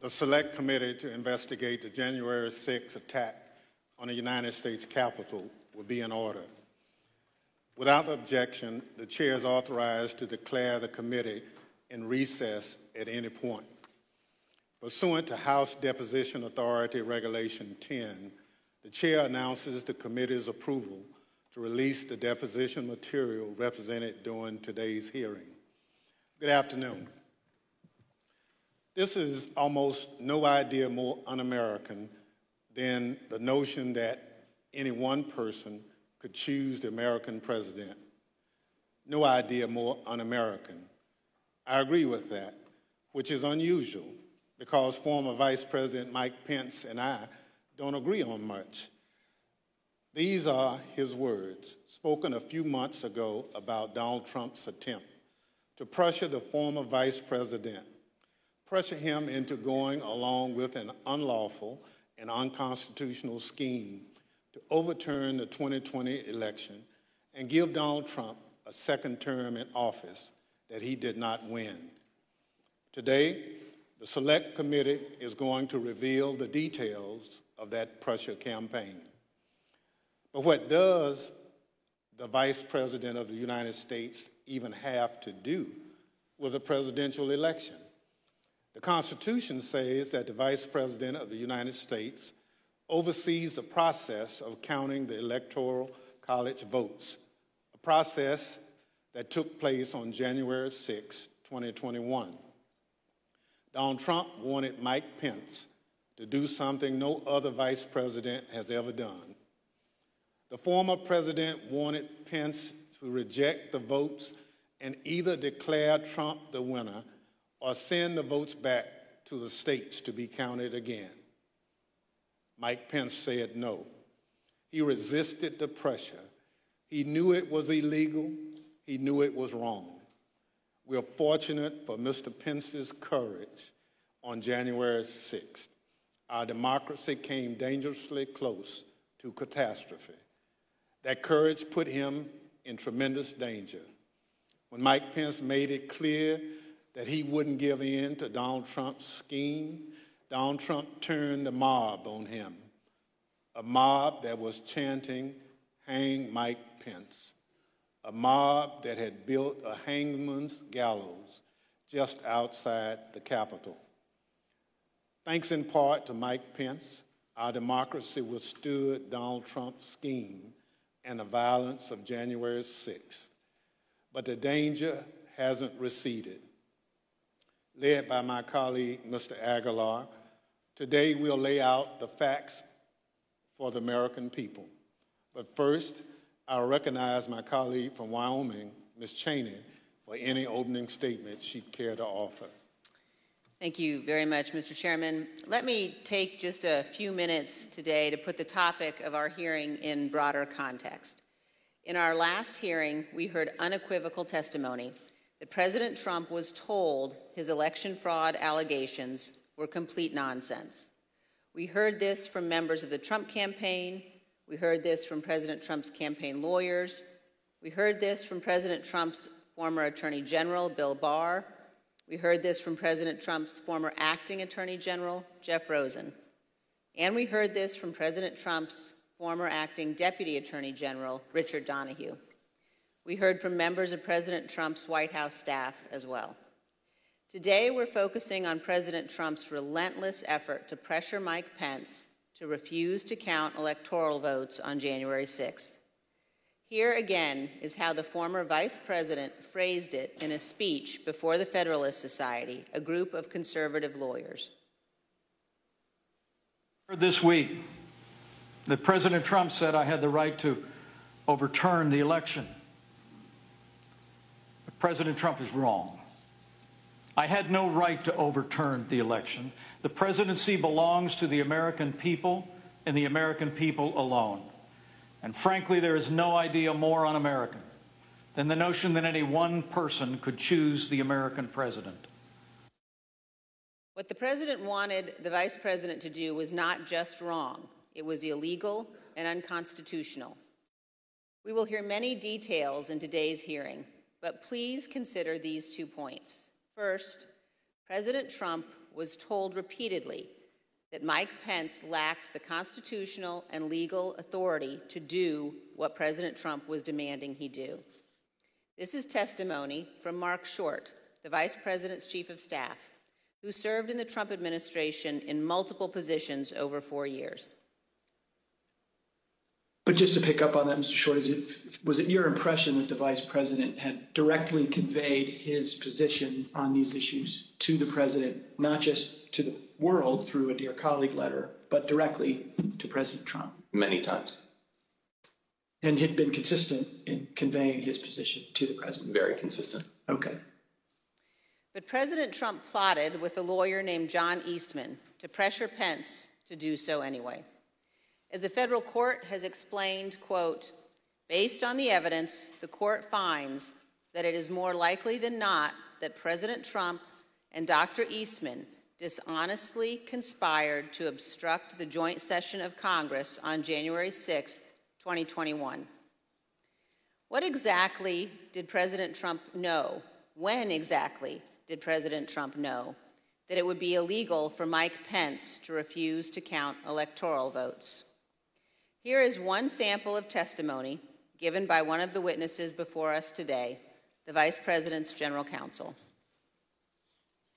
The Select Committee to investigate the January 6 attack on the United States Capitol will be in order. Without objection, the Chair is authorized to declare the committee in recess at any point. Pursuant to House Deposition Authority Regulation 10, the Chair announces the committee's approval to release the deposition material represented during today's hearing. Good afternoon. This is almost no idea more un-American than the notion that any one person could choose the American president. No idea more un-American. I agree with that, which is unusual because former Vice President Mike Pence and I don't agree on much. These are his words, spoken a few months ago about Donald Trump's attempt to pressure the former vice president, pressure him into going along with an unlawful and unconstitutional scheme to overturn the 2020 election and give Donald Trump a second term in office that he did not win. Today, the Select Committee is going to reveal the details of that pressure campaign. But what does the Vice President of the United States even have to do with a presidential election? The Constitution says that the Vice President of the United States oversees the process of counting the Electoral College votes, a process that took place on January 6, 2021. Donald Trump wanted Mike Pence to do something no other vice president has ever done. The former president wanted Pence to reject the votes and either declare Trump the winner or send the votes back to the states to be counted again. Mike Pence said no. He resisted the pressure. He knew it was illegal. He knew it was wrong. We're fortunate for Mr. Pence's courage on January 6th. Our democracy came dangerously close to catastrophe. That courage put him in tremendous danger. When Mike Pence made it clear that he wouldn't give in to Donald Trump's scheme, Donald Trump turned the mob on him, a mob that was chanting, "Hang Mike Pence," a mob that had built a hangman's gallows just outside the Capitol. Thanks in part to Mike Pence, our democracy withstood Donald Trump's scheme and the violence of January 6th. But the danger hasn't receded. Led by my colleague, Mr. Aguilar, today we'll lay out the facts for the American people. But first, I'll recognize my colleague from Wyoming, Ms. Cheney, for any opening statement she'd care to offer. Thank you very much, Mr. Chairman. Let me take just a few minutes today to put the topic of our hearing in broader context. In our last hearing, we heard unequivocal testimony that President Trump was told his election fraud allegations were complete nonsense. We heard this from members of the Trump campaign. We heard this from President Trump's campaign lawyers. We heard this from President Trump's former Attorney General, Bill Barr. We heard this from President Trump's former acting Attorney General, Jeff Rosen. And we heard this from President Trump's former acting Deputy Attorney General, Richard Donahue. We heard from members of President Trump's White House staff as well. Today, we're focusing on President Trump's relentless effort to pressure Mike Pence to refuse to count electoral votes on January 6th. Here again is how the former vice president phrased it in a speech before the Federalist Society, a group of conservative lawyers. This week, that President Trump said I had the right to overturn the election. But President Trump is wrong. I had no right to overturn the election. The presidency belongs to the American people and the American people alone. And frankly, there is no idea more un-American than the notion that any one person could choose the American president. What the president wanted the vice president to do was not just wrong. It was illegal and unconstitutional. We will hear many details in today's hearing, but please consider these 2 points. First, President Trump was told repeatedly that Mike Pence lacked the constitutional and legal authority to do what President Trump was demanding he do. This is testimony from Mark Short, the Vice President's Chief of Staff, who served in the Trump administration in multiple positions over 4 years. But just to pick up on that, Mr. Short, was it your impression that the Vice President had directly conveyed his position on these issues to the President, not just to the world through a Dear Colleague letter, but directly to President Trump? Many times. And had been consistent in conveying his position to the President? Very consistent. Okay. But President Trump plotted with a lawyer named John Eastman to pressure Pence to do so anyway. As the federal court has explained, quote, based on the evidence, the court finds that it is more likely than not that President Trump and Dr. Eastman dishonestly conspired to obstruct the joint session of Congress on January 6, 2021. What exactly did President Trump know? When exactly did President Trump know that it would be illegal for Mike Pence to refuse to count electoral votes? Here is one sample of testimony given by one of the witnesses before us today, the Vice President's General Counsel.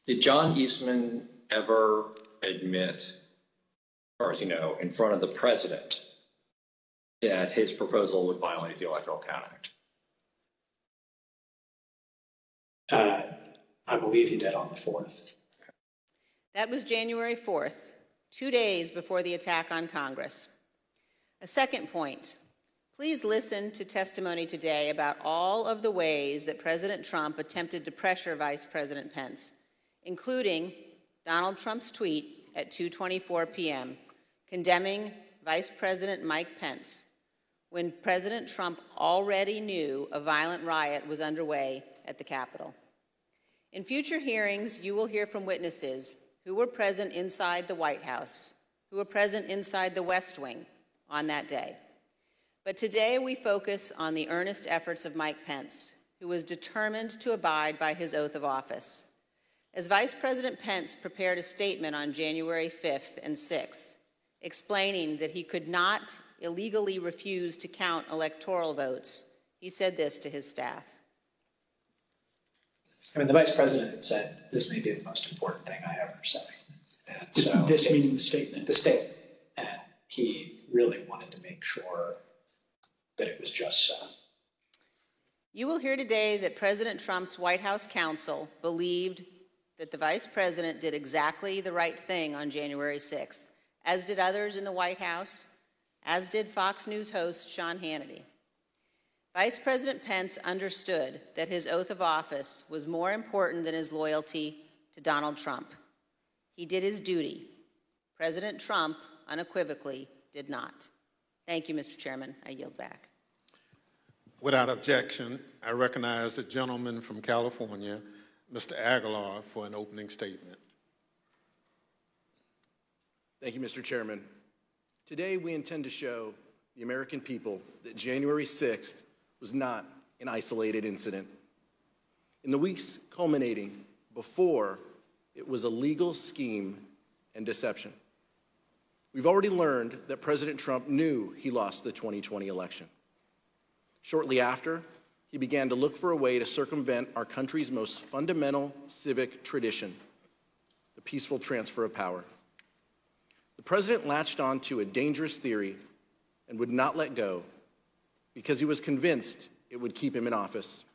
Did John Eastman ever admit, as far as you know, in front of the President, that his proposal would violate the Electoral Count Act? I believe he did on the 4th. That was January 4th, 2 days before the attack on Congress. A second point, please listen to testimony today about all of the ways that President Trump attempted to pressure Vice President Pence, including Donald Trump's tweet at 2:24 p.m. condemning Vice President Mike Pence when President Trump already knew a violent riot was underway at the Capitol. In future hearings, you will hear from witnesses who were present inside the White House, who were present inside the West Wing on that day. But today we focus on the earnest efforts of Mike Pence, who was determined to abide by his oath of office. As Vice President Pence prepared a statement on January 5th and 6th, explaining that he could not illegally refuse to count electoral votes, he said this to his staff. I mean, the Vice President had said, this may be the most important thing I ever say. And so This meaning the statement? The statement. And he really wanted to make sure that it was just so. You will hear today that President Trump's White House counsel believed that the Vice President did exactly the right thing on January 6th, as did others in the White House, as did Fox News host Sean Hannity. Vice President Pence understood that his oath of office was more important than his loyalty to Donald Trump. He did his duty. President Trump unequivocally did not. Thank you, Mr. Chairman. I yield back. Without objection, I recognize the gentleman from California, Mr. Aguilar, for an opening statement. Thank you, Mr. Chairman. Today, we intend to show the American people that January 6th was not an isolated incident. In the weeks culminating before, it was a legal scheme and deception. We've already learned that President Trump knew he lost the 2020 election. Shortly after, he began to look for a way to circumvent our country's most fundamental civic tradition, the peaceful transfer of power. The president latched on to a dangerous theory and would not let go because he was convinced it would keep him in office.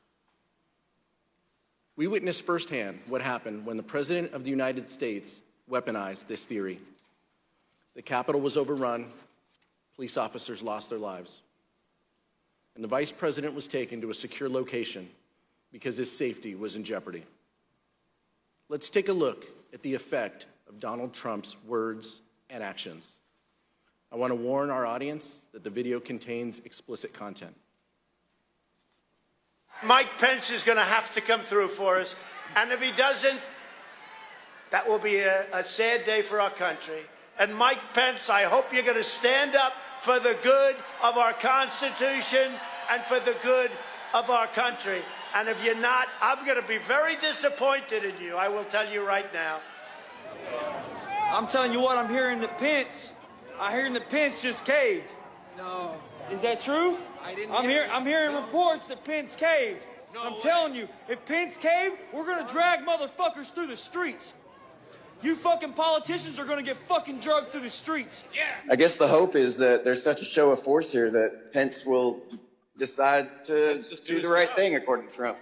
We witnessed firsthand what happened when the President of the United States weaponized this theory. The Capitol was overrun, police officers lost their lives, and the Vice President was taken to a secure location because his safety was in jeopardy. Let's take a look at the effect of Donald Trump's words and actions. I want to warn our audience that the video contains explicit content. Mike Pence is going to have to come through for us, and if he doesn't, that will be a sad day for our country. And Mike Pence, I hope you're going to stand up for the good of our Constitution and for the good of our country. And if you're not, I'm going to be very disappointed in you, I will tell you right now. I'm telling you what, I'm hearing that Pence just caved. No. Is that true? I'm hearing reports that Pence caved. No I'm way. telling you, if Pence caved, we're gonna drag motherfuckers through the streets. You fucking politicians are gonna get fucking drugged through the streets. Yes. I guess the hope is that there's such a show of force here that Pence will decide to do the right thing, according to Trump.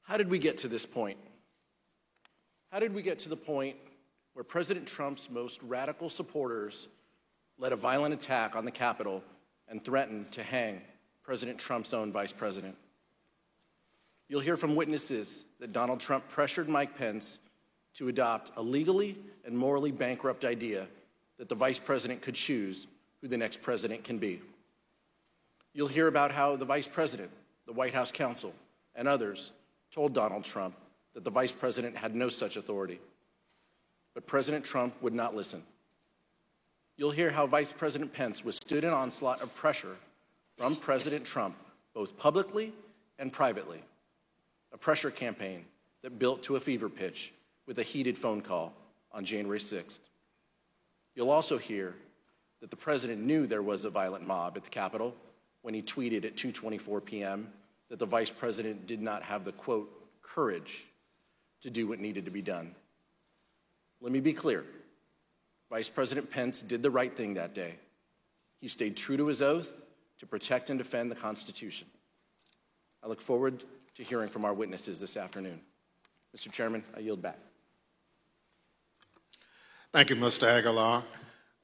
How did we get to this point? How did we get to the point where President Trump's most radical supporters led a violent attack on the Capitol and threatened to hang President Trump's own vice president? You'll hear from witnesses that Donald Trump pressured Mike Pence to adopt a legally and morally bankrupt idea that the vice president could choose who the next president can be. You'll hear about how the vice president, the White House counsel, and others told Donald Trump that the vice president had no such authority. But President Trump would not listen. You'll hear how Vice President Pence withstood an onslaught of pressure from President Trump, both publicly and privately, a pressure campaign that built to a fever pitch with a heated phone call on January 6th. You'll also hear that the president knew there was a violent mob at the Capitol when he tweeted at 2:24 p.m. that the vice president did not have the, quote, courage to do what needed to be done. Let me be clear. Vice President Pence did the right thing that day. He stayed true to his oath to protect and defend the Constitution. I look forward to hearing from our witnesses this afternoon. Mr. Chairman, I yield back. Thank you, Mr. Aguilar.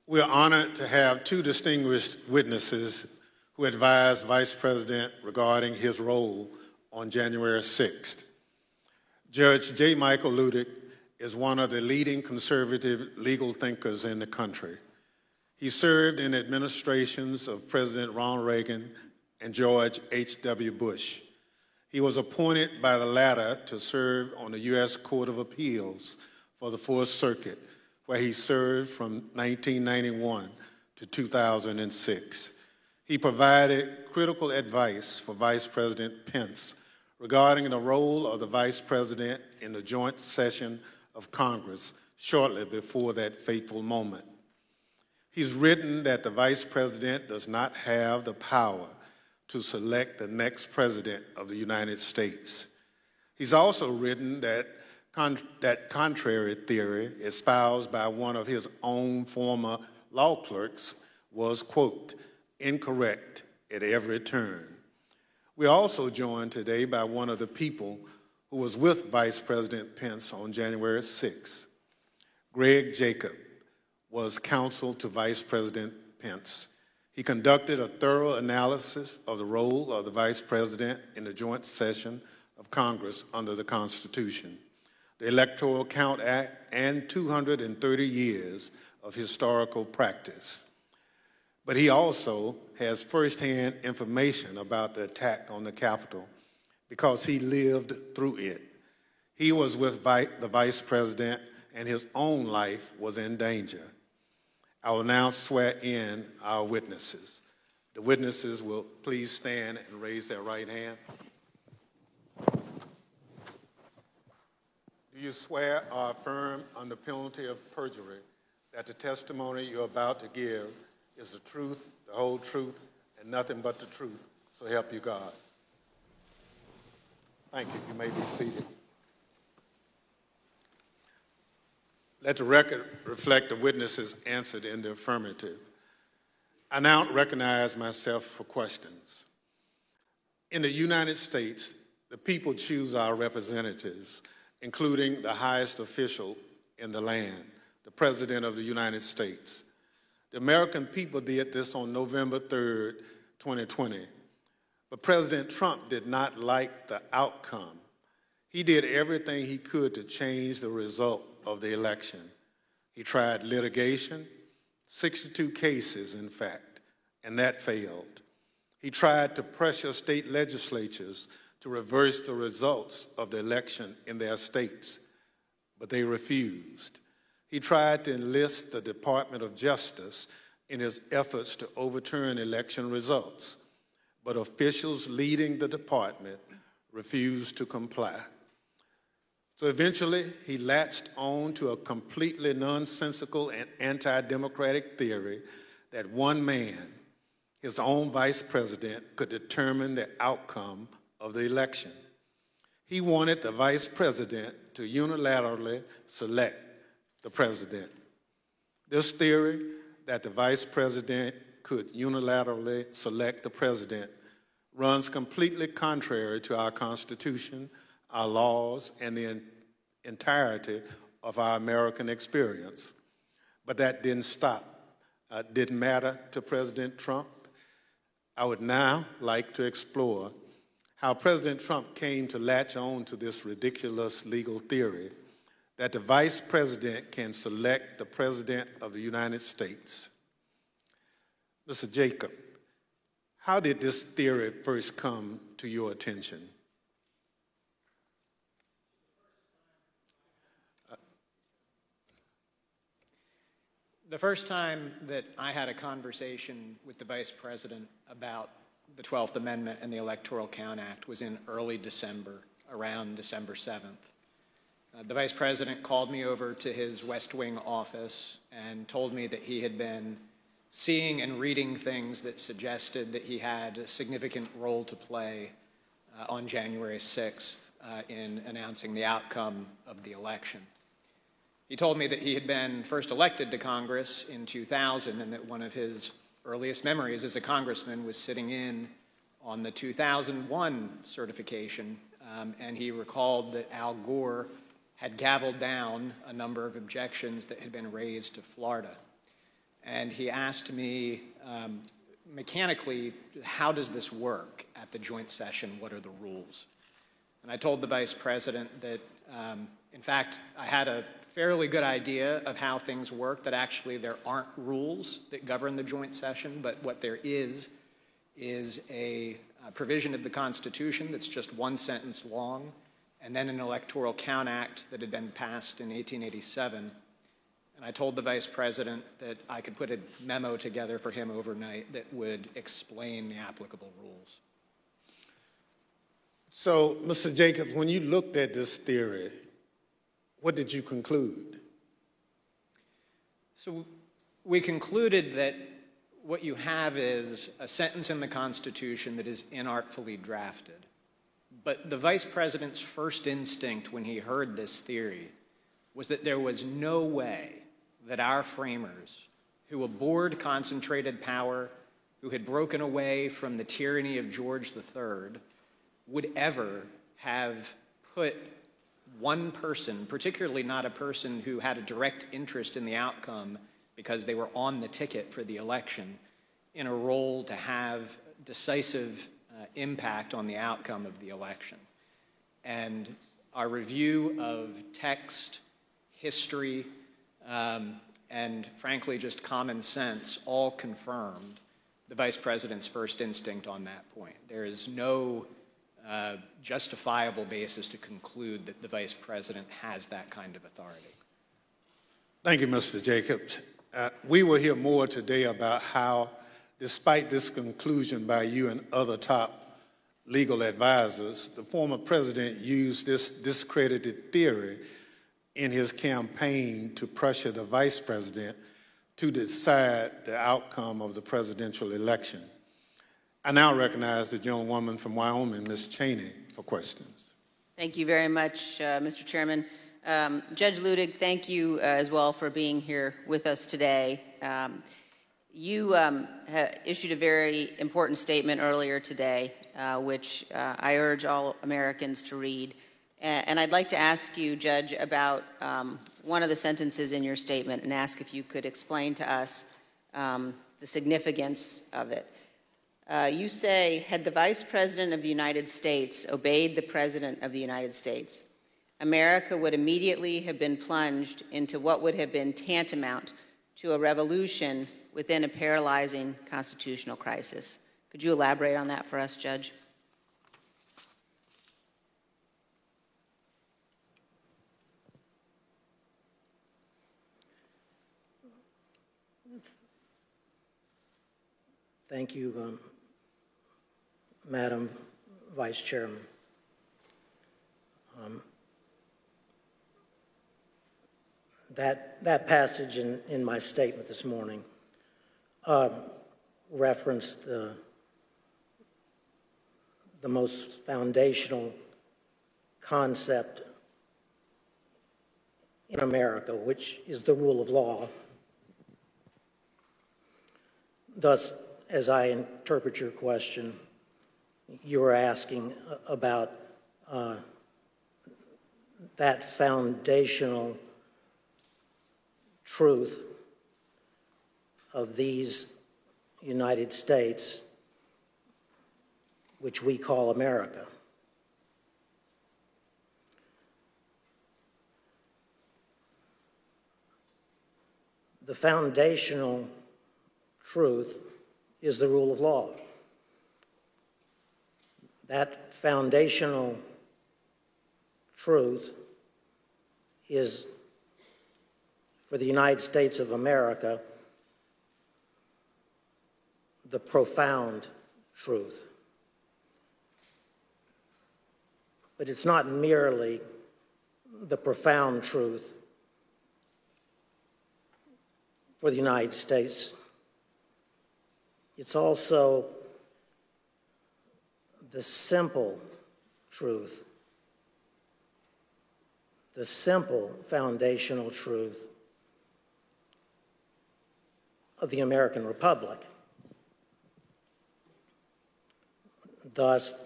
We're honored to have two distinguished witnesses who advised Vice President regarding his role on January 6th. Judge J. Michael Ludick is one of the leading conservative legal thinkers in the country. He served in administrations of President Ronald Reagan and George H.W. Bush. He was appointed by the latter to serve on the U.S. Court of Appeals for the Fourth Circuit, where he served from 1991 to 2006. He provided critical advice for Vice President Pence regarding the role of the Vice President in the joint session of Congress shortly before that fateful moment. He's written that the Vice President does not have the power to select the next President of the United States. He's also written that contrary theory espoused by one of his own former law clerks was, quote, incorrect at every turn. We're also joined today by one of the people who was with Vice President Pence on January 6th. Greg Jacob was counsel to Vice President Pence. He conducted a thorough analysis of the role of the Vice President in the joint session of Congress under the Constitution, the Electoral Count Act, and 230 years of historical practice. But he also has firsthand information about the attack on the Capitol because he lived through it. He was with the Vice President and his own life was in danger. I will now swear in our witnesses. The witnesses will please stand and raise their right hand. Do you swear or affirm under penalty of perjury that the testimony you're about to give is the truth, the whole truth, and nothing but the truth, so help you God? Thank you. You may be seated. Let the record reflect the witnesses answered in the affirmative. I now recognize myself for questions. In the United States, the people choose our representatives, including the highest official in the land, the President of the United States. The American people did this on November 3rd, 2020. But President Trump did not like the outcome. He did everything he could to change the result of the election. He tried litigation, 62 cases, in fact, and that failed. He tried to pressure state legislatures to reverse the results of the election in their states, but they refused. He tried to enlist the Department of Justice in his efforts to overturn election results, but officials leading the department refused to comply. So eventually, he latched on to a completely nonsensical and anti-democratic theory that one man, his own vice president, could determine the outcome of the election. He wanted the vice president to unilaterally select the president. This theory that the vice president could unilaterally select the president runs completely contrary to our Constitution, our laws, and the entirety of our American experience. But that didn't matter to President Trump. I would now like to explore how President Trump came to latch on to this ridiculous legal theory that the vice president can select the president of the United States. Mr. Jacob, how did this theory first come to your attention? The first time that I had a conversation with the Vice President about the 12th Amendment and the Electoral Count Act was in early December, around December 7th. The Vice President called me over to his West Wing office and told me that he had been seeing and reading things that suggested that he had a significant role to play on January 6th in announcing the outcome of the election. He told me that he had been first elected to Congress in 2000 and that one of his earliest memories as a congressman was sitting in on the 2001 certification, and he recalled that Al Gore had gavelled down a number of objections that had been raised to Florida. And he asked me mechanically, how does this work at the joint session? What are the rules? And I told the Vice President that, in fact, I had a fairly good idea of how things work, that actually there aren't rules that govern the joint session, but what there is a provision of the Constitution that's just one sentence long, and then an Electoral Count Act that had been passed in 1887. And I told the Vice President that I could put a memo together for him overnight that would explain the applicable rules. So, Mr. Jacobs, when you looked at this theory, what did you conclude? So we concluded that what you have is a sentence in the Constitution that is inartfully drafted. But the Vice President's first instinct when he heard this theory was that there was no way that our framers, who abhorred concentrated power, who had broken away from the tyranny of George III, would ever have put one person, particularly not a person who had a direct interest in the outcome because they were on the ticket for the election, in a role to have decisive impact on the outcome of the election. And our review of text, history, and frankly just common sense all confirmed the Vice President's first instinct on that point. There is no justifiable basis to conclude that the Vice President has that kind of authority. Thank you, Mr. Jacobs. We will hear more today about how, despite this conclusion by you and other top legal advisors, the former president used this discredited theory in his campaign to pressure the Vice President to decide the outcome of the presidential election. I now recognize the gentlewoman from Wyoming, Ms. Cheney, for questions. Thank you very much, Mr. Chairman. Judge Ludig, thank you as well for being here with us today. You issued a very important statement earlier today, which I urge all Americans to read. And I'd like to ask you, Judge, about one of the sentences in your statement and ask if you could explain to us the significance of it. You say, had the Vice President of the United States obeyed the President of the United States, America would immediately have been plunged into what would have been tantamount to a revolution within a paralyzing constitutional crisis. Could you elaborate on that for us, Judge? Thank you, Madam Vice Chairman. That passage in my statement this morning referenced the most foundational concept in America, which is the rule of law. Thus, as I interpret your question, you are asking about that foundational truth of these United States, which we call America. The foundational truth is the rule of law. That foundational truth is, for the United States of America, the profound truth. But it's not merely the profound truth for the United States. It's also the simple truth, the simple foundational truth of the American Republic. Thus,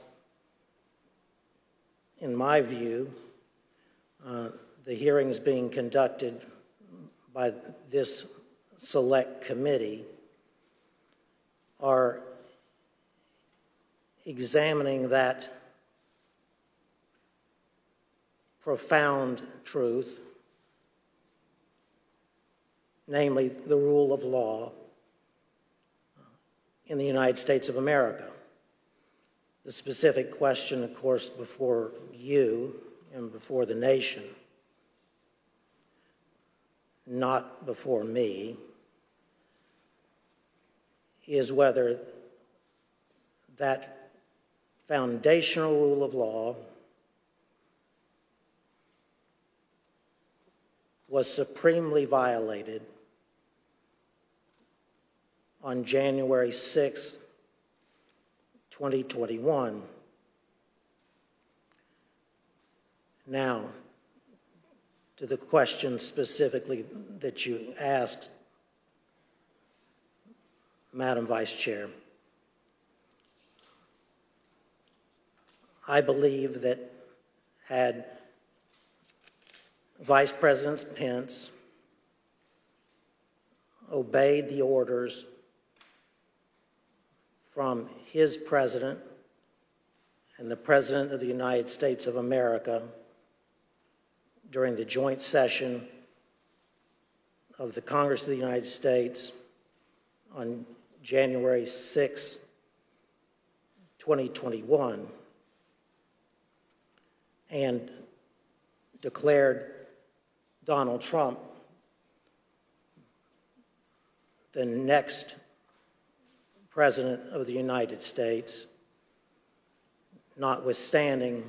in my view, the hearings being conducted by this select committee are examining that profound truth, namely the rule of law in the United States of America. The specific question, of course, before you and before the nation, not before me, is whether that foundational rule of law was supremely violated on January 6, 2021. Now, to the question specifically that you asked, Madam Vice Chair, I believe that had Vice President Pence obeyed the orders from his president and the President of the United States of America during the joint session of the Congress of the United States on January 6, 2021, and declared Donald Trump the next President of the United States, notwithstanding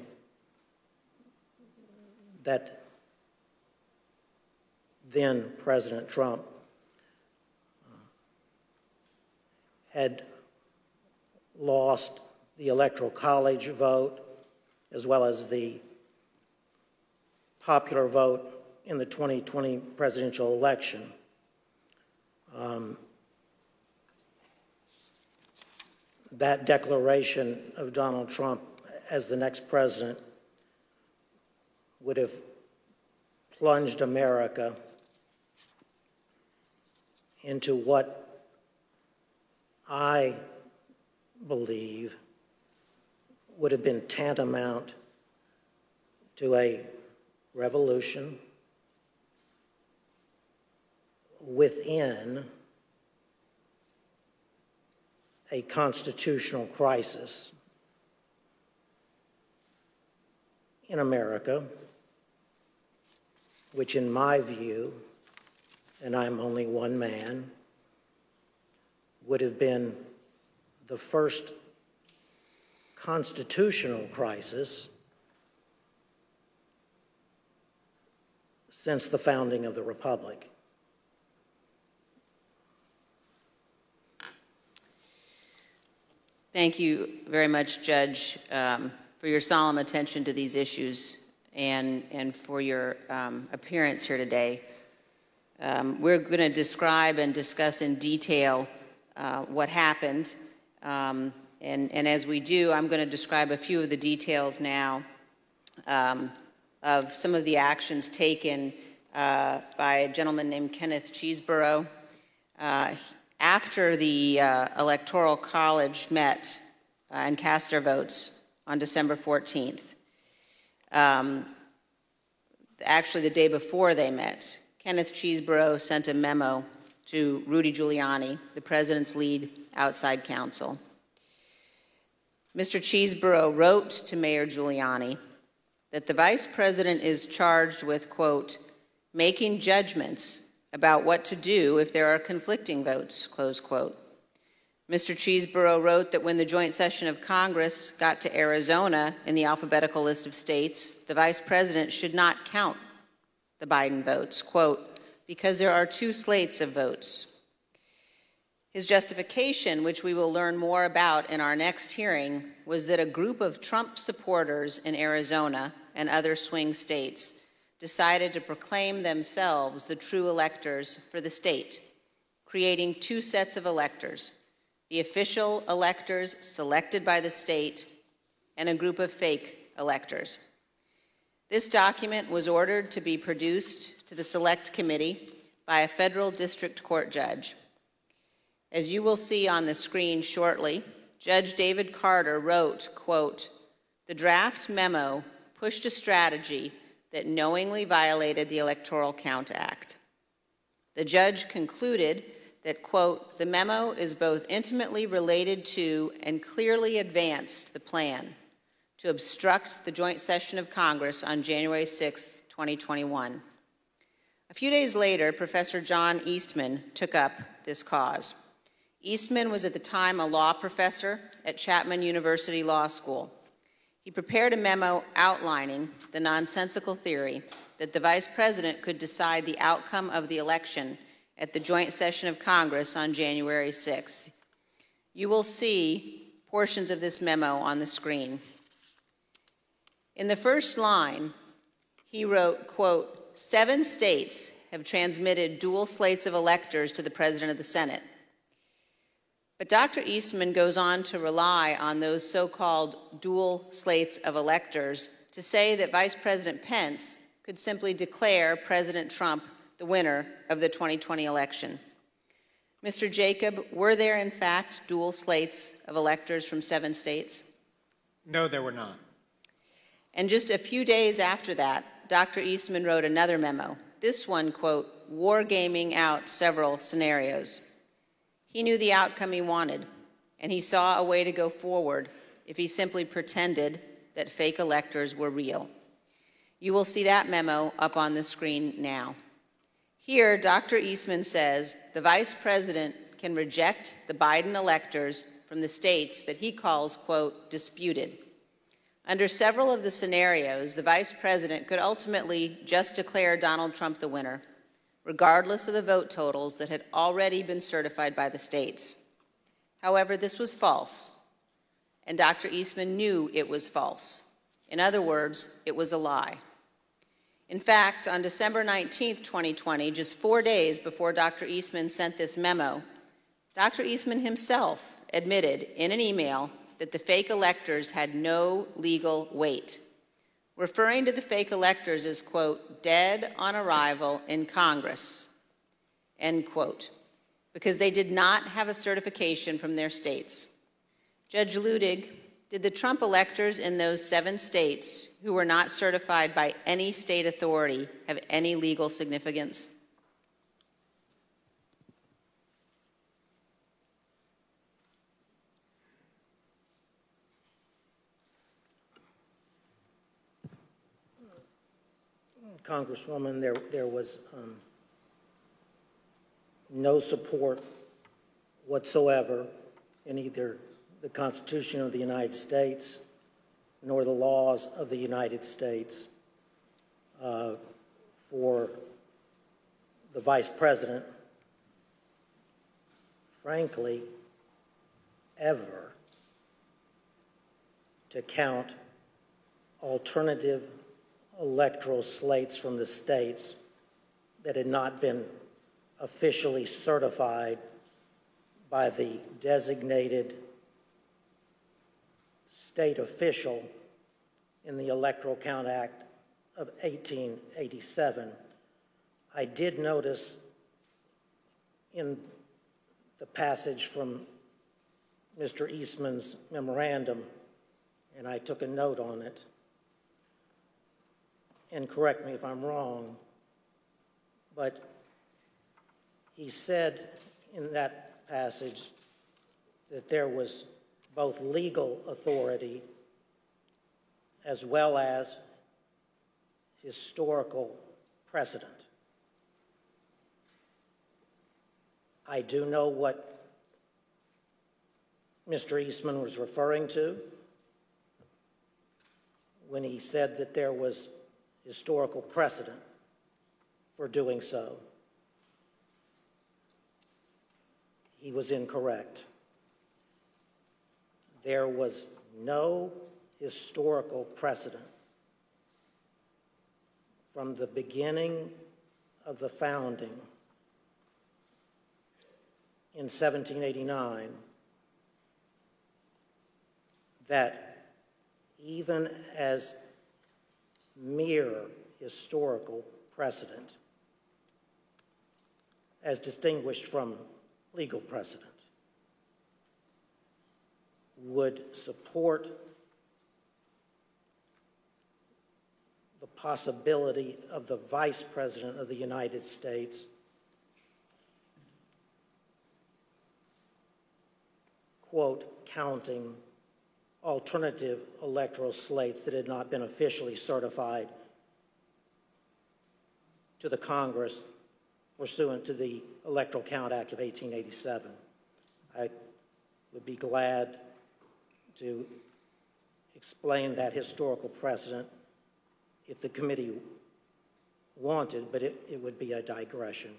that then President Trump had lost the Electoral College vote as well as the popular vote in the 2020 presidential election. That declaration of Donald Trump as the next president would have plunged America into what I believe would have been tantamount to a revolution within a constitutional crisis in America, which in my view, and I'm only one man, would have been the first constitutional crisis since the founding of the Republic. Thank you very much, Judge, for your solemn attention to these issues and for your appearance here today. We're going to describe and discuss in detail what happened. And as we do, I'm going to describe a few of the details now of some of the actions taken by a gentleman named Kenneth Cheeseborough. After the Electoral College met and cast their votes on December 14th, actually the day before they met, Kenneth Cheeseborough sent a memo to Rudy Giuliani, the president's lead outside counsel. Mr. Cheeseborough wrote to Mayor Giuliani that the vice president is charged with, quote, making judgments about what to do if there are conflicting votes, close quote. Mr. Cheeseborough wrote that when the joint session of Congress got to Arizona in the alphabetical list of states, the vice president should not count the Biden votes, quote, because there are two slates of votes. His justification, which we will learn more about in our next hearing, was that a group of Trump supporters in Arizona and other swing states decided to proclaim themselves the true electors for the state, creating two sets of electors, the official electors selected by the state and a group of fake electors. This document was ordered to be produced to the Select Committee by a federal district court judge. As you will see on the screen shortly, Judge David Carter wrote, quote, the draft memo pushed a strategy that knowingly violated the Electoral Count Act. The judge concluded that, quote, the memo is both intimately related to and clearly advanced the plan to obstruct the joint session of Congress on January 6, 2021. A few days later, Professor John Eastman took up this cause. Eastman was at the time a law professor at Chapman University Law School. He prepared a memo outlining the nonsensical theory that the vice president could decide the outcome of the election at the joint session of Congress on January 6th. You will see portions of this memo on the screen. In the first line, he wrote, quote, 7 states have transmitted dual slates of electors to the President of the Senate. But Dr. Eastman goes on to rely on those so-called dual slates of electors to say that Vice President Pence could simply declare President Trump the winner of the 2020 election. Mr. Jacob, were there in fact dual slates of electors from 7 states? No, there were not. And just a few days after that, Dr. Eastman wrote another memo, this one, quote, wargaming out several scenarios. He knew the outcome he wanted, and he saw a way to go forward if he simply pretended that fake electors were real. You will see that memo up on the screen now. Here, Dr. Eastman says the vice president can reject the Biden electors from the states that he calls, quote, disputed. Under several of the scenarios, the vice president could ultimately just declare Donald Trump the winner, regardless of the vote totals that had already been certified by the states. However, this was false, and Dr. Eastman knew it was false. In other words, it was a lie. In fact, on December 19, 2020, just 4 days before Dr. Eastman sent this memo, Dr. Eastman himself admitted in an email that the fake electors had no legal weight, referring to the fake electors as, quote, dead on arrival in Congress, end quote, because they did not have a certification from their states. Judge Ludig, did the Trump electors in those 7 states who were not certified by any state authority have any legal significance? Congresswoman, there was no support whatsoever in either the Constitution of the United States nor the laws of the United States for the Vice President, frankly, ever to count alternative electoral slates from the states that had not been officially certified by the designated state official in the Electoral Count Act of 1887. I did notice in the passage from Mr. Eastman's memorandum, and I took a note on it, and correct me if I'm wrong, but he said in that passage that there was both legal authority as well as historical precedent. I do know what Mr. Eastman was referring to when he said that there was historical precedent for doing so. He was incorrect. There was no historical precedent from the beginning of the founding in 1789 that even as mere historical precedent, as distinguished from legal precedent, would support the possibility of the Vice President of the United States quote, counting alternative electoral slates that had not been officially certified to the Congress pursuant to the Electoral Count Act of 1887. I would be glad to explain that historical precedent if the committee wanted, but it would be a digression.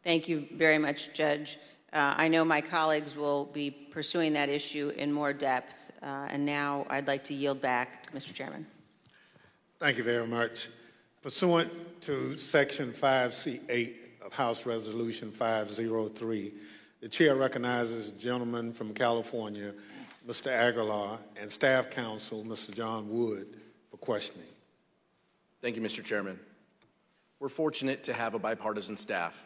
Thank you very much, Judge. I know my colleagues will be pursuing that issue in more depth, and now I'd like to yield back, Mr. Chairman. Thank you very much. Pursuant to Section 5C8 of House Resolution 503, the chair recognizes the gentleman from California, Mr. Aguilar, and Staff Counsel, Mr. John Wood, for questioning. Thank you, Mr. Chairman. We're fortunate to have a bipartisan staff.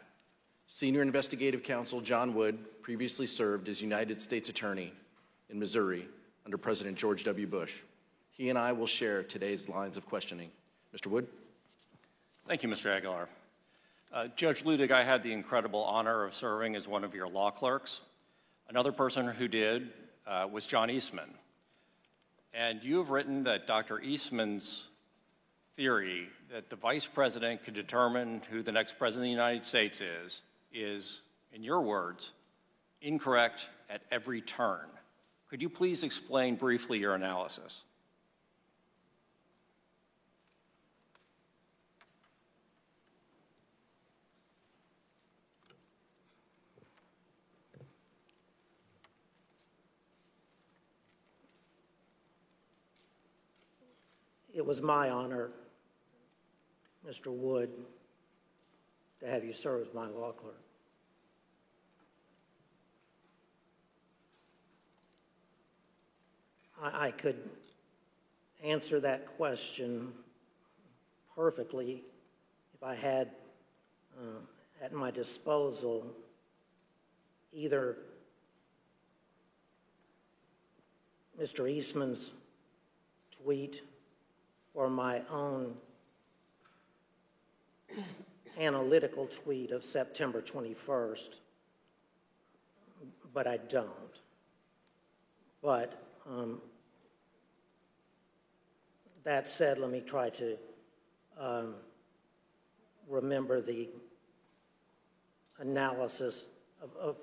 Senior Investigative Counsel John Wood previously served as United States Attorney in Missouri under President George W. Bush. He and I will share today's lines of questioning. Mr. Wood. Thank you, Mr. Aguilar. Judge Ludig, I had the incredible honor of serving as one of your law clerks. Another person who did was John Eastman. And you have written that Dr. Eastman's theory that the Vice President could determine who the next President of the United States is, in your words, incorrect at every turn. Could you please explain briefly your analysis? It was my honor, Mr. Wood, to have you serve as my law clerk. I could answer that question perfectly if I had at my disposal either Mr. Eastman's tweet or my own analytical tweet of September 21st, but I don't. But that said, let me try to remember the analysis of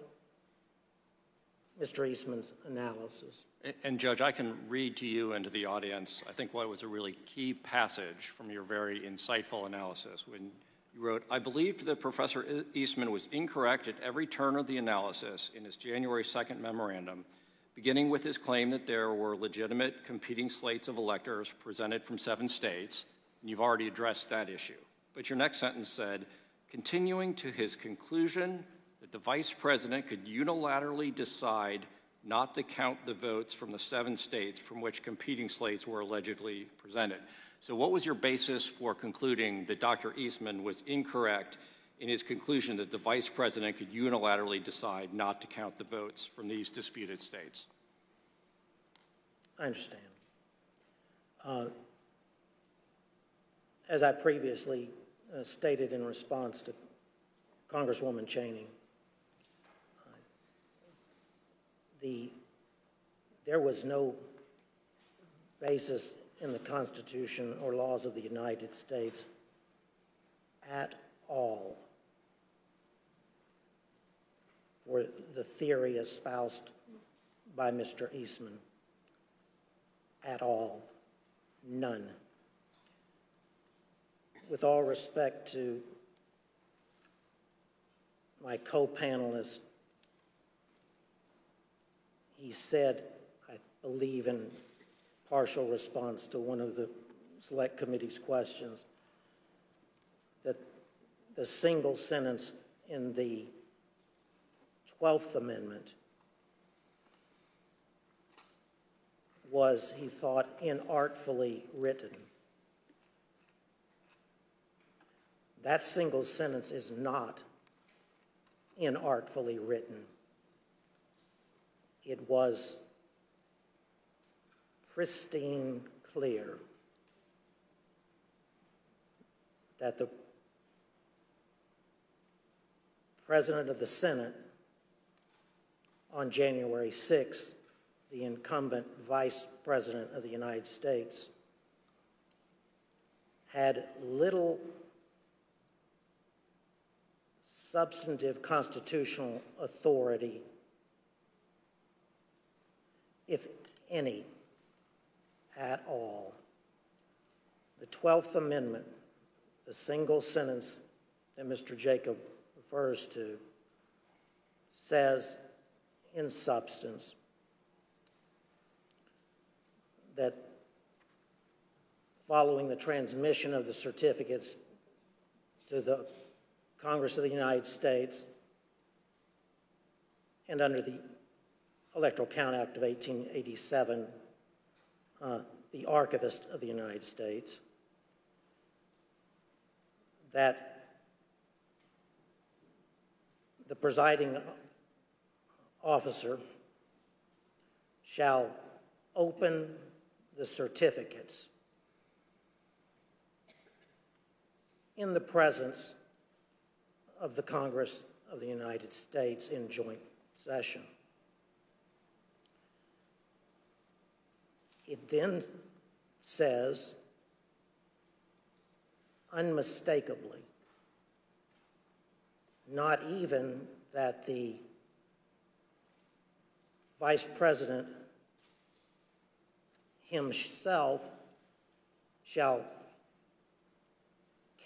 Mr. Eastman's analysis. And Judge, I can read to you and to the audience, I think what was a really key passage from your very insightful analysis when you wrote, I believed that Professor Eastman was incorrect at every turn of the analysis in his January 2nd memorandum, beginning with his claim that there were legitimate competing slates of electors presented from 7 states, and you've already addressed that issue. But your next sentence said, continuing to his conclusion that the Vice President could unilaterally decide not to count the votes from the 7 states from which competing slates were allegedly presented. So what was your basis for concluding that Dr. Eastman was incorrect in his conclusion that the Vice President could unilaterally decide not to count the votes from these disputed states? I understand. As I previously stated in response to Congresswoman Cheney, there was no basis in the Constitution or laws of the United States at all for the theory espoused by Mr. Eastman. At all. None. With all respect to my co-panelist, he said, I believe in partial response to one of the Select Committee's questions, that the single sentence in the 12th Amendment was, he thought, inartfully written. That single sentence is not inartfully written. It was pristine clear that the President of the Senate on January 6th, the incumbent Vice President of the United States, had little substantive constitutional authority, if any, at all. The 12th Amendment, the single sentence that Mr. Jacob refers to, says in substance that following the transmission of the certificates to the Congress of the United States and under the Electoral Count Act of 1887, the Archivist of the United States, that the presiding officer shall open the certificates in the presence of the Congress of the United States in joint session. It then says, unmistakably, not even that the Vice President himself shall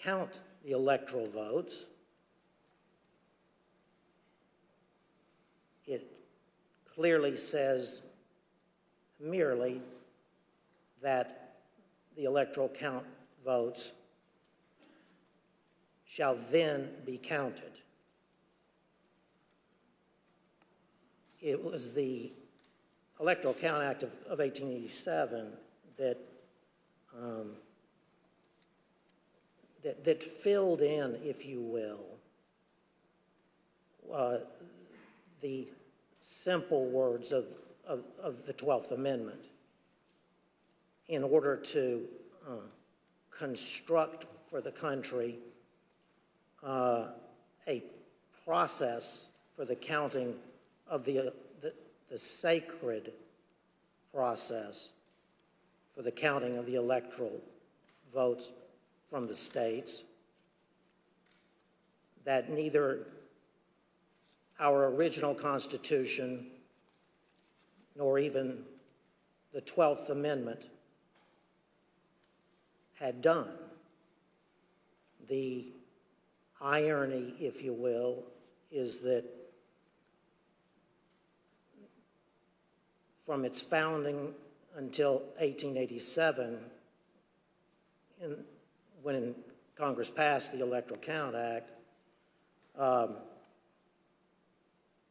count the electoral votes. It clearly says merely that the electoral count votes shall then be counted. It was the Electoral Count Act of 1887 that filled in, if you will, the simple words of the 12th Amendment in order to construct for the country a process for the counting of the sacred process for the counting of the electoral votes from the states, that neither our original Constitution nor even the 12th Amendment had done. The irony, if you will, is that from its founding until 1887, when Congress passed the Electoral Count Act,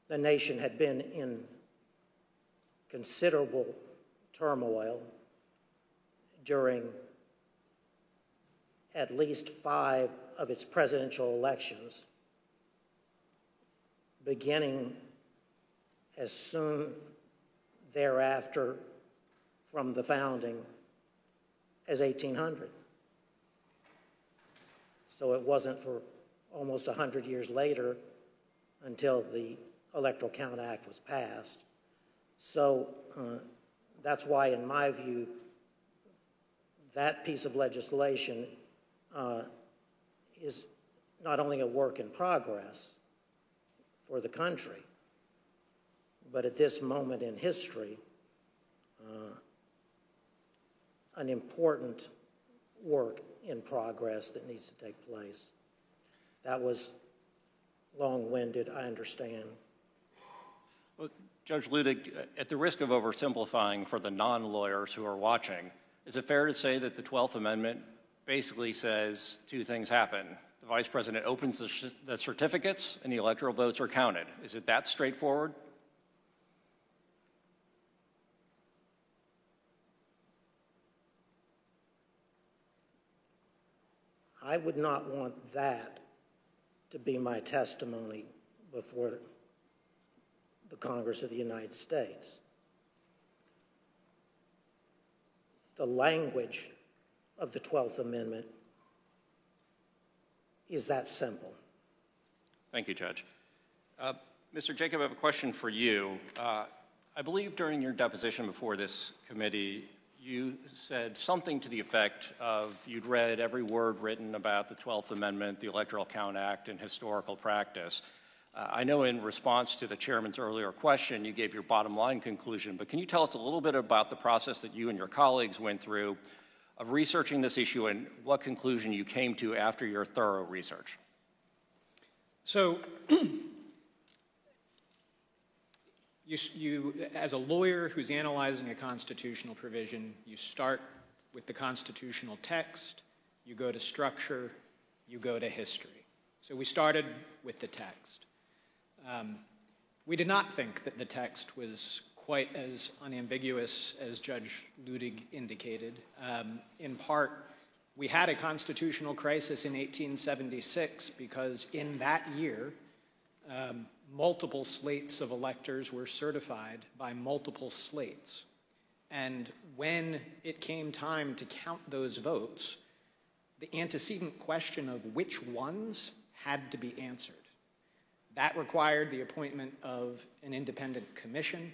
the nation had been in considerable turmoil during at least 5 of its presidential elections, beginning as soon thereafter from the founding as 1800. So it wasn't for almost 100 years later until the Electoral Count Act was passed. So that's why, in my view, that piece of legislation is not only a work in progress for the country, but at this moment in history, an important work in progress that needs to take place. That was long-winded, I understand. Well, Judge Ludig, at the risk of oversimplifying for the non-lawyers who are watching, is it fair to say that the 12th Amendment basically says 2 things happen? The Vice President opens the certificates and the electoral votes are counted. Is it that straightforward? I would not want that to be my testimony before the Congress of the United States. The language of the 12th Amendment is that simple. Thank you, Judge. Mr. Jacob, I have a question for you. I believe during your deposition before this committee, you said something to the effect of you'd read every word written about the 12th Amendment, the Electoral Count Act, and historical practice. I know in response to the chairman's earlier question, you gave your bottom line conclusion, but can you tell us a little bit about the process that you and your colleagues went through of researching this issue and what conclusion you came to after your thorough research? So, you, as a lawyer who's analyzing a constitutional provision, you start with the constitutional text, you go to structure, you go to history. So we started with the text. We did not think that the text was quite as unambiguous as Judge Ludig indicated. In part, we had a constitutional crisis in 1876 because in that year, multiple slates of electors were certified by multiple slates. And when it came time to count those votes, the antecedent question of which ones had to be answered. That required the appointment of an independent commission.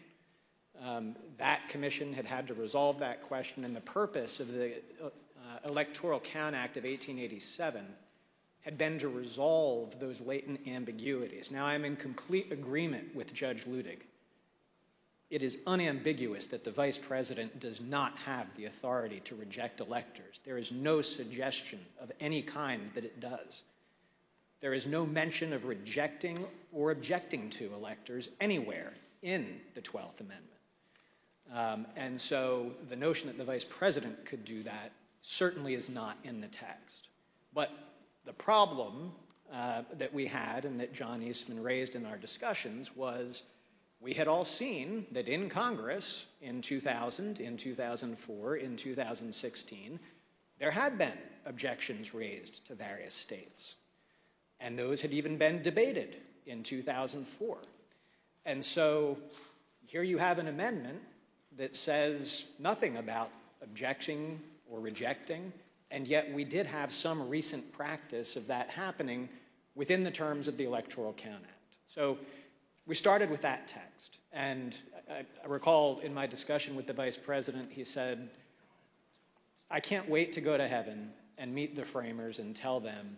That commission had to resolve that question, and the purpose of the Electoral Count Act of 1887 had been to resolve those latent ambiguities. Now, I'm in complete agreement with Judge Ludig. It is unambiguous that the Vice President does not have the authority to reject electors. There is no suggestion of any kind that it does. There is no mention of rejecting or objecting to electors anywhere in the 12th Amendment. And so the notion that the Vice President could do that certainly is not in the text. But the problem that we had and that John Eastman raised in our discussions was we had all seen that in Congress in 2000, in 2004, in 2016, there had been objections raised to various states. And those had even been debated in 2004. And so here you have an amendment that says nothing about objecting or rejecting, and yet we did have some recent practice of that happening within the terms of the Electoral Count Act. So we started with that text. And I recall in my discussion with the Vice President, he said, I can't wait to go to heaven and meet the framers and tell them,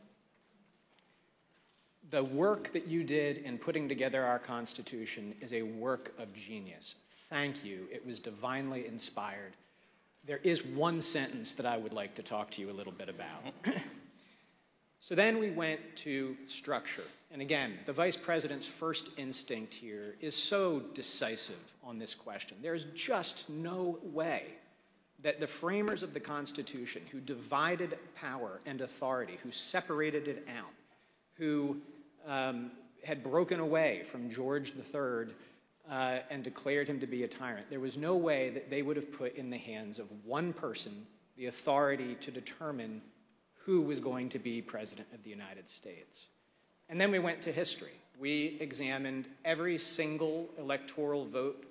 the work that you did in putting together our Constitution is a work of genius. Thank you. It was divinely inspired. There is one sentence that I would like to talk to you a little bit about. So then we went to structure. And again, the Vice President's first instinct here is so decisive on this question. There's just no way that the framers of the Constitution, who divided power and authority, who separated it out, who had broken away from George III and declared him to be a tyrant, there was no way that they would have put in the hands of one person the authority to determine who was going to be President of the United States. And then we went to history. We examined every single electoral vote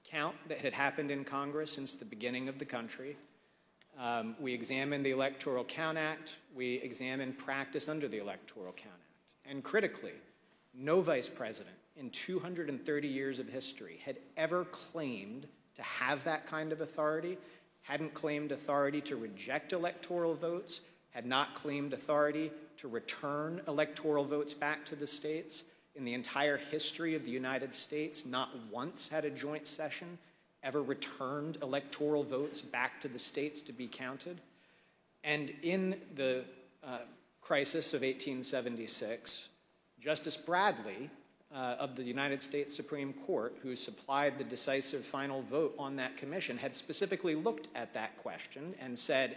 count that had happened in Congress since the beginning of the country. We examined the Electoral Count Act. We examined practice under the Electoral Count Act. And critically, no vice president in 230 years of history had ever claimed to have that kind of authority, hadn't claimed authority to reject electoral votes, had not claimed authority to return electoral votes back to the states. In the entire history of the United States, not once had a joint session ever returned electoral votes back to the states to be counted. And in the crisis of 1876, Justice Bradley of the United States Supreme Court, who supplied the decisive final vote on that commission, had specifically looked at that question and said,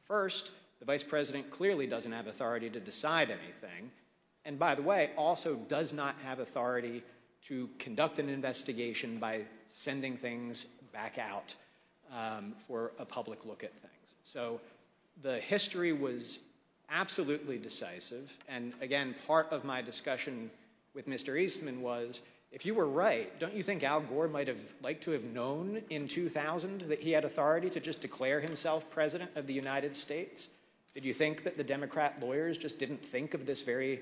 first, the vice president clearly doesn't have authority to decide anything, and by the way, also does not have authority to conduct an investigation by sending things back out for a public look at things. So the history was absolutely decisive, and again, part of my discussion with Mr. Eastman was, if you were right, don't you think Al Gore might have liked to have known in 2000 that he had authority to just declare himself president of the United States? Did you think that the Democrat lawyers just didn't think of this very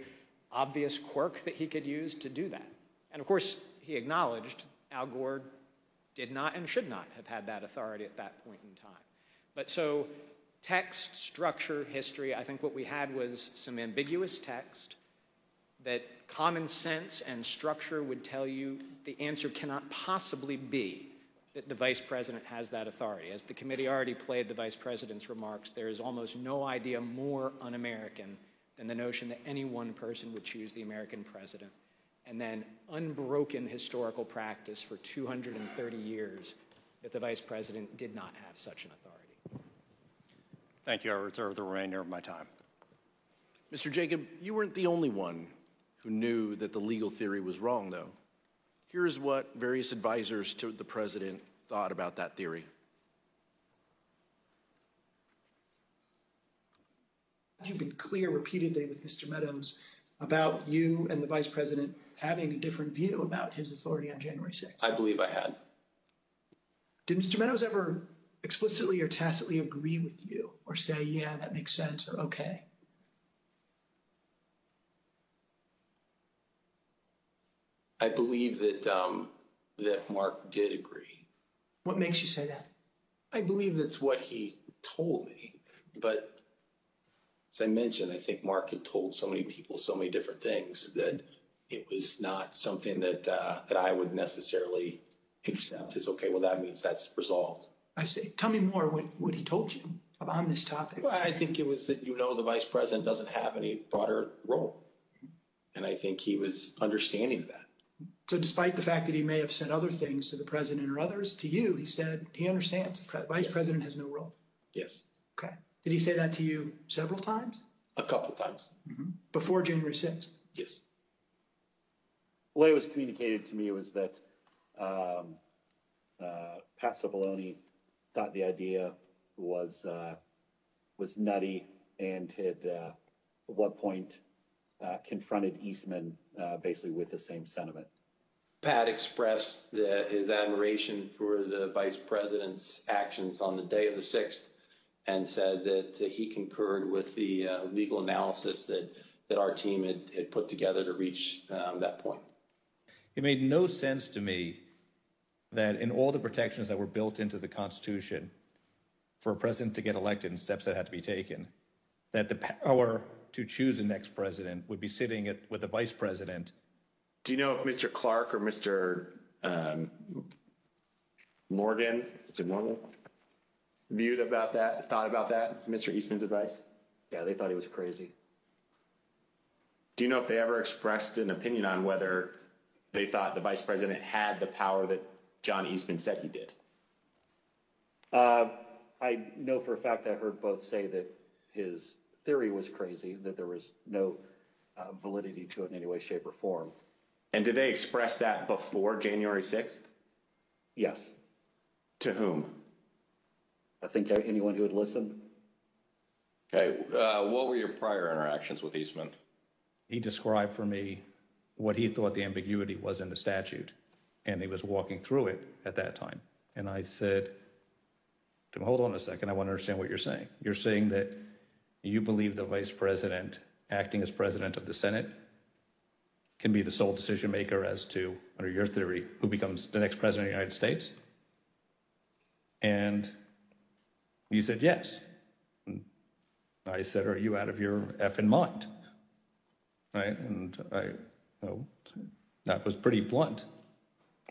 obvious quirk that he could use to do that? And of course, he acknowledged Al Gore did not and should not have had that authority at that point in time. But so text, structure, history, I think what we had was some ambiguous text that common sense and structure would tell you the answer cannot possibly be that the vice president has that authority. As the committee already played the vice president's remarks, there is almost no idea more un-American than the notion that any one person would choose the American president. And then unbroken historical practice for 230 years that the vice president did not have such an authority. Thank you. I reserve the remainder of my time. Mr. Jacob, you weren't the only one who knew that the legal theory was wrong, though. Here's what various advisors to the president thought about that theory. You've been clear repeatedly with Mr. Meadows about you and the vice president having a different view about his authority on January 6th. I believe I had. Did Mr. Meadows ever explicitly or tacitly agree with you or say, yeah, that makes sense, or okay? I believe that that Mark did agree. What makes you say that? I believe that's what he told me. But as I mentioned, I think Mark had told so many people so many different things that it was not something that that I would necessarily accept as, okay, well, that means that's resolved. I see. Tell me more what he told you on this topic. Well, I think it was that, the vice president doesn't have any broader role. And I think he was understanding of that. So despite the fact that he may have said other things to the president or others, to you, he said he understands the vice president has no role. Yes. Okay. Did he say that to you several times? A couple times. Mm-hmm. Before January 6th? Yes. The way it was communicated to me was that Pat Cipollone thought the idea was nutty and had at one point confronted Eastman basically with the same sentiment. Pat expressed his admiration for the vice president's actions on the day of the 6th and said that he concurred with the legal analysis that our team had put together to reach that point. It made no sense to me that in all the protections that were built into the Constitution for a president to get elected and steps that had to be taken, that the power to choose the next president would be sitting with the vice president. Do you know if Mr. Clark or Mr. Morgan, is it Morgan, thought about that, Mr. Eastman's advice? Yeah, they thought he was crazy. Do you know if they ever expressed an opinion on whether they thought the vice president had the power that John Eastman said he did? I know for a fact I heard both say that his theory was crazy, that there was no validity to it in any way, shape, or form. And did they express that before January 6th? Yes. To whom? I think anyone who would listen. Okay. What were your prior interactions with Eastman? He described for me what he thought the ambiguity was in the statute, and he was walking through it at that time. And I said to him, hold on a second, I want to understand what you're saying. You're saying that you believe the vice president, acting as president of the Senate, can be the sole decision maker as to, under your theory, who becomes the next president of the United States? And he said, yes. And I said, are you out of your effing mind? Right? And that was pretty blunt.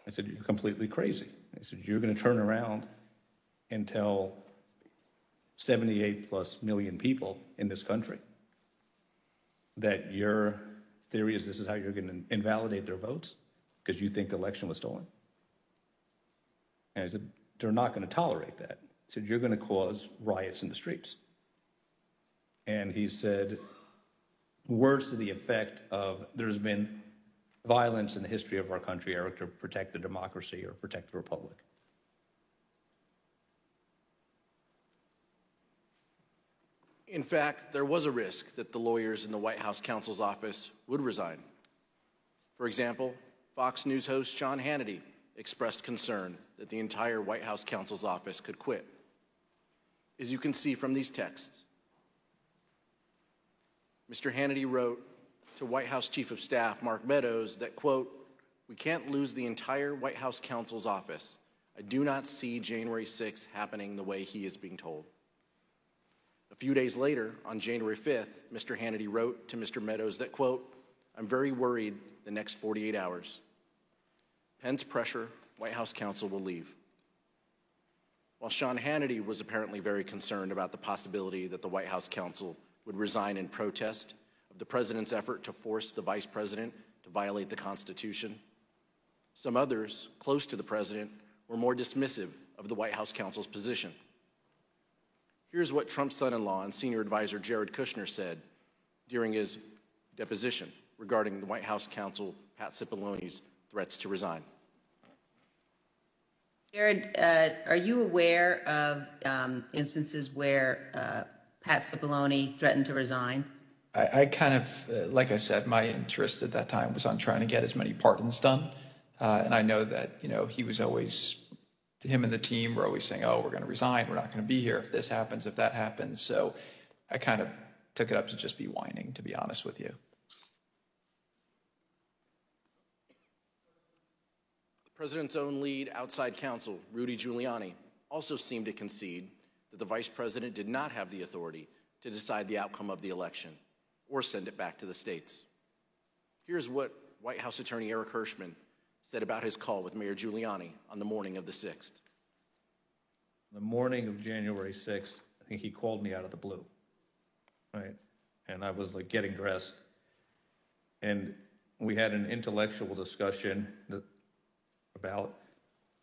I said, you're completely crazy. I said, you're going to turn around and tell 78 plus million people in this country that your theory is this is how you're going to invalidate their votes because you think the election was stolen? And I said, they're not going to tolerate that. I said, you're going to cause riots in the streets. And he said words to the effect of there's been violence in the history of our country, Eric, to protect the democracy or protect the republic. In fact, there was a risk that the lawyers in the White House counsel's office would resign. For example, Fox News host Sean Hannity expressed concern that the entire White House counsel's office could quit. As you can see from these texts, Mr. Hannity wrote to White House Chief of Staff Mark Meadows that, quote, "We can't lose the entire White House counsel's office. I do not see January 6th happening the way he is being told." A few days later, on January 5th, Mr. Hannity wrote to Mr. Meadows that, quote, "I'm very worried the next 48 hours. Pence pressure, White House counsel will leave." While Sean Hannity was apparently very concerned about the possibility that the White House counsel would resign in protest of the president's effort to force the vice president to violate the Constitution, some others close to the president were more dismissive of the White House counsel's position. Here's what Trump's son-in-law and senior advisor Jared Kushner said during his deposition regarding the White House counsel Pat Cipollone's threats to resign. Jared, are you aware of instances where Pat Cipollone threatened to resign? I kind of, like I said, my interest at that time was on trying to get as many pardons done. And I know that, he was always, him and the team were always saying, oh, we're going to resign. We're not going to be here if this happens, if that happens. So I kind of took it up to just be whining, to be honest with you. The president's own lead outside counsel, Rudy Giuliani, also seemed to concede that the vice president did not have the authority to decide the outcome of the election or send it back to the states. Here's what White House attorney Eric Hirschman said about his call with Mayor Giuliani on the morning of the 6th. The morning of January 6th, I think he called me out of the blue, right? And I was like getting dressed. And we had an intellectual discussion about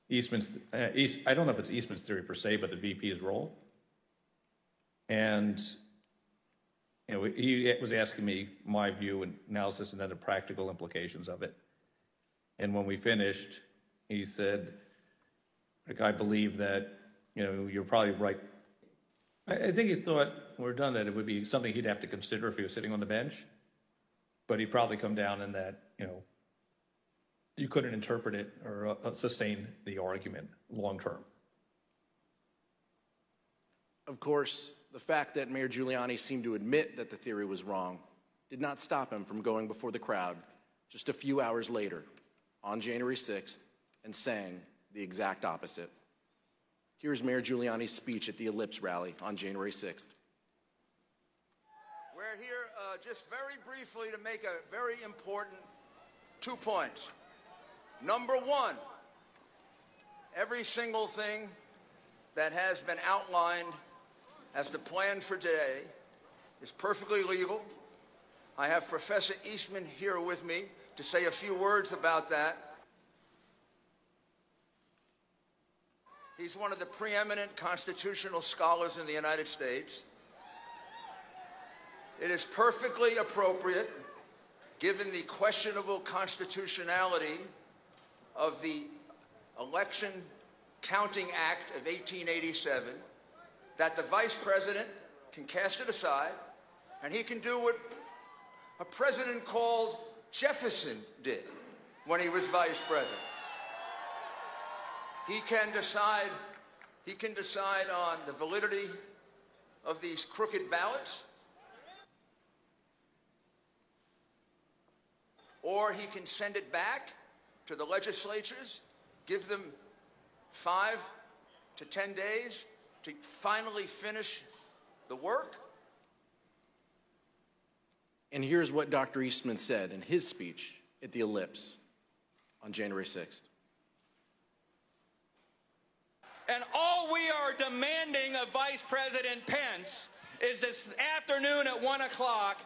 Eastman's, I don't know if it's Eastman's theory per se, but the VP's role. And he was asking me my view and analysis and then the practical implications of it. And when we finished, he said, like, I believe that, you're probably right. I think he thought when we're done that it would be something he'd have to consider if he was sitting on the bench. But he'd probably come down in that, you couldn't interpret it or sustain the argument long term. Of course, the fact that Mayor Giuliani seemed to admit that the theory was wrong did not stop him from going before the crowd just a few hours later on January 6th and saying the exact opposite. Here's Mayor Giuliani's speech at the Ellipse rally on January 6th. are here just very briefly to make a very important 2 points. Number one, every single thing that has been outlined as the plan for today is perfectly legal. I have Professor Eastman here with me to say a few words about that. He's one of the preeminent constitutional scholars in the United States. It is perfectly appropriate, given the questionable constitutionality of the Election Counting Act of 1887, that the Vice President can cast it aside, and he can do what a president called Jefferson did when he was Vice President. He can decide on the validity of these crooked ballots, or he can send it back to the legislatures, give them 5 to 10 days to finally finish the work. And here's what Dr. Eastman said in his speech at the Ellipse on January 6th. And all we are demanding of Vice President Pence is this afternoon at 1 o'clock,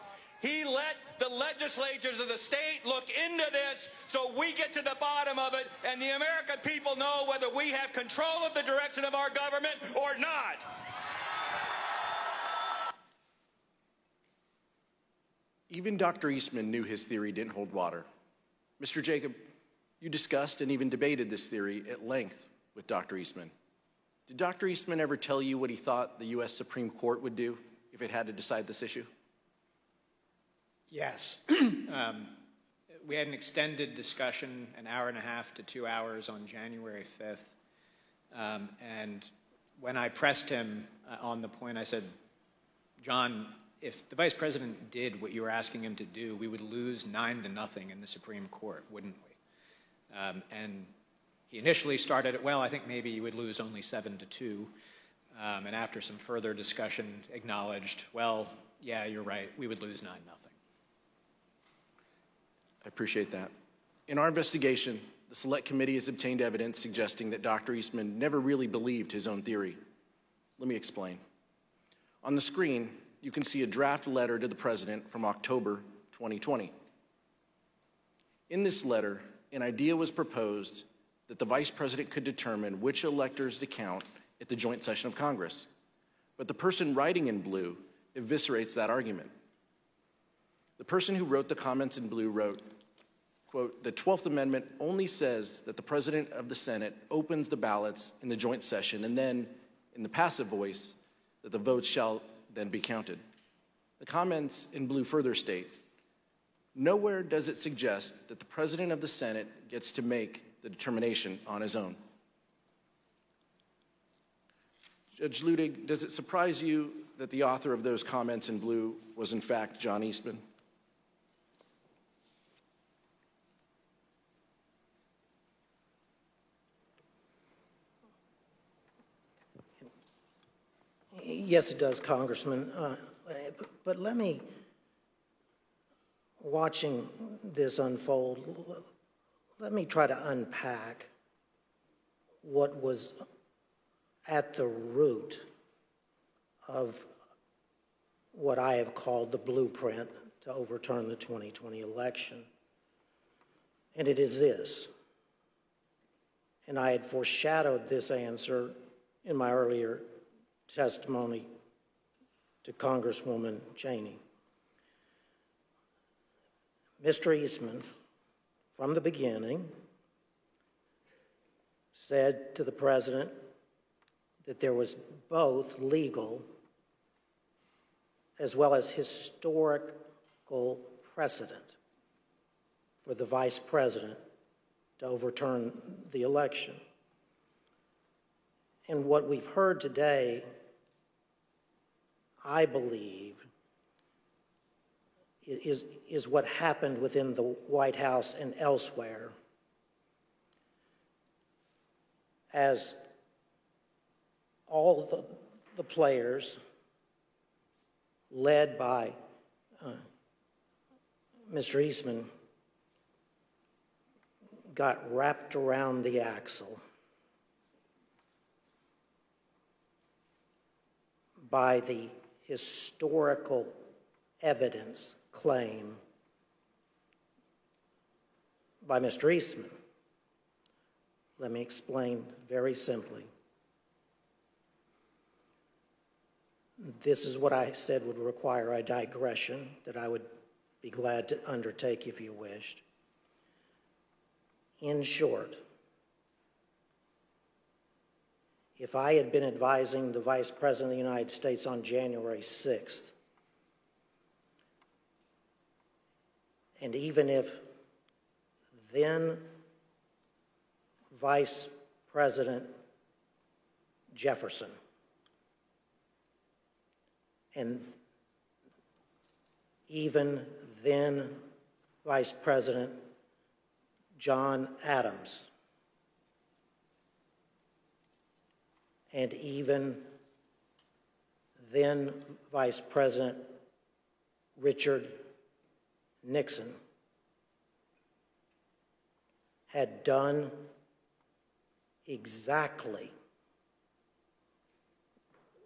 he let the legislatures of the state look into this so we get to the bottom of it and the American people know whether we have control of the direction of our government or not. Even Dr. Eastman knew his theory didn't hold water. Mr. Jacob, you discussed and even debated this theory at length with Dr. Eastman. Did Dr. Eastman ever tell you what he thought the U.S. Supreme Court would do if it had to decide this issue? Yes. We had an extended discussion, an hour and a half to 2 hours on January 5th. And when I pressed him on the point, I said, John, if the Vice President did what you were asking him to do, we would lose 9-0 in the Supreme Court, wouldn't we? And he initially started it, well, I think maybe you would lose only 7-2. And after some further discussion, acknowledged, well, yeah, you're right, we would lose 9-0. I appreciate that. In our investigation, the Select Committee has obtained evidence suggesting that Dr. Eastman never really believed his own theory. Let me explain. On the screen, you can see a draft letter to the President from October 2020. In this letter, an idea was proposed that the Vice President could determine which electors to count at the joint session of Congress. But the person writing in blue eviscerates that argument. The person who wrote the comments in blue wrote, quote, "The 12th Amendment only says that the President of the Senate opens the ballots in the joint session and then, in the passive voice, that the votes shall then be counted." The comments in blue further state, "Nowhere does it suggest that the President of the Senate gets to make the determination on his own." Judge Ludig, does it surprise you that the author of those comments in blue was in fact John Eastman? Yes, it does, Congressman. But let me, watching this unfold, let me try to unpack what was at the root of what I have called the blueprint to overturn the 2020 election. And it is this, and I had foreshadowed this answer in my earlier testimony to Congresswoman Cheney. Mr. Eastman, from the beginning, said to the President that there was both legal as well as historical precedent for the Vice President to overturn the election. And what we've heard today, I believe, is what happened within the White House and elsewhere as all the players led by Mr. Eastman got wrapped around the axle by the historical evidence claim by Mr. Eastman. Let me explain very simply. This is what I said would require a digression that I would be glad to undertake if you wished. In short, if I had been advising the Vice President of the United States on January 6th, and even if then Vice President Jefferson and even then Vice President John Adams and even then Vice President Richard Nixon had done exactly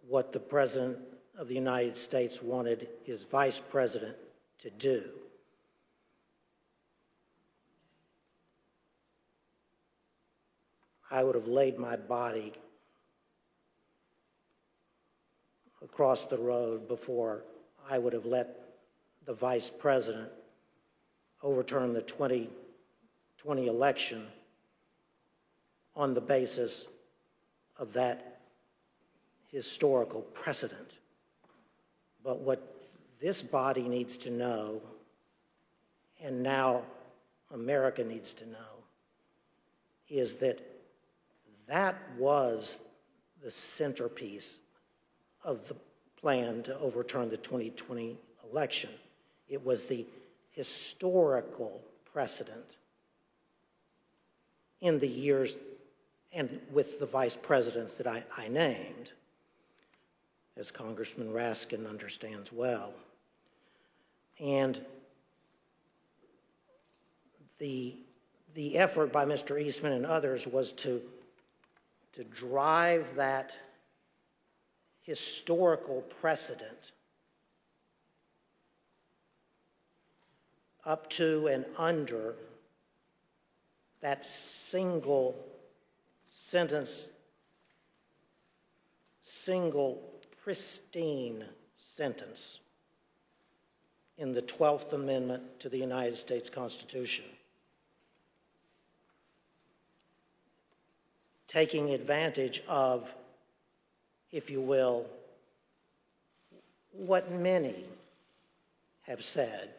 what the President of the United States wanted his Vice President to do. I would have laid my body across the road before I would have let the Vice President overturn the 2020 election on the basis of that historical precedent. But what this body needs to know, and now America needs to know, is that that was the centerpiece of the plan to overturn the 2020 election. It was the historical precedent in the years and with the vice presidents that I named, as Congressman Raskin understands well. And the effort by Mr. Eastman and others was to drive that historical precedent up to and under that single sentence, single pristine sentence in the 12th Amendment to the United States Constitution. Taking advantage of, if you will, what many have said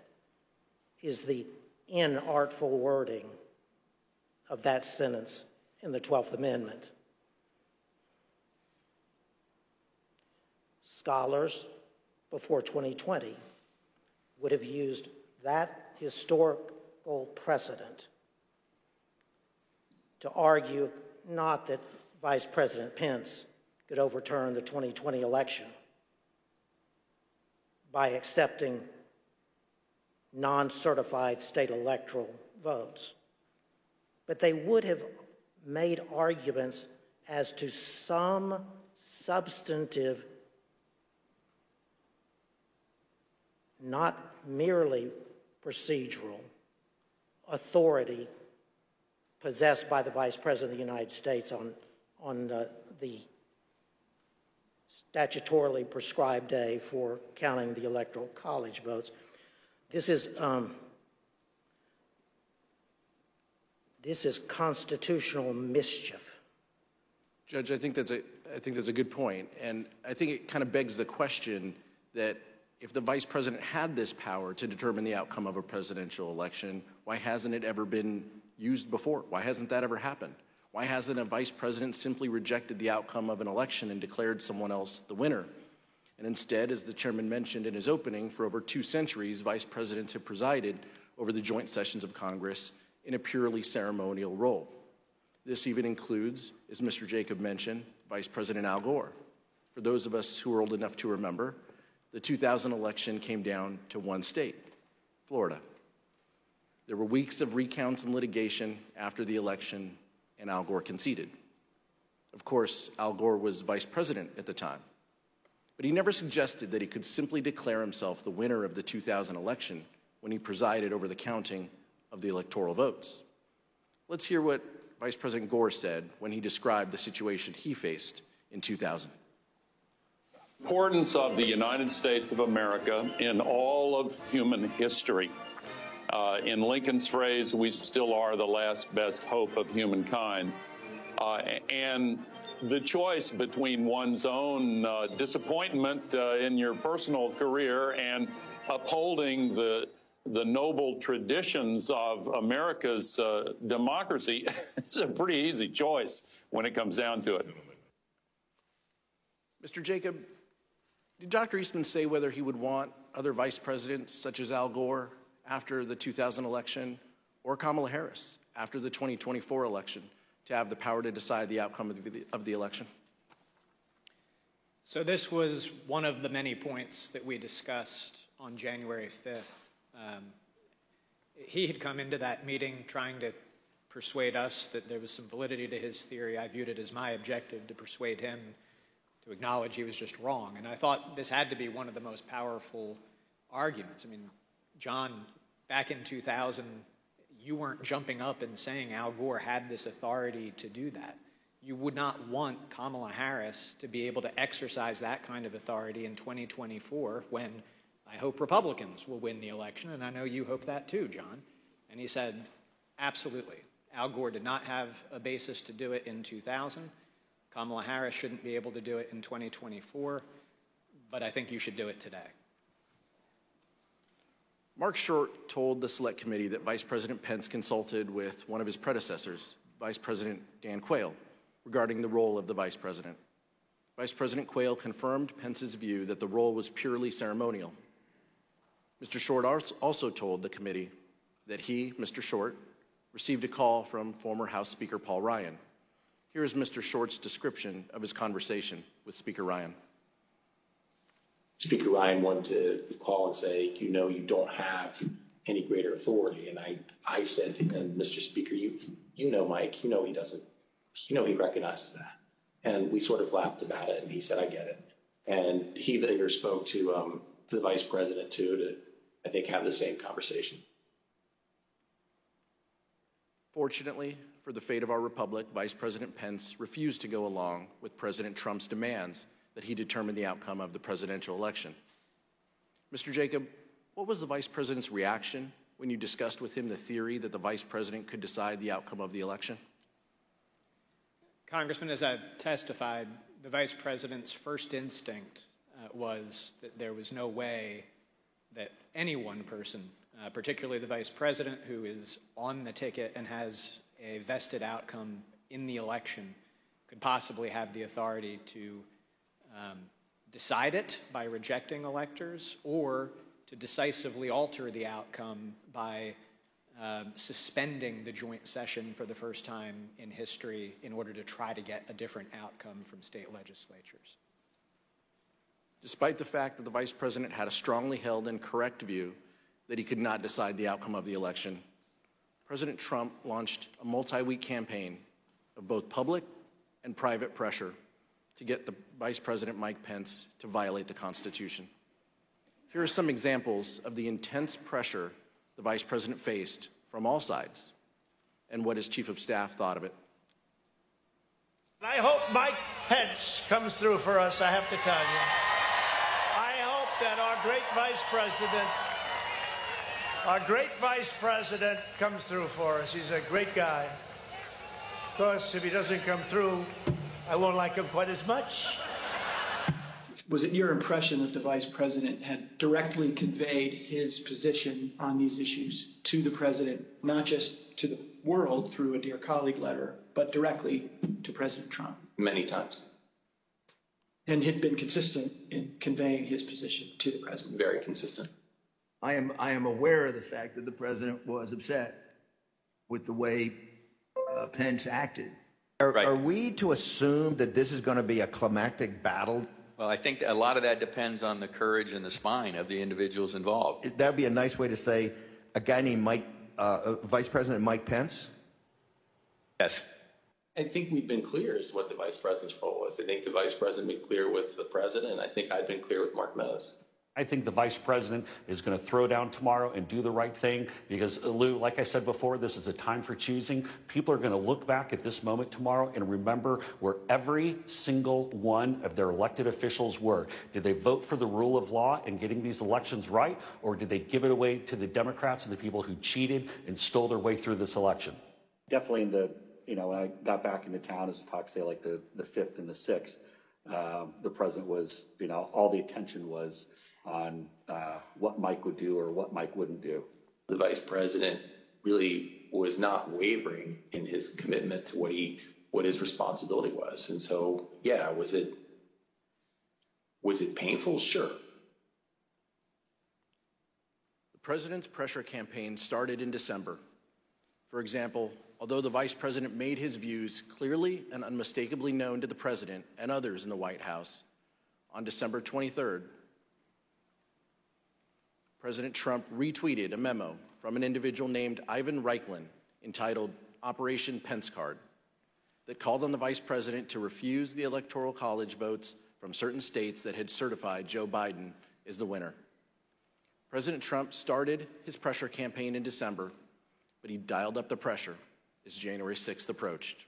is the inartful wording of that sentence in the 12th Amendment. Scholars before 2020 would have used that historical precedent to argue not that Vice President Pence could overturn the 2020 election by accepting non-certified state electoral votes, but they would have made arguments as to some substantive, not merely procedural, authority possessed by the Vice President of the United States on the statutorily prescribed day for counting the Electoral College votes. This is constitutional mischief. Judge, I think that's a good point, and I think it kind of begs the question that if the Vice President had this power to determine the outcome of a presidential election, why hasn't it ever been used before? Why hasn't that ever happened? Why hasn't a Vice President simply rejected the outcome of an election and declared someone else the winner? And instead, as the chairman mentioned in his opening, for over 2 centuries, Vice Presidents have presided over the joint sessions of Congress in a purely ceremonial role. This even includes, as Mr. Jacob mentioned, Vice President Al Gore. For those of us who are old enough to remember, the 2000 election came down to one state, Florida. There were weeks of recounts and litigation after the election, and Al Gore conceded. Of course, Al Gore was vice president at the time, but he never suggested that he could simply declare himself the winner of the 2000 election when he presided over the counting of the electoral votes. Let's hear what Vice President Gore said when he described the situation he faced in 2000. Importance of the United States of America in all of human history. In Lincoln's phrase, we still are the last best hope of humankind. And the choice between one's own disappointment in your personal career and upholding the noble traditions of America's democracy is a pretty easy choice when it comes down to it. Mr. Jacob, did Dr. Eastman say whether he would want other vice presidents such as Al Gore after the 2000 election or Kamala Harris after the 2024 election to have the power to decide the outcome of the election? So this was one of the many points that we discussed on January 5th. He had come into that meeting trying to persuade us that there was some validity to his theory. I viewed it as my objective to persuade him to acknowledge he was just wrong. And I thought this had to be one of the most powerful arguments. I mean, John, back in 2000, you weren't jumping up and saying Al Gore had this authority to do that. You would not want Kamala Harris to be able to exercise that kind of authority in 2024 when I hope Republicans will win the election, and I know you hope that too, John. And he said, absolutely. Al Gore did not have a basis to do it in 2000. Kamala Harris shouldn't be able to do it in 2024, but I think you should do it today. Mark Short told the Select Committee that Vice President Pence consulted with one of his predecessors, Vice President Dan Quayle, regarding the role of the Vice President. Vice President Quayle confirmed Pence's view that the role was purely ceremonial. Mr. Short also told the committee that he, Mr. Short, received a call from former House Speaker Paul Ryan. Here is Mr. Short's description of his conversation with Speaker Ryan. Speaker Ryan wanted to call and say, you know, you don't have any greater authority. And I said to him, Mr. Speaker, you know, Mike, you know he doesn't, you know he recognizes that. And we sort of laughed about it, and he said, I get it. And he later spoke to the vice president, too, to, I think, have the same conversation. Fortunately for the fate of our republic, Vice President Pence refused to go along with President Trump's demands that he determine the outcome of the presidential election. Mr. Jacob, what was the vice president's reaction when you discussed with him the theory that the vice president could decide the outcome of the election? Congressman, as I've testified, the vice president's first instinct was that there was no way that any one person, particularly the vice president who is on the ticket and has a vested outcome in the election, could possibly have the authority to decide it by rejecting electors or to decisively alter the outcome by suspending the joint session for the first time in history in order to try to get a different outcome from state legislatures. Despite the fact that the vice president had a strongly held and correct view that he could not decide the outcome of the election, President Trump launched a multi-week campaign of both public and private pressure to get the Vice President Mike Pence to violate the Constitution. Here are some examples of the intense pressure the Vice President faced from all sides and what his Chief of Staff thought of it. I hope Mike Pence comes through for us, I have to tell you. I hope that our great Vice President comes through for us. He's a great guy. Of course, if he doesn't come through, I won't like him quite as much. Was it your impression that the vice president had directly conveyed his position on these issues to the president, not just to the world through a dear colleague letter, but directly to President Trump? Many times. And had been consistent in conveying his position to the president? Very consistent. I am aware of the fact that the president was upset with the way Pence acted. Are we to assume that this is going to be a climactic battle Well, I think a lot of that depends on the courage and the spine of the individuals involved. That would be a nice way to say a guy named Vice President Mike Pence? Yes. I think we've been clear as to what the vice president's role was. I think the vice president been clear with the president, and I think I've been clear with Mark Meadows. I think the vice president is going to throw down tomorrow and do the right thing because, Lou, like I said before, this is a time for choosing. People are going to look back at this moment tomorrow and remember where every single one of their elected officials were. Did they vote for the rule of law and getting these elections right, or did they give it away to the Democrats and the people who cheated and stole their way through this election? Definitely in the, when I got back into town, as talk say like the 5th and the 6th, the president was, all the attention was on what Mike would do or what Mike wouldn't do. The vice president really was not wavering in his commitment to what his responsibility was. And so, yeah, was it painful? Sure. The president's pressure campaign started in December. For example, although the vice president made his views clearly and unmistakably known to the president and others in the White House, on December 23rd, President Trump retweeted a memo from an individual named Ivan Reichland entitled Operation Pence Card that called on the vice president to refuse the Electoral College votes from certain states that had certified Joe Biden as the winner. President Trump started his pressure campaign in December, but he dialed up the pressure as January 6th approached.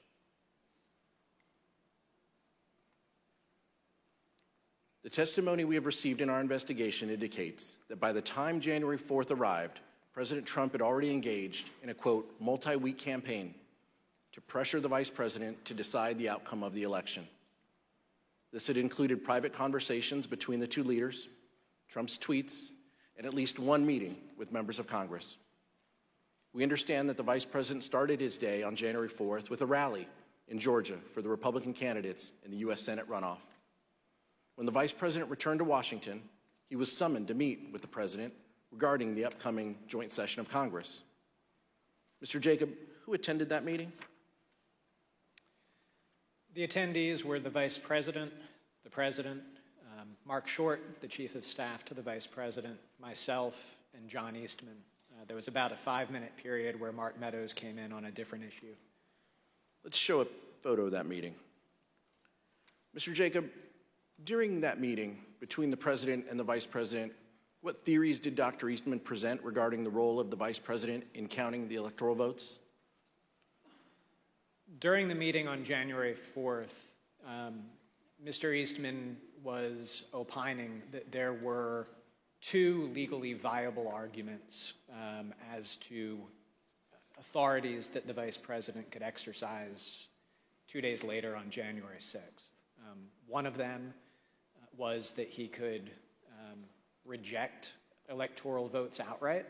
The testimony we have received in our investigation indicates that by the time January 4th arrived, President Trump had already engaged in a, quote, multi-week campaign to pressure the vice president to decide the outcome of the election. This had included private conversations between the two leaders, Trump's tweets, and at least one meeting with members of Congress. We understand that the vice president started his day on January 4th with a rally in Georgia for the Republican candidates in the U.S. Senate runoff. When the vice president returned to Washington, he was summoned to meet with the president regarding the upcoming joint session of Congress. Mr. Jacob, who attended that meeting? The attendees were the vice president, the president, Mark Short, the chief of staff to the vice president, myself, and John Eastman. There was about a 5-minute period where Mark Meadows came in on a different issue. Let's show a photo of that meeting. Mr. Jacob, during that meeting between the president and the vice president, what theories did Dr. Eastman present regarding the role of the vice president in counting the electoral votes? During the meeting on January 4th, Mr. Eastman was opining that there were 2 legally viable arguments as to authorities that the vice president could exercise 2 days later on January 6th. One of them was that he could reject electoral votes outright.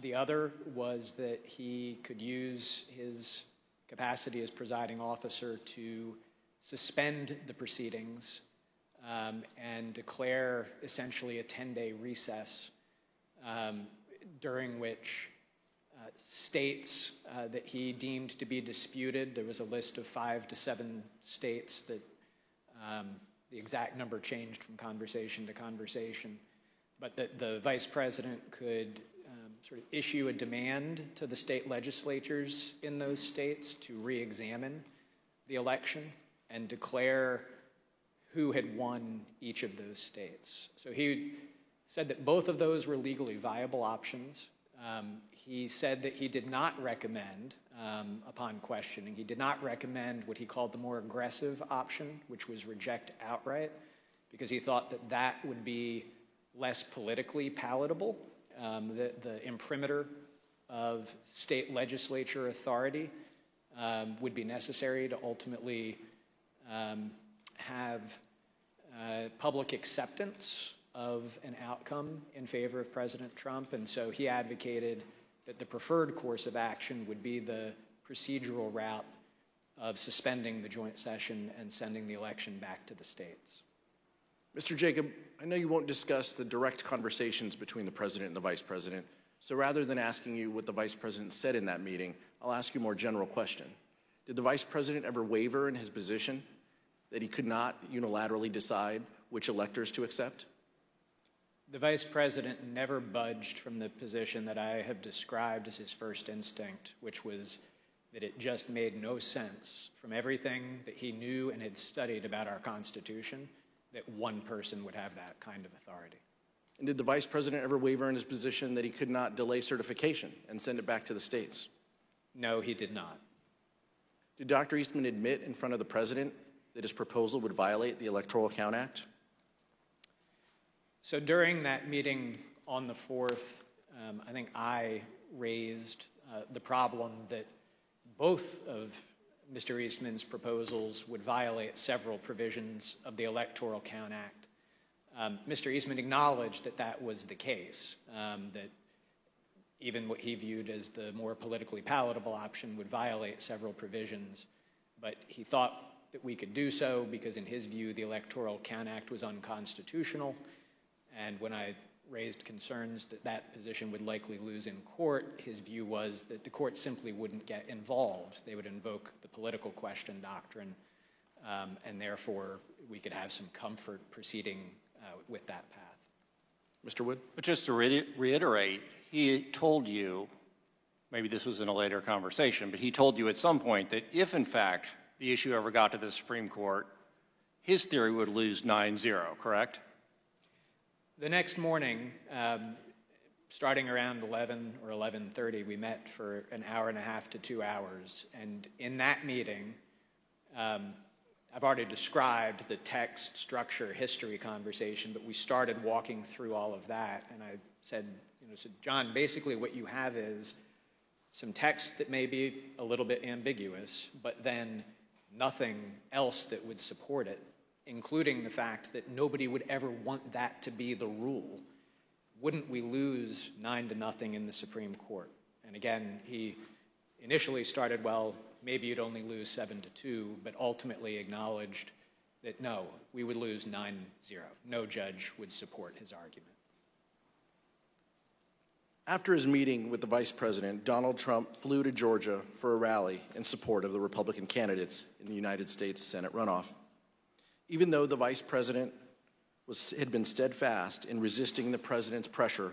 The other was that he could use his capacity as presiding officer to suspend the proceedings and declare essentially a 10-day recess during which states that he deemed to be disputed, there was a list of 5 to 7 states that the exact number changed from conversation to conversation, but that the vice president could sort of issue a demand to the state legislatures in those states to re-examine the election and declare who had won each of those states. So he said that both of those were legally viable options. He said that he did not recommend, upon questioning, he did not recommend what he called the more aggressive option, which was reject outright, because he thought that that would be less politically palatable. The imprimatur of state legislature authority would be necessary to ultimately have public acceptance of an outcome in favor of President Trump, and so he advocated that the preferred course of action would be the procedural route of suspending the joint session and sending the election back to the states. Mr. Jacob, I know you won't discuss the direct conversations between the president and the vice president, so rather than asking you what the vice president said in that meeting, I'll ask you a more general question. Did the vice president ever waver in his position that he could not unilaterally decide which electors to accept? The Vice President never budged from the position that I have described as his first instinct, which was that it just made no sense from everything that he knew and had studied about our Constitution that one person would have that kind of authority. And did the Vice President ever waver in his position that he could not delay certification and send it back to the states? No, he did not. Did Dr. Eastman admit in front of the President that his proposal would violate the Electoral Count Act? So during that meeting on the 4th, I think I raised the problem that both of Mr. Eastman's proposals would violate several provisions of the Electoral Count Act. Mr. Eastman acknowledged that that was the case, that even what he viewed as the more politically palatable option would violate several provisions, but he thought that we could do so because in his view the Electoral Count Act was unconstitutional, and when I raised concerns that that position would likely lose in court, his view was that the court simply wouldn't get involved. They would invoke the political question doctrine, and therefore we could have some comfort proceeding with that path. Mr. Wood? But just to reiterate, he told you, maybe this was in a later conversation, but he told you at some point that if, in fact, the issue ever got to the Supreme Court, his theory would lose 9-0, correct? The next morning, starting around 11 or 11:30, we met for an hour and a half to 2 hours. And in that meeting, I've already described the text, structure, history conversation, but we started walking through all of that. And I said, John, basically what you have is some text that may be a little bit ambiguous, but then nothing else that would support it, including the fact that nobody would ever want that to be the rule. Wouldn't we lose 9-0 in the Supreme Court? And again, he initially started, well, maybe you'd only lose 7-2, but ultimately acknowledged that no, we would lose 9-0. No judge would support his argument. After his meeting with the Vice President, Donald Trump flew to Georgia for a rally in support of the Republican candidates in the United States Senate runoff. Even though the Vice President had been steadfast in resisting the President's pressure,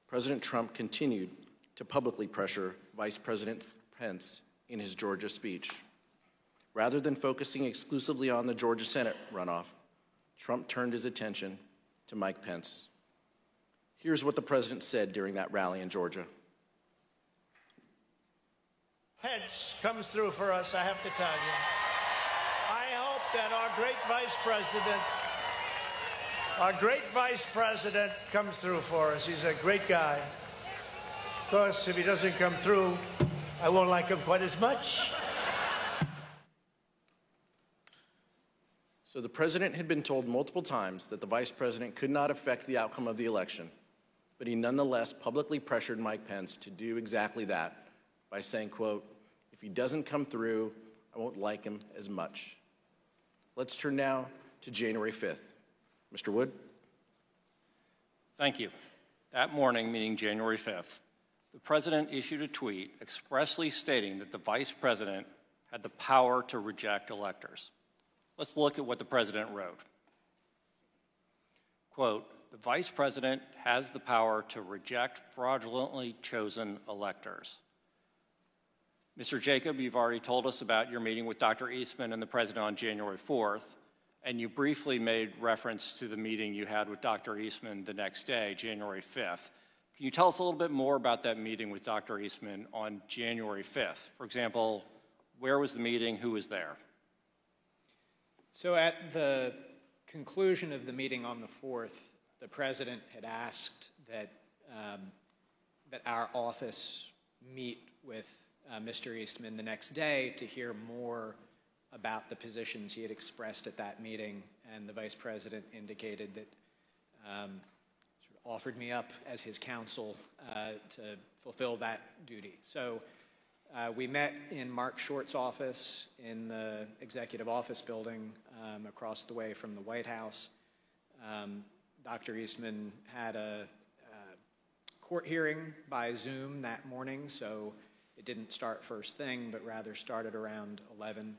President Trump continued to publicly pressure Vice President Pence in his Georgia speech. Rather than focusing exclusively on the Georgia Senate runoff, Trump turned his attention to Mike Pence. Here's what the President said during that rally in Georgia. Pence comes through for us, I have to tell you. I hope that our great Vice President comes through for us. He's a great guy. Of course, if he doesn't come through, I won't like him quite as much. So the President had been told multiple times that the Vice President could not affect the outcome of the election, but he nonetheless publicly pressured Mike Pence to do exactly that by saying, quote, if he doesn't come through, I won't like him as much. Let's turn now to January 5th. Mr. Wood? Thank you. That morning, meaning January 5th, the President issued a tweet expressly stating that the Vice President had the power to reject electors. Let's look at what the President wrote. Quote, the Vice President has the power to reject fraudulently chosen electors. Mr. Jacob, you've already told us about your meeting with Dr. Eastman and the President on January 4th, and you briefly made reference to the meeting you had with Dr. Eastman the next day, January 5th. Can you tell us a little bit more about that meeting with Dr. Eastman on January 5th? For example, where was the meeting? Who was there? So at the conclusion of the meeting on the 4th, the President had asked that our office meet with Mr. Eastman the next day to hear more about the positions he had expressed at that meeting, and the Vice President indicated that offered me up as his counsel to fulfill that duty. So we met in Mark Short's office in the Executive Office Building across the way from the White House. Dr. Eastman had a court hearing by Zoom that morning, so it didn't start first thing, but rather started around 11.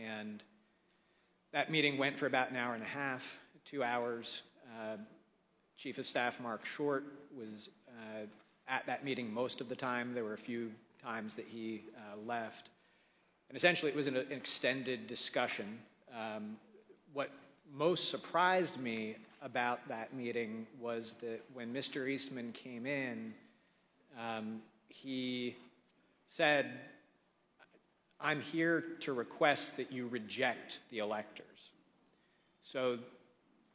And That meeting went for about an hour and a half, 2 hours. Chief of Staff Mark Short was at that meeting most of the time. There were a few times that he left. And essentially, it was an extended discussion. What most surprised me about that meeting was that when Mr. Eastman came in, he said, "I'm here to request that you reject the electors." So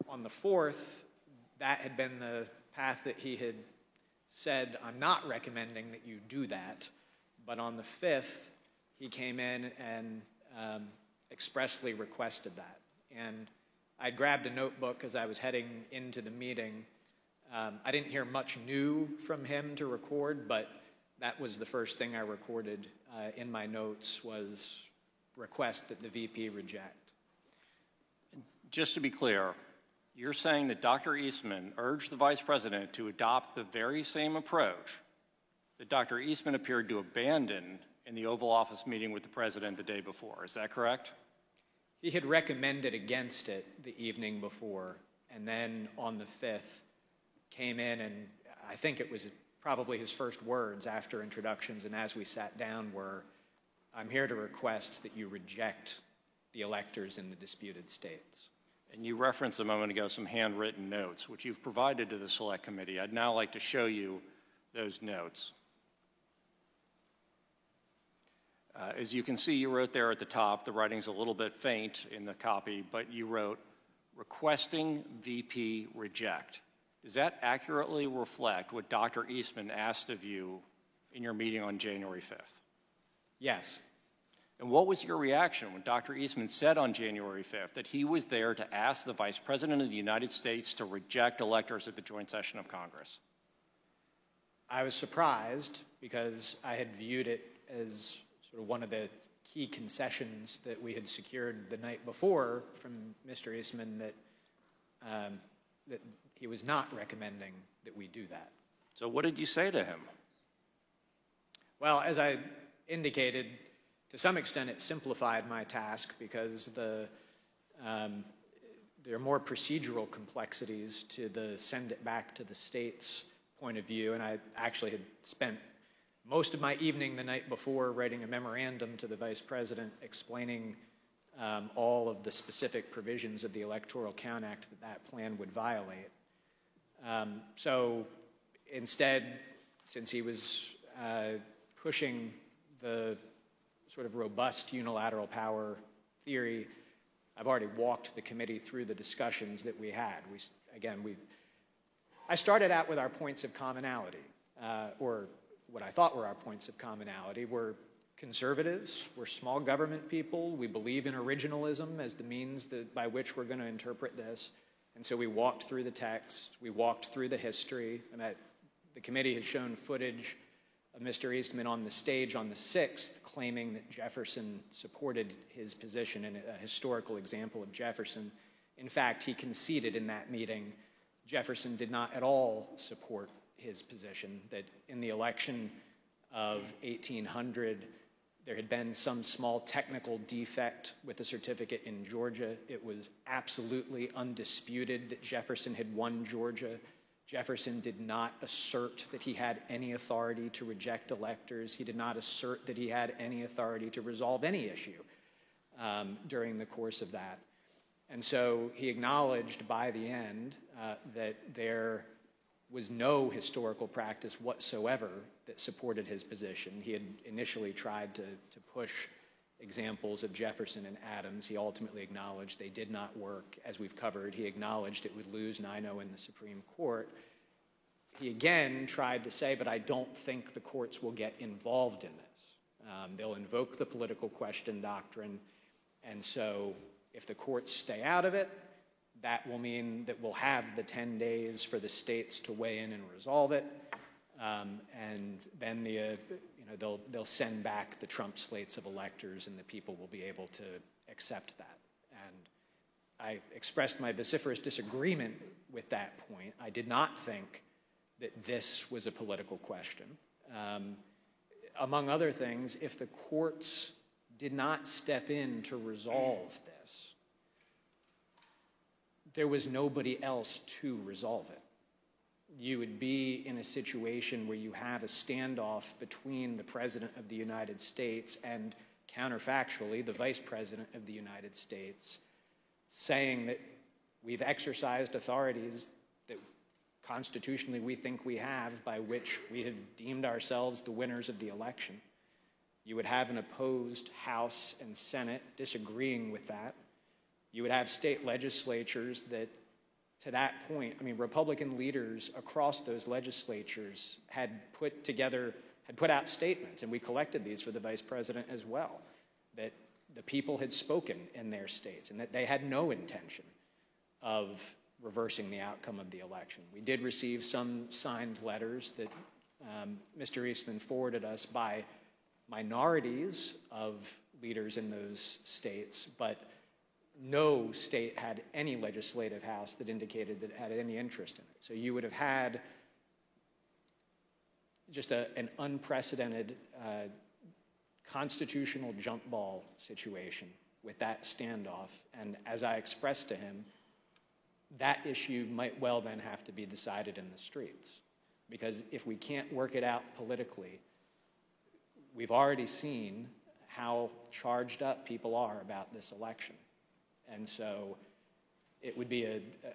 on the 4th, that had been the path that he had said, "I'm not recommending that you do that." But on the 5th, he came in and expressly requested that. And I grabbed a notebook as I was heading into the meeting. I didn't hear much new from him to record, but that was the first thing I recorded in my notes, was request that the VP reject. Just to be clear, you're saying that Dr. Eastman urged the Vice President to adopt the very same approach that Dr. Eastman appeared to abandon in the Oval Office meeting with the President the day before. Is that correct? He had recommended against it the evening before, and then on the 5th came in, and I think it was probably his first words after introductions and as we sat down were, "I'm here to request that you reject the electors in the disputed states." And you referenced a moment ago some handwritten notes, which you've provided to the Select Committee. I'd now like to show you those notes. As you can see, you wrote there at the top, the writing's a little bit faint in the copy, but you wrote, "Requesting VP reject." Does that accurately reflect what Dr. Eastman asked of you in your meeting on January 5th? Yes. And what was your reaction when Dr. Eastman said on January 5th that he was there to ask the Vice President of the United States to reject electors at the joint session of Congress? I was surprised because I had viewed it as sort of one of the key concessions that we had secured the night before from Mr. Eastman that he was not recommending that we do that. So what did you say to him? Well, as I indicated, to some extent it simplified my task because there are more procedural complexities to the send it back to the states point of view, and I actually had spent most of my evening the night before writing a memorandum to the Vice President explaining all of the specific provisions of the Electoral Count Act that plan would violate. So instead, since he was pushing the sort of robust unilateral power theory, I've already walked the committee through the discussions that we had. I started out with our points of commonality, or what I thought were our points of commonality. We're conservatives, we're small government people, we believe in originalism as the means by which we're going to interpret this. And so we walked through the text, we walked through the history, and the committee has shown footage of Mr. Eastman on the stage on the 6th claiming that Jefferson supported his position in a historical example of Jefferson. In fact, he conceded in that meeting Jefferson did not at all support his position, that in the election of 1800, there had been some small technical defect with the certificate in Georgia. It was absolutely undisputed that Jefferson had won Georgia. Jefferson did not assert that he had any authority to reject electors. He did not assert that he had any authority to resolve any issue during the course of that. And so he acknowledged by the end that there was no historical practice whatsoever that supported his position. He had initially tried to push examples of Jefferson and Adams. He ultimately acknowledged they did not work, as we've covered. He acknowledged it would lose 9-0 in the Supreme Court. He again tried to say, but I don't think the courts will get involved in this. They'll invoke the political question doctrine, and so if the courts stay out of it, that will mean that we'll have the 10 days for the states to weigh in and resolve it, and then they'll send back the Trump slates of electors, and the people will be able to accept that. And I expressed my vociferous disagreement with that point. I did not think that this was a political question. Among other things, if the courts did not step in to resolve this, there was nobody else to resolve it. You would be in a situation where you have a standoff between the President of the United States and, counterfactually, the Vice President of the United States, saying that we've exercised authorities that constitutionally we think we have, by which we have deemed ourselves the winners of the election. You would have an opposed House and Senate disagreeing with that. You would have state legislatures that, to that point, I mean, Republican leaders across those legislatures had put out statements, and we collected these for the Vice President as well, that the people had spoken in their states and that they had no intention of reversing the outcome of the election. We did receive some signed letters that Mr. Eastman forwarded us by minorities of leaders in those states, but no state had any legislative house that indicated that it had any interest in it. So you would have had just an unprecedented constitutional jump ball situation with that standoff. And as I expressed to him, that issue might well then have to be decided in the streets. Because if we can't work it out politically, we've already seen how charged up people are about this election. And so it would be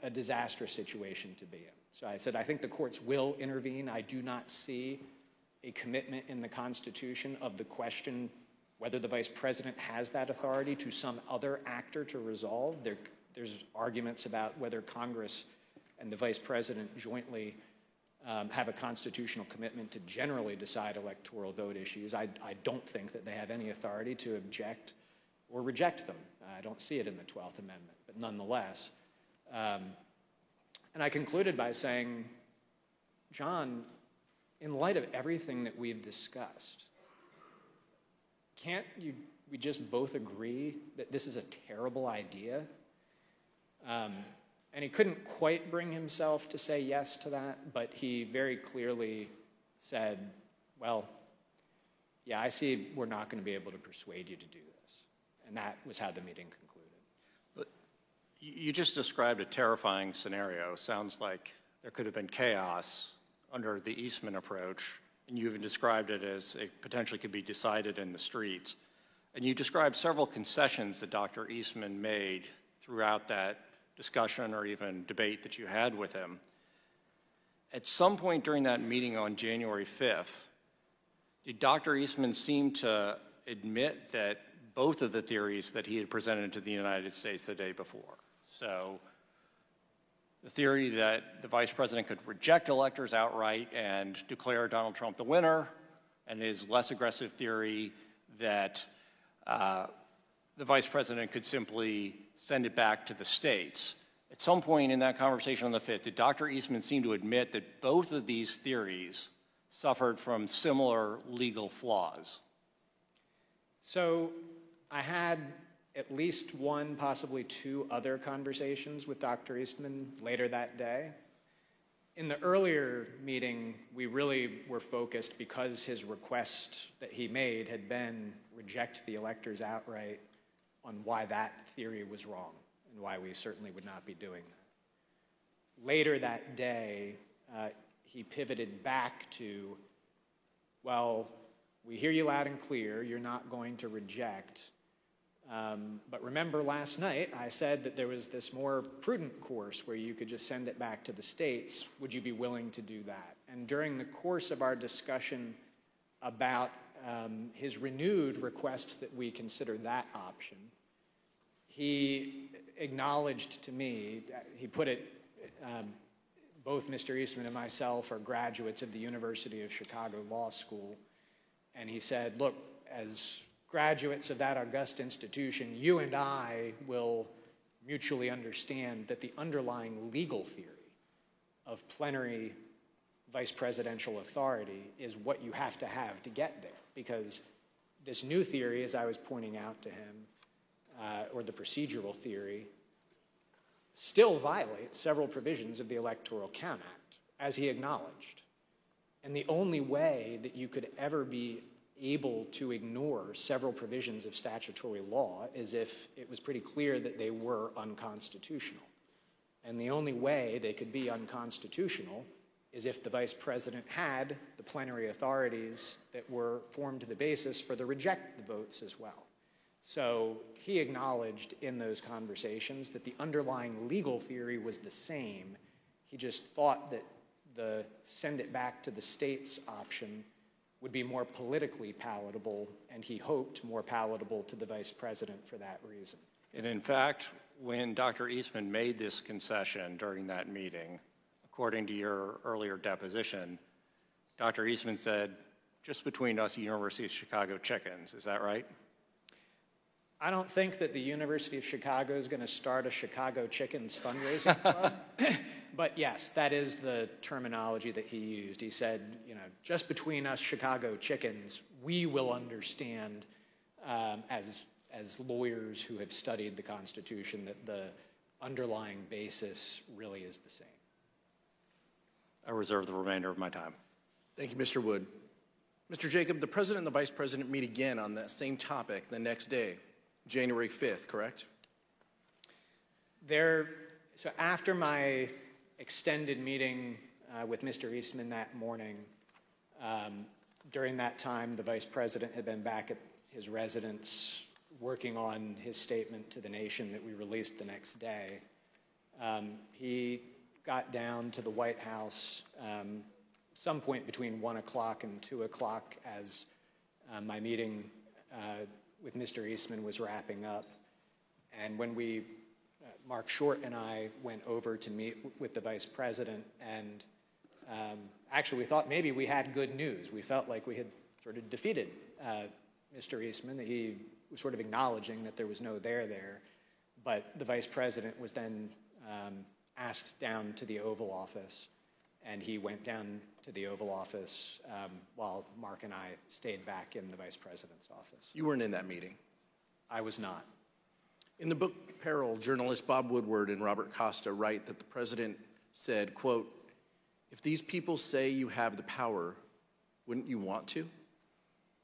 a disastrous situation to be in. So I said, I think the courts will intervene. I do not see a commitment in the Constitution of the question whether the Vice President has that authority to some other actor to resolve. There's arguments about whether Congress and the Vice President jointly have a constitutional commitment to generally decide electoral vote issues. I don't think that they have any authority to object or reject them. I don't see it in the 12th Amendment, but nonetheless. And I concluded by saying, John, in light of everything that we've discussed, can't we just both agree that this is a terrible idea? And he couldn't quite bring himself to say yes to that, but he very clearly said, well, yeah, I see we're not going to be able to persuade you to do this. And that was how the meeting concluded. But you just described a terrifying scenario. Sounds like there could have been chaos under the Eastman approach, and you even described it as it potentially could be decided in the streets. And you described several concessions that Dr. Eastman made throughout that discussion or even debate that you had with him. At some point during that meeting on January 5th, did Dr. Eastman seem to admit that both of the theories that he had presented to the United States the day before? So the theory that the Vice President could reject electors outright and declare Donald Trump the winner, and his less aggressive theory that the Vice President could simply send it back to the states. At some point in that conversation on the 5th, did Dr. Eastman seem to admit that both of these theories suffered from similar legal flaws? So I had at least one, possibly two other conversations with Dr. Eastman later that day. In the earlier meeting, we really were focused, because his request that he made had been reject the electors outright, on why that theory was wrong and why we certainly would not be doing that. Later that day, he pivoted back to, well, we hear you loud and clear, you're not going to reject. But remember last night, I said that there was this more prudent course where you could just send it back to the states. Would you be willing to do that? And during the course of our discussion about his renewed request that we consider that option, he acknowledged to me, he put it, both Mr. Eastman and myself are graduates of the University of Chicago Law School, and he said, look, as graduates of that august institution, you and I will mutually understand that the underlying legal theory of plenary vice presidential authority is what you have to get there. Because this new theory, as I was pointing out to him, or the procedural theory, still violates several provisions of the Electoral Count Act, as he acknowledged. And the only way that you could ever be able to ignore several provisions of statutory law is if it was pretty clear that they were unconstitutional. And the only way they could be unconstitutional is if the vice president had the plenary authorities that were formed the basis for the reject the votes as well. So he acknowledged in those conversations that the underlying legal theory was the same. He just thought that the send it back to the states option would be more politically palatable, and he hoped more palatable to the vice president for that reason. And in fact, when Dr. Eastman made this concession during that meeting, according to your earlier deposition, Dr. Eastman said, just between us, University of Chicago chickens. Is that right? I don't think that the University of Chicago is going to start a Chicago Chickens fundraising club. But yes, that is the terminology that he used. He said, you know, just between us Chicago chickens, we will understand as lawyers who have studied the Constitution that the underlying basis really is the same. I reserve the remainder of my time. Thank you, Mr. Wood. Mr. Jacob, the president and the vice president meet again on that same topic the next day, January 5th, correct? So after my extended meeting with Mr. Eastman that morning, during that time, the vice president had been back at his residence working on his statement to the nation that we released the next day. He got down to the White House some point between 1 o'clock and 2 o'clock as my meeting with Mr. Eastman was wrapping up. And when Mark Short and I went over to meet with the vice president, and actually we thought maybe we had good news. We felt like we had sort of defeated Mr. Eastman, that he was sort of acknowledging that there was no there. But the vice president was then asked down to the Oval Office, and he went down to the Oval Office while Mark and I stayed back in the vice president's office. You weren't in that meeting. I was not. In the book Peril, journalists Bob Woodward and Robert Costa write that the president said, quote, "If these people say you have the power, wouldn't you want to?"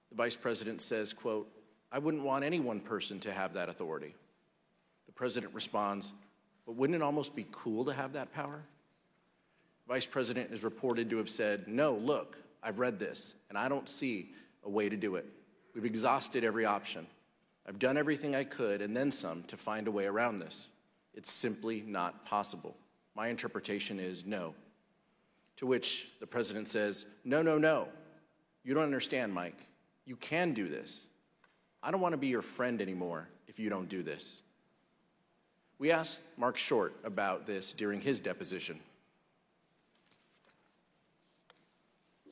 The vice president says, quote, "I wouldn't want any one person to have that authority." The president responds, "But wouldn't it almost be cool to have that power?" The vice president is reported to have said, "No, look, I've read this, and I don't see a way to do it. We've exhausted every option. I've done everything I could and then some to find a way around this. It's simply not possible. My interpretation is no." To which the president says, "No, no, no. You don't understand, Mike. You can do this. I don't want to be your friend anymore if you don't do this." We asked Mark Short about this during his deposition.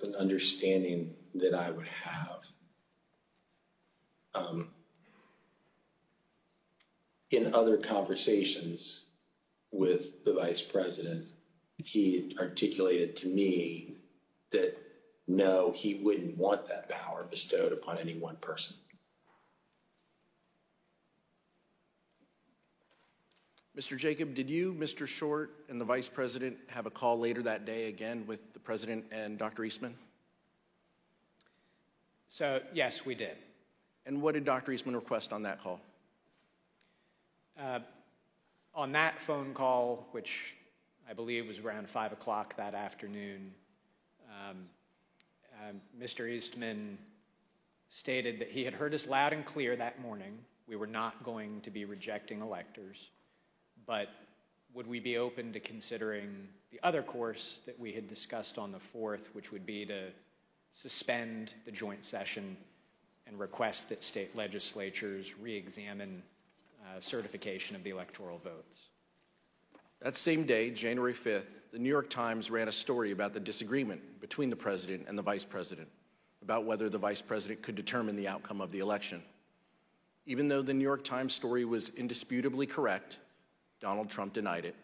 An understanding that I would have in other conversations with the vice president, he articulated to me that no, he wouldn't want that power bestowed upon any one person. Mr. Jacob, did you, Mr. Short, and the vice president have a call later that day again with the president and Dr. Eastman? So, yes, we did. And what did Dr. Eastman request on that call? On that phone call, which I believe was around 5 o'clock that afternoon, Mr. Eastman stated that he had heard us loud and clear that morning. We were not going to be rejecting electors, but would we be open to considering the other course that we had discussed on the 4th, which would be to suspend the joint session and request that state legislatures re-examine certification of the electoral votes. That same day, January 5th, the New York Times ran a story about the disagreement between the president and the vice president about whether the vice president could determine the outcome of the election. Even though the New York Times story was indisputably correct, Donald Trump denied it.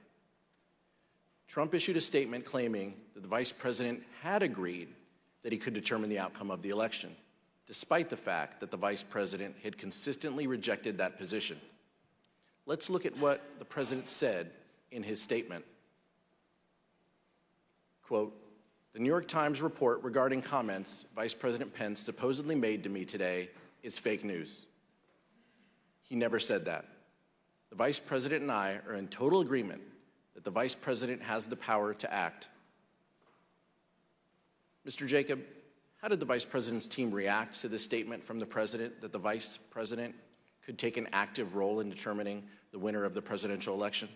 Trump issued a statement claiming that the vice president had agreed that he could determine the outcome of the election, despite the fact that the vice president had consistently rejected that position. Let's look at what the president said in his statement. Quote, "The New York Times report regarding comments Vice President Pence supposedly made to me today is fake news. He never said that. The vice president and I are in total agreement that the Vice President has the power to act. Mr. Jacob, how did the Vice President's team react to this statement from the President that the Vice President could take an active role in determining the winner of the presidential election?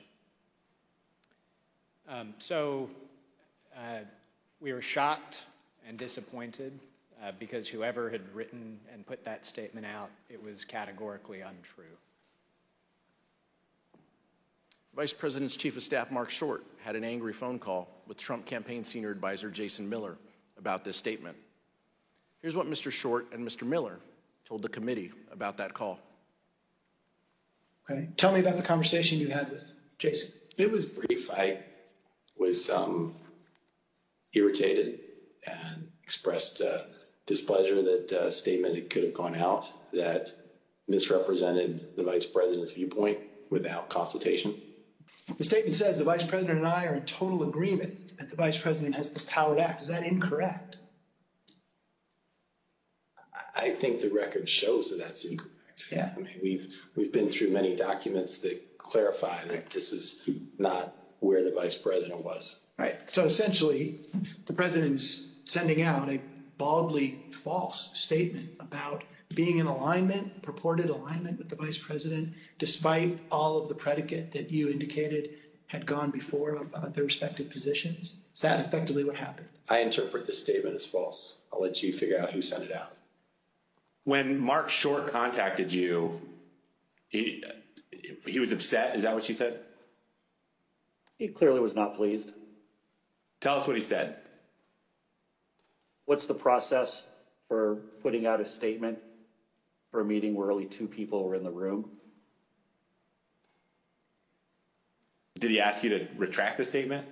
We were shocked and disappointed because whoever had written and put that statement out, it was categorically untrue. Vice President's Chief of Staff Mark Short had an angry phone call with Trump campaign senior advisor Jason Miller about this statement. Here's what Mr. Short and Mr. Miller told the committee about that call. Okay. Tell me about the conversation you had with Jason. It was brief. I was irritated and expressed displeasure that a statement could have gone out that misrepresented the Vice President's viewpoint without consultation. The statement says the Vice President and I are in total agreement that the Vice President has the power to act. Is that incorrect? I think the record shows that that's incorrect. Yeah. I mean, we've been through many documents that clarify that this is not where the Vice President was. Right. So essentially, the President is sending out a baldly false statement about being in alignment, purported alignment with the Vice President, despite all of the predicate that you indicated had gone before about their respective positions. Is that effectively what happened? I interpret the statement as false. I'll let you figure out who sent it out. When Mark Short contacted you, he was upset. Is that what you said? He clearly was not pleased. Tell us what he said. What's the process for putting out a statement for a meeting where only 2 people were in the room? Did he ask you to retract the statement?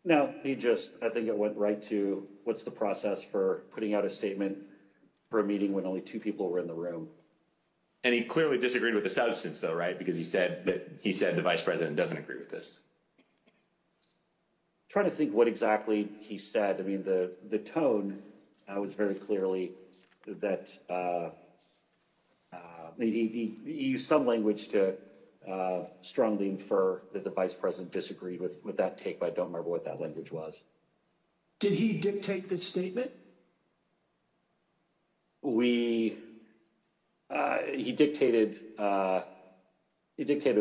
No, I think it went right to what's the process for putting out a statement for a meeting when only 2 people were in the room. And he clearly disagreed with the substance, though, right? Because he said the Vice President doesn't agree with this. Trying to think what exactly he said. I mean, the tone was very clearly that he used some language to strongly infer that the Vice President disagreed with that take, but I don't remember what that language was. Did he dictate this statement? He dictated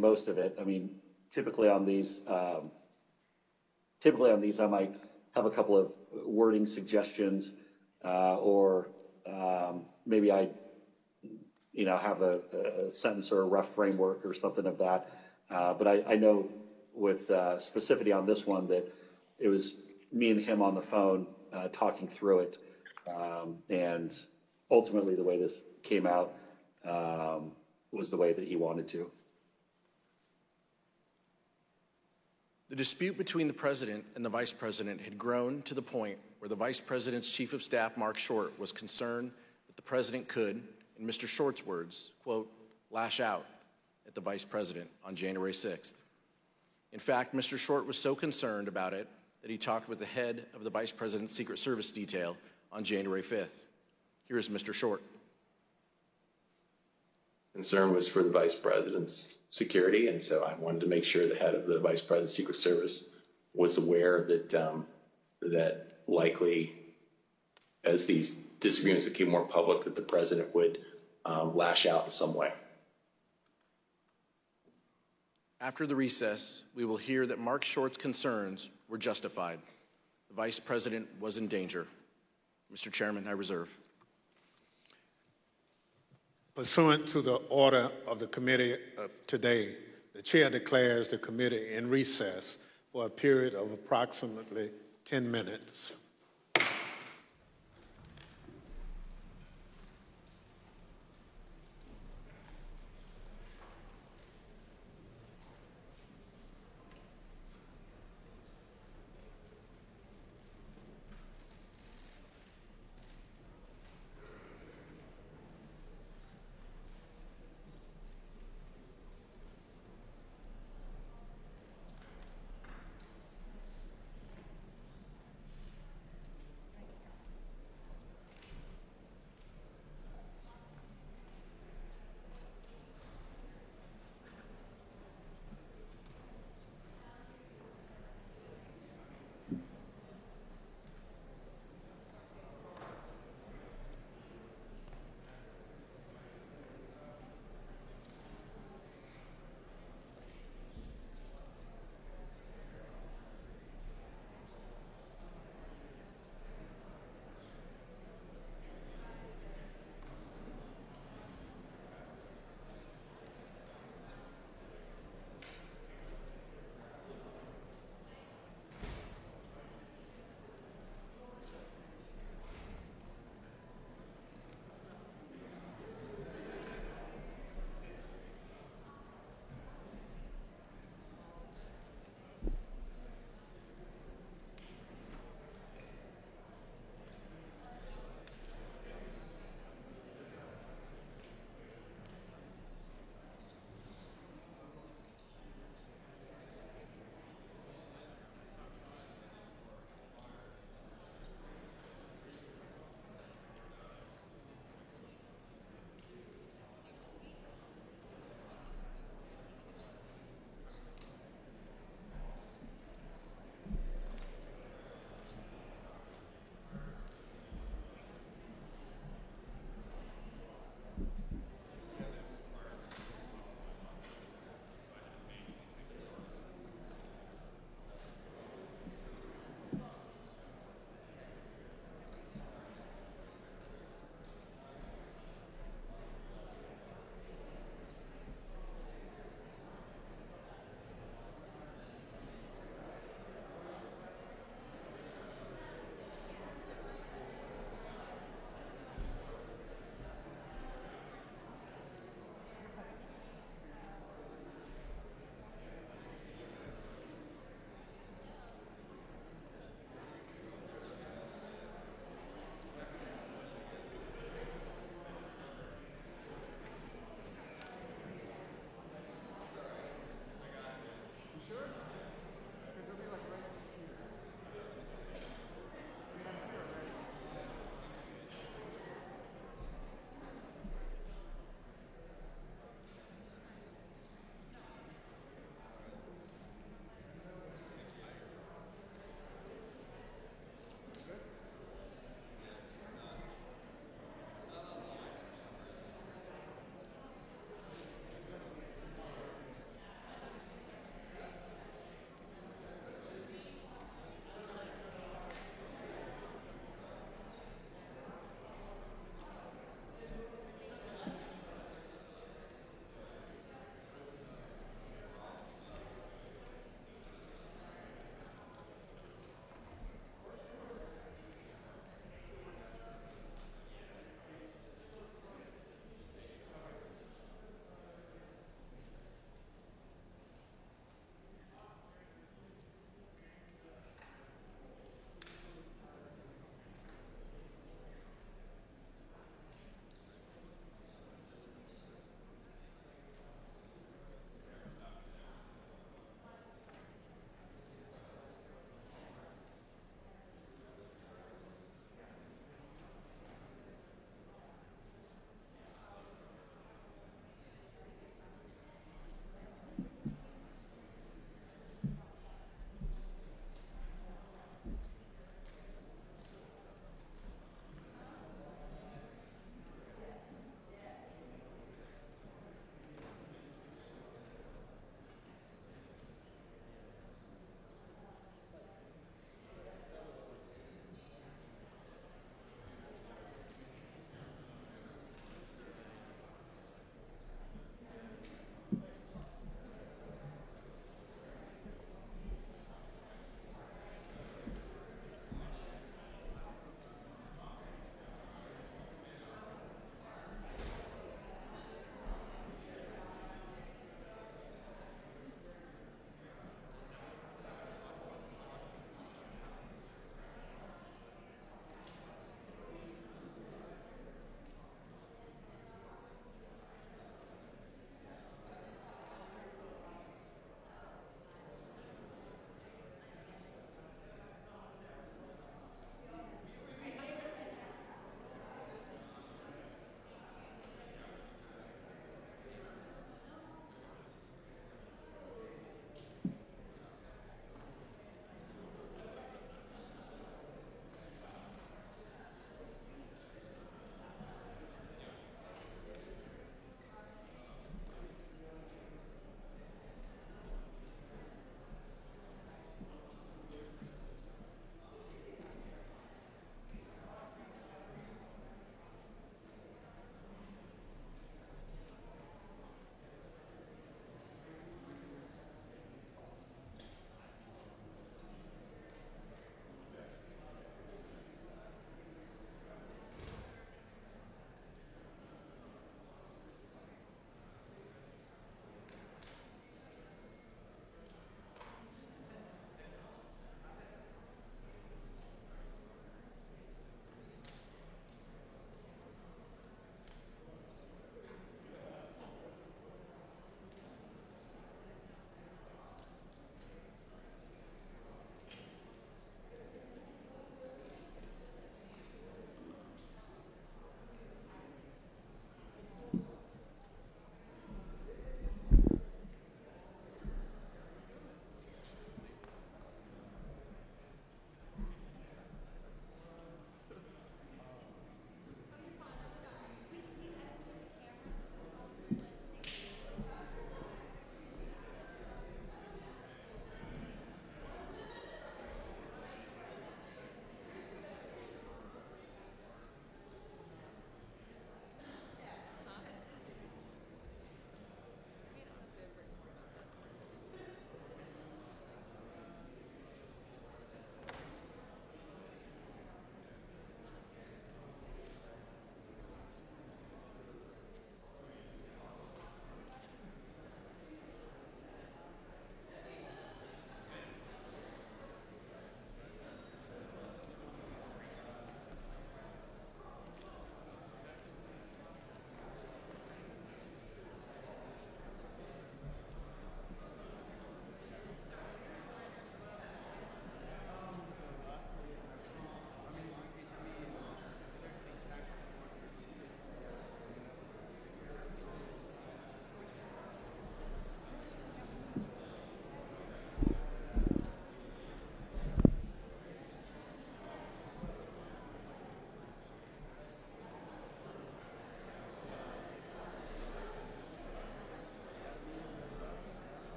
most of it. I mean, typically on these, I might have a couple of wording suggestions, or maybe I, have a sentence or a rough framework or something of that. But I know with specificity on this one that it was me and him on the phone talking through it, and ultimately the way this came out was the way that he wanted to. The dispute between the President and the Vice President had grown to the point where the Vice President's Chief of Staff, Mark Short, was concerned that the President could, in Mr. Short's words, quote, lash out at the Vice President on January 6th. In fact, Mr. Short was so concerned about it that he talked with the head of the Vice President's Secret Service detail on January 5th. Here is Mr. Short. Concern was for the Vice President's security, and so I wanted to make sure the head of the Vice President's Secret Service was aware that that likely, as these disagreements became more public, that the President would lash out in some way. After the recess, we will hear that Mark Short's concerns were justified. The Vice President was in danger. Mr. Chairman, I reserve. Pursuant to the order of the committee of today, the chair declares the committee in recess for a period of approximately 10 minutes.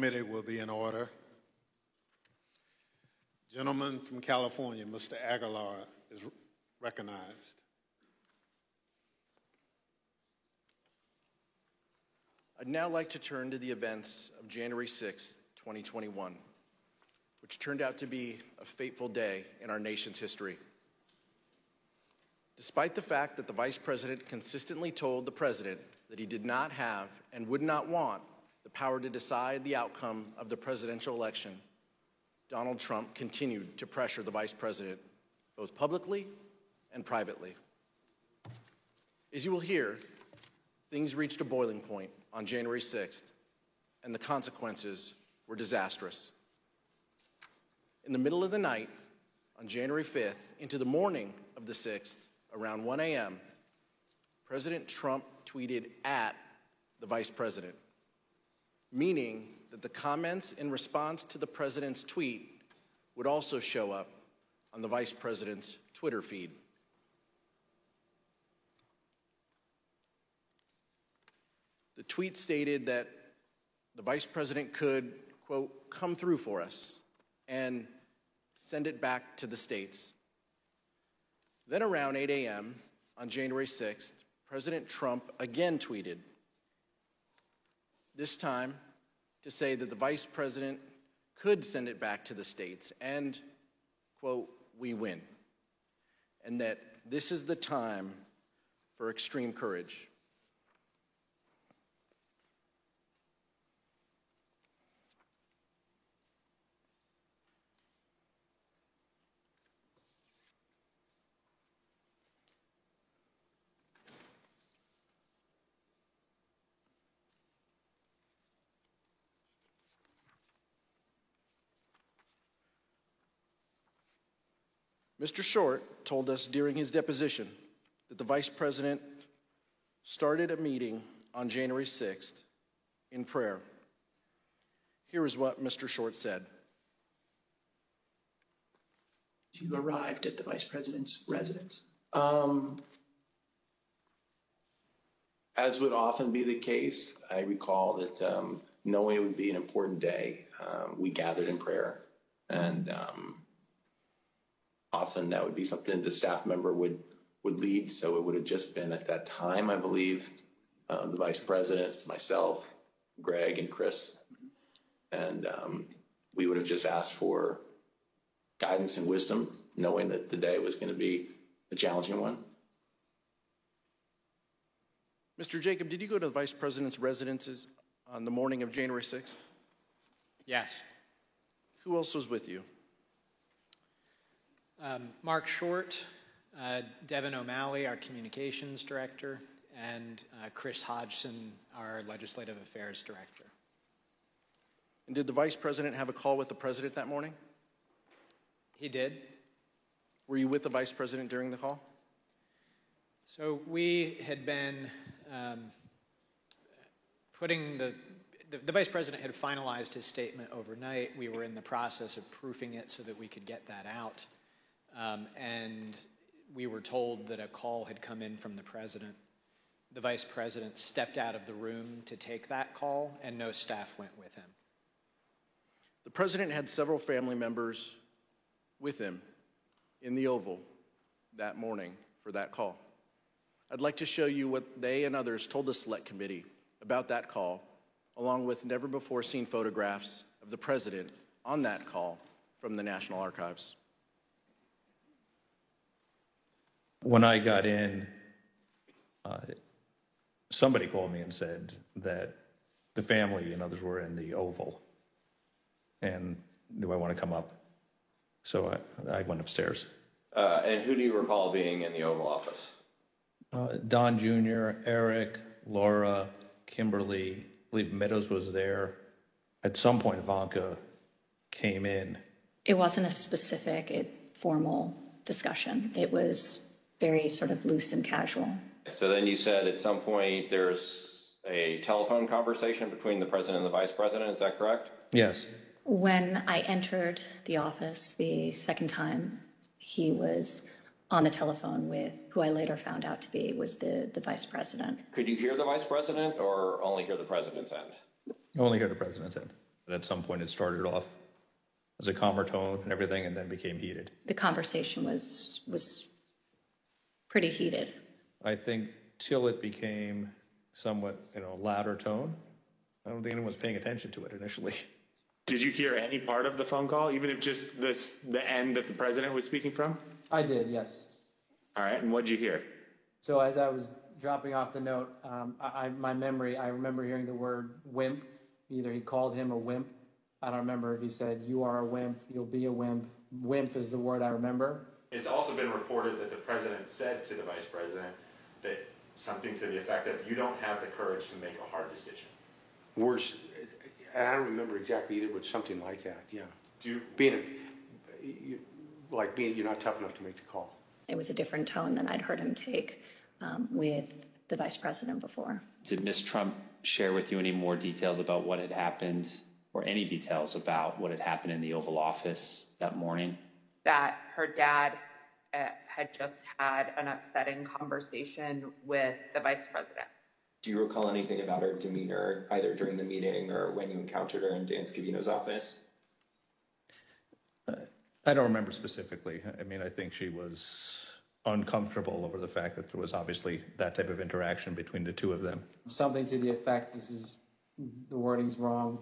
committee will be in order. Gentleman from California, Mr. Aguilar, is recognized. I'd now like to turn to the events of January 6, 2021, which turned out to be a fateful day in our nation's history. Despite the fact that the Vice President consistently told the President that he did not have and would not want the power to decide the outcome of the presidential election, Donald Trump continued to pressure the Vice President, both publicly and privately. As you will hear, things reached a boiling point on January 6th, and the consequences were disastrous. In the middle of the night, on January 5th, into the morning of the 6th, around 1 a.m., President Trump tweeted at the Vice President, meaning that the comments in response to the President's tweet would also show up on the Vice President's Twitter feed. The tweet stated that the Vice President could, quote, come through for us and send it back to the states. Then around 8 a.m. on January 6th, President Trump again tweeted, this time to say that the Vice President could send it back to the states and, quote, we win, and that this is the time for extreme courage. Mr. Short told us during his deposition that the Vice President started a meeting on January 6th in prayer. Here is what Mr. Short said. You arrived at the Vice President's residence. As would often be the case, I recall that knowing it would be an important day, we gathered in prayer, and often that would be something the staff member would lead. So it would have just been at that time, I believe, the Vice President, myself, Greg, and Chris, and we would have just asked for guidance and wisdom, knowing that the day was going to be a challenging one. Mr. Jacob, did you go to the Vice President's residences on the morning of January 6th? Yes. Who else was with you? Mark Short, Devin O'Malley, our communications director, and Chris Hodgson, our legislative affairs director. And did the Vice President have a call with the President that morning? He did. Were you with the Vice President during the call? So we had been putting the Vice President had finalized his statement overnight. We were in the process of proofing it so that we could get that out. And we were told that a call had come in from the President. The Vice President stepped out of the room to take that call, and no staff went with him. The President had several family members with him in the Oval that morning for that call. I'd like to show you what they and others told the Select Committee about that call, along with never-before-seen photographs of the President on that call from the National Archives. When I got in, somebody called me and said that the family and others were in the Oval, and do I want to come up? So I went upstairs. And who do you recall being in the Oval Office? Don Jr., Eric, Laura, Kimberly, I believe Meadows was there. At some point, Ivanka came in. It wasn't a specific, formal discussion. It was very sort of loose and casual. So then you said at some point there's a telephone conversation between the President and the Vice President. Is that correct? Yes. When I entered the office the second time, he was on the telephone with who I later found out to be was the Vice President. Could you hear the Vice President or only hear the President's end? Only hear the President's end. But at some point, it started off as a calmer tone and everything, and then became heated. The conversation was pretty heated. I think till it became somewhat, louder tone. I don't think anyone was paying attention to it initially. Did you hear any part of the phone call, even if just the end that the president was speaking from? I did, yes. All right, and what did you hear? So as I was dropping off the note, my memory, I remember hearing the word wimp. Either he called him a wimp. I don't remember if he said, you are a wimp, you'll be a wimp. Wimp is the word I remember. It's also been reported that the president said to the vice president that something to the effect of, you don't have the courage to make a hard decision. Worse, I don't remember exactly either, but something like that, yeah. You're not tough enough to make the call. It was a different tone than I'd heard him take with the vice president before. Did Ms. Trump share with you any more details about what had happened, or any details about what had happened in the Oval Office that morning? That her dad had just had an upsetting conversation with the vice president. Do you recall anything about her demeanor, either during the meeting or when you encountered her in Dan Scavino's office? I don't remember specifically. I mean, I think she was uncomfortable over the fact that there was obviously that type of interaction between the two of them. Something to the effect, the wording's wrong.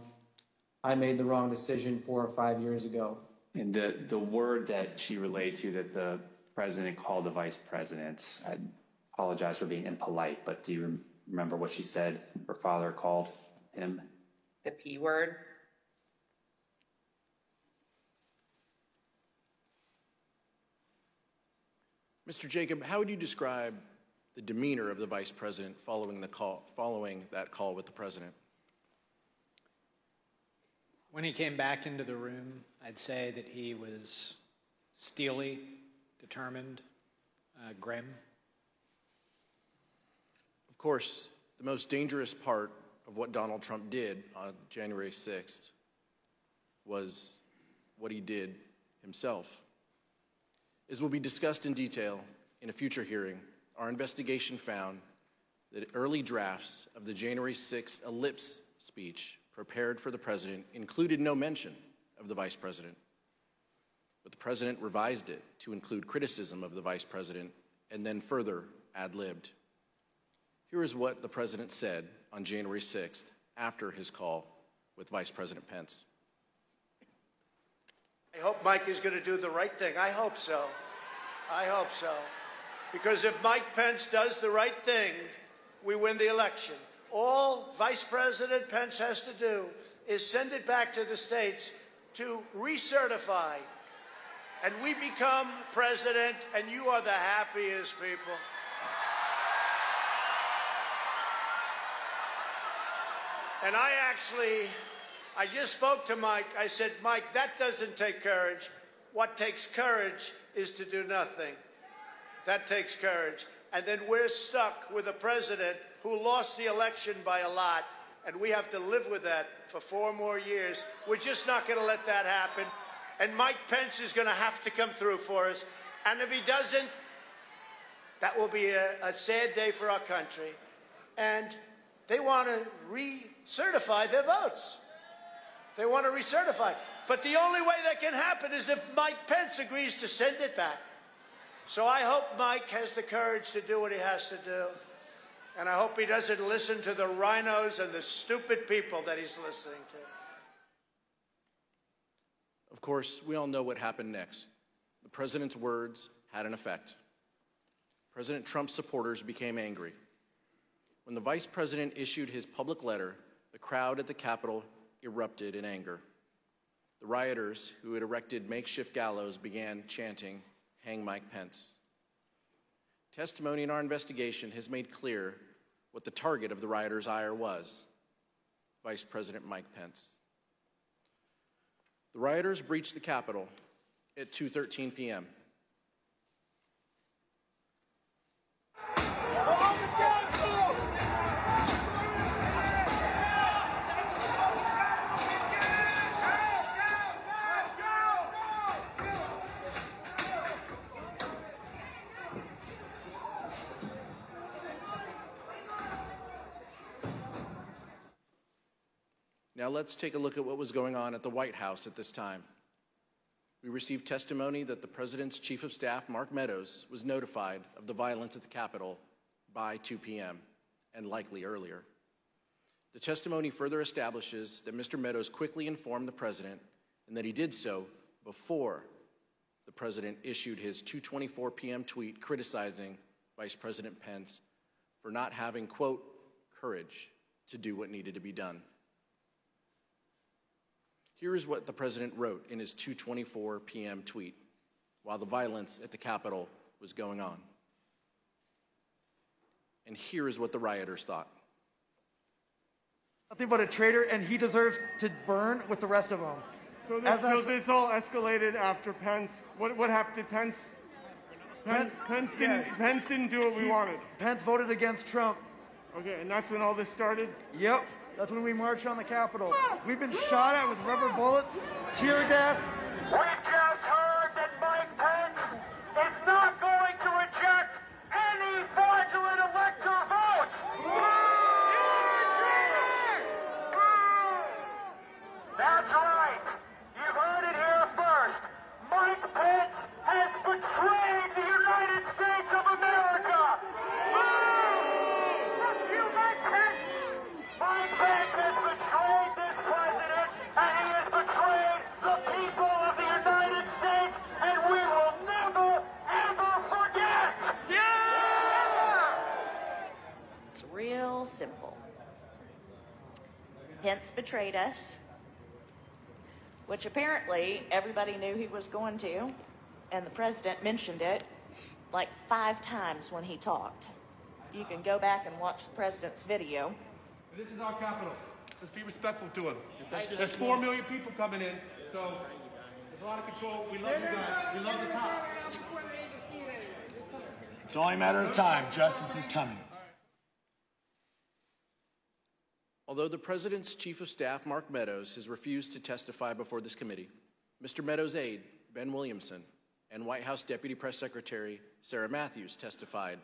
I made the wrong decision 4 or 5 years ago. And the word that she relayed to that the president called the vice president, I apologize for being impolite, but do you remember what she said her father called him? The P word. Mr. Jacob, how would you describe the demeanor of the vice president following that call with the president? When he came back into the room, I'd say that he was steely, determined, grim. Of course, the most dangerous part of what Donald Trump did on January 6th was what he did himself. As will be discussed in detail in a future hearing, our investigation found that early drafts of the January 6th ellipse speech prepared for the president included no mention of the vice president. But the president revised it to include criticism of the vice president and then further ad-libbed. Here is what the president said on January 6th after his call with Vice President Pence. I hope Mike is going to do the right thing. I hope so. I hope so. Because if Mike Pence does the right thing, we win the election. All Vice President Pence has to do is send it back to the states to recertify. And we become president, and you are the happiest people. And I just spoke to Mike. I said, Mike, that doesn't take courage. What takes courage is to do nothing. That takes courage. And then we're stuck with a president who lost the election by a lot, and we have to live with that for 4 more years. We're just not going to let that happen. And Mike Pence is going to have to come through for us. And if he doesn't, that will be a sad day for our country. And they want to recertify their votes. They want to recertify. But the only way that can happen is if Mike Pence agrees to send it back. So I hope Mike has the courage to do what he has to do. And I hope he doesn't listen to the rhinos and the stupid people that he's listening to. Of course, we all know what happened next. The president's words had an effect. President Trump's supporters became angry. When the vice president issued his public letter, the crowd at the Capitol erupted in anger. The rioters who had erected makeshift gallows began chanting, "Hang Mike Pence." Testimony in our investigation has made clear what the target of the rioters' ire was: Vice President Mike Pence. The rioters breached the Capitol at 2:13 p.m. Now let's take a look at what was going on at the White House at this time. We received testimony that the President's Chief of Staff, Mark Meadows, was notified of the violence at the Capitol by 2 p.m., and likely earlier. The testimony further establishes that Mr. Meadows quickly informed the President and that he did so before the President issued his 2:24 p.m. tweet criticizing Vice President Pence for not having, quote, courage to do what needed to be done. Here is what the President wrote in his 2:24 p.m. tweet while the violence at the Capitol was going on. And here is what the rioters thought. Nothing but a traitor, and he deserves to burn with the rest of them. So this all escalated after Pence. What happened to Pence? Pence didn't do what we wanted. Pence voted against Trump. Okay, and that's when all this started? Yep, that's when we marched on the Capitol. We've been shot at with rubber bullets, tear gas. We just heard that Mike Pence is not going to reject any fraudulent elector votes. That's right. You heard it here first. Mike Pence has betrayed the United States of America. Fuck you, Mike Pence. Mike Pence has betrayed this president, and he has betrayed the people of the United States, and we will never, ever forget. It's real simple. Pence betrayed us, which apparently everybody knew he was going to, and the president mentioned it like 5 times when he talked. You can go back and watch the president's video. This is our Capitol. Let's be respectful to him. There's 4 million people coming in, so there's a lot of control. We love you guys. We love the cops. It's only a matter of time. Justice is coming. Although the President's Chief of Staff, Mark Meadows, has refused to testify before this committee, Mr. Meadows' aide, Ben Williamson, and White House Deputy Press Secretary Sarah Matthews testified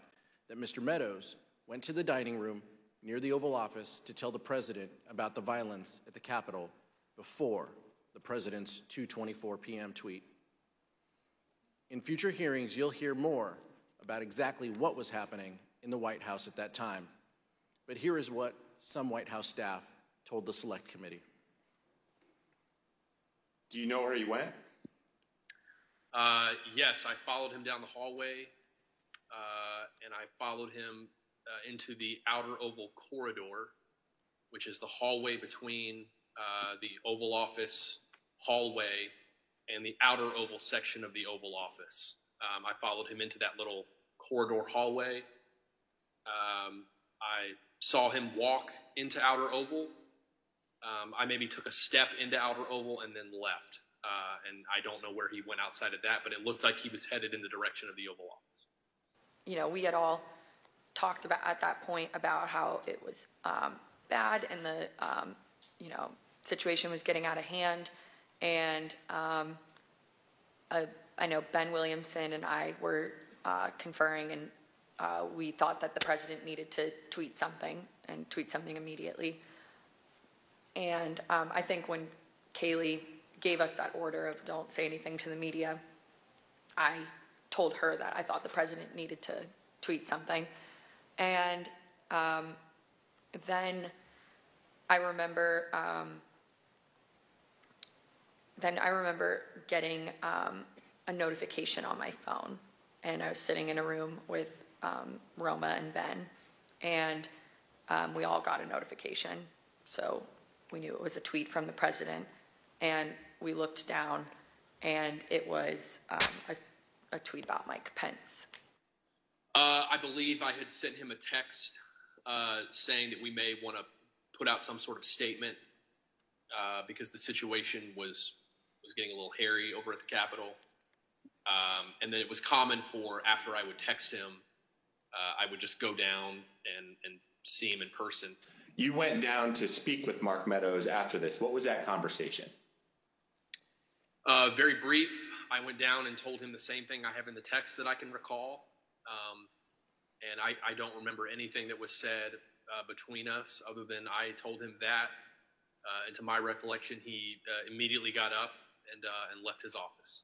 that Mr. Meadows went to the dining room near the Oval Office to tell the President about the violence at the Capitol before the President's 2:24 p.m. tweet. In future hearings, you'll hear more about exactly what was happening in the White House at that time. But here is what some White House staff told the Select Committee. Do you know where he went? Yes, I followed him down the hallway, and I followed him into the outer Oval corridor, which is the hallway between the Oval Office hallway and the outer Oval section of the Oval Office. I followed him into that little corridor hallway. I saw him walk into outer Oval. I maybe took a step into outer Oval and then left. And I don't know where he went outside of that, but it looked like he was headed in the direction of the Oval Office. You know, we had all talked about at that point about how it was bad and the, situation was getting out of hand. And I know Ben Williamson and I were conferring, and we thought that the president needed to tweet something immediately. And I think when Kaylee gave us that order of don't say anything to the media, I told her that I thought the president needed to tweet something. And then I remember getting a notification on my phone, and I was sitting in a room with Roma and Ben, and we all got a notification. So we knew it was a tweet from the president, and we looked down, and it was a tweet about Mike Pence. I believe I had sent him a text saying that we may want to put out some sort of statement because the situation was getting a little hairy over at the Capitol. And then it was common for, after I would text him, I would just go down and see him in person. You went down to speak with Mark Meadows after this. What was that conversation? Very brief. I went down and told him the same thing I have in the text that I can recall. And I don't remember anything that was said between us other than I told him that. And to my recollection, he immediately got up and left his office.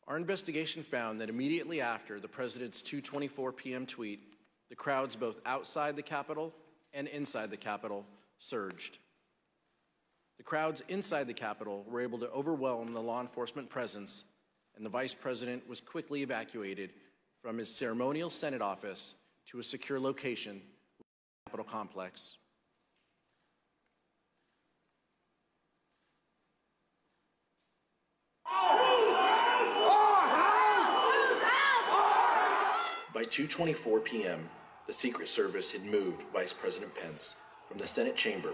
Our investigation found that immediately after the president's 2:24 p.m. tweet, the crowds both outside the Capitol and inside the Capitol surged. The crowds inside the Capitol were able to overwhelm the law enforcement presence, and the vice president was quickly evacuated from his ceremonial Senate office to a secure location within the Capitol complex. By 2:24 p.m., the Secret Service had moved Vice President Pence from the Senate chamber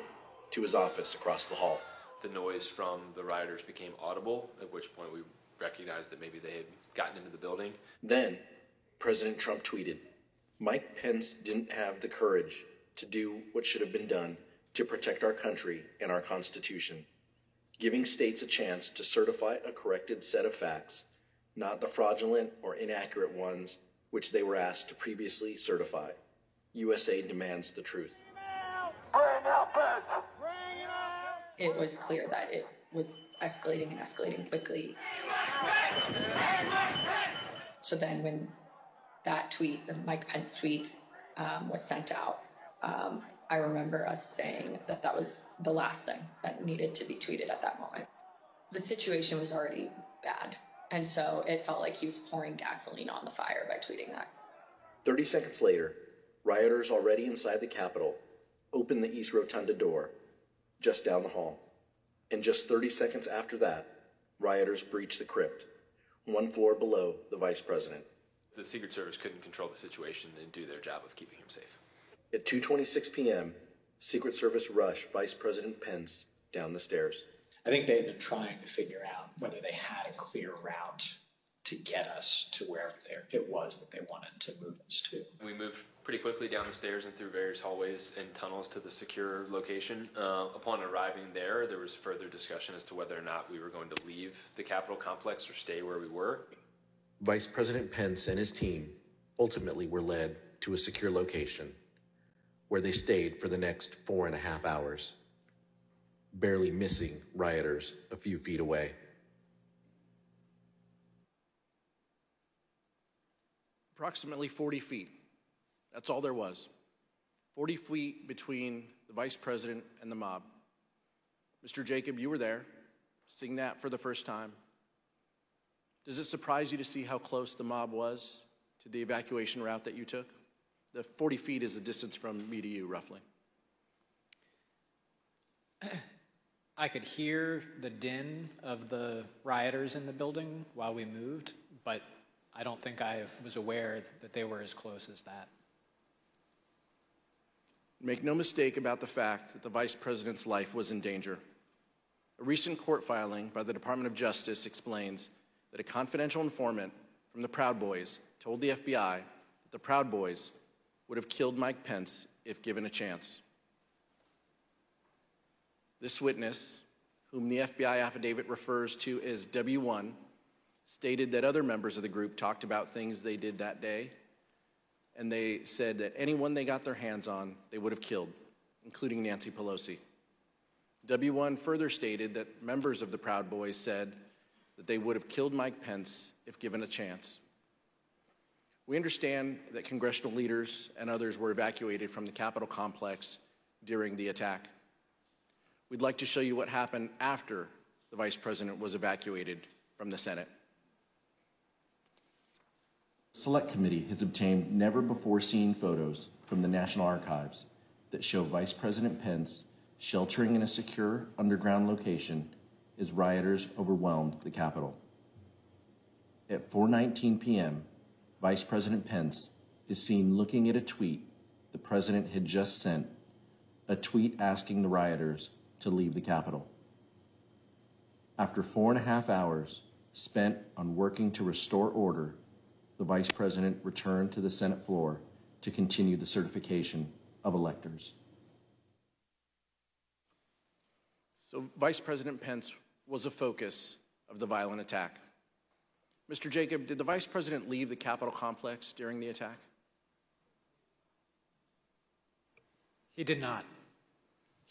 to his office across the hall. The noise from the rioters became audible, at which point we recognized that maybe they had gotten into the building. Then, President Trump tweeted, "Mike Pence didn't have the courage to do what should have been done to protect our country and our Constitution, giving states a chance to certify a corrected set of facts, not the fraudulent or inaccurate ones which they were asked to previously certify. USA demands the truth." It was clear that it was escalating and escalating quickly. So then when that tweet, the Mike Pence tweet, was sent out, I remember us saying that that was the last thing that needed to be tweeted at that moment. The situation was already bad, and so it felt like he was pouring gasoline on the fire by tweeting that. 30 seconds later, rioters already inside the Capitol opened the East Rotunda door just down the hall. And just 30 seconds after that, rioters breached the crypt, one floor below the vice president. The Secret Service couldn't control the situation and do their job of keeping him safe. At 2:26 p.m., Secret Service rushed Vice President Pence down the stairs. I think they had been trying to figure out whether they had a clear route to get us to wherever it was that they wanted to move us to. We moved pretty quickly down the stairs and through various hallways and tunnels to the secure location. Upon arriving there, there was further discussion as to whether or not we were going to leave the Capitol complex or stay where we were. Vice President Pence and his team ultimately were led to a secure location where they stayed for the next 4.5 hours, barely missing rioters a few feet away. Approximately 40 feet. That's all there was. 40 feet between the vice president and the mob. Mr. Jacob, you were there, seeing that for the first time. Does it surprise you to see how close the mob was to the evacuation route that you took? The 40 feet is the distance from me to you, roughly. I could hear the din of the rioters in the building while we moved, but I don't think I was aware that they were as close as that. Make no mistake about the fact that the vice president's life was in danger. A recent court filing by the Department of Justice explains that a confidential informant from the Proud Boys told the FBI that the Proud Boys would have killed Mike Pence if given a chance. This witness, whom the FBI affidavit refers to as W1, stated that other members of the group talked about things they did that day, and they said that anyone they got their hands on, they would have killed, including Nancy Pelosi. W1 further stated that members of the Proud Boys said that they would have killed Mike Pence if given a chance. We understand that congressional leaders and others were evacuated from the Capitol complex during the attack. We'd like to show you what happened after the vice president was evacuated from the Senate. The Select Committee has obtained never-before-seen photos from the National Archives that show Vice President Pence sheltering in a secure underground location as rioters overwhelmed the Capitol. At 4:19 p.m., Vice President Pence is seen looking at a tweet the president had just sent, a tweet asking the rioters to leave the Capitol. After 4.5 hours spent on working to restore order, the Vice President returned to the Senate floor to continue the certification of electors. So Vice President Pence was a focus of the violent attack. Mr. Jacob, did the Vice President leave the Capitol complex during the attack? He did not.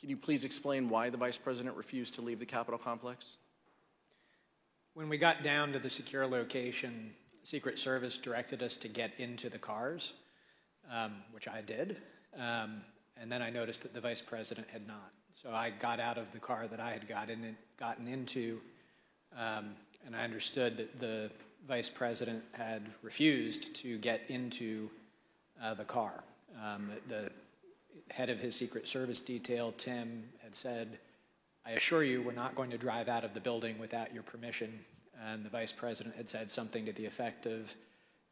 Can you please explain why the Vice President refused to leave the Capitol complex? When we got down to the secure location, Secret Service directed us to get into the cars, which I did. And then I noticed that the Vice President had not. So I got out of the car that I had gotten into, and I understood that the Vice President had refused to get into the car. The head of his Secret Service detail, Tim, had said, "I assure you we're not going to drive out of the building without your permission." And the Vice President had said something to the effect of,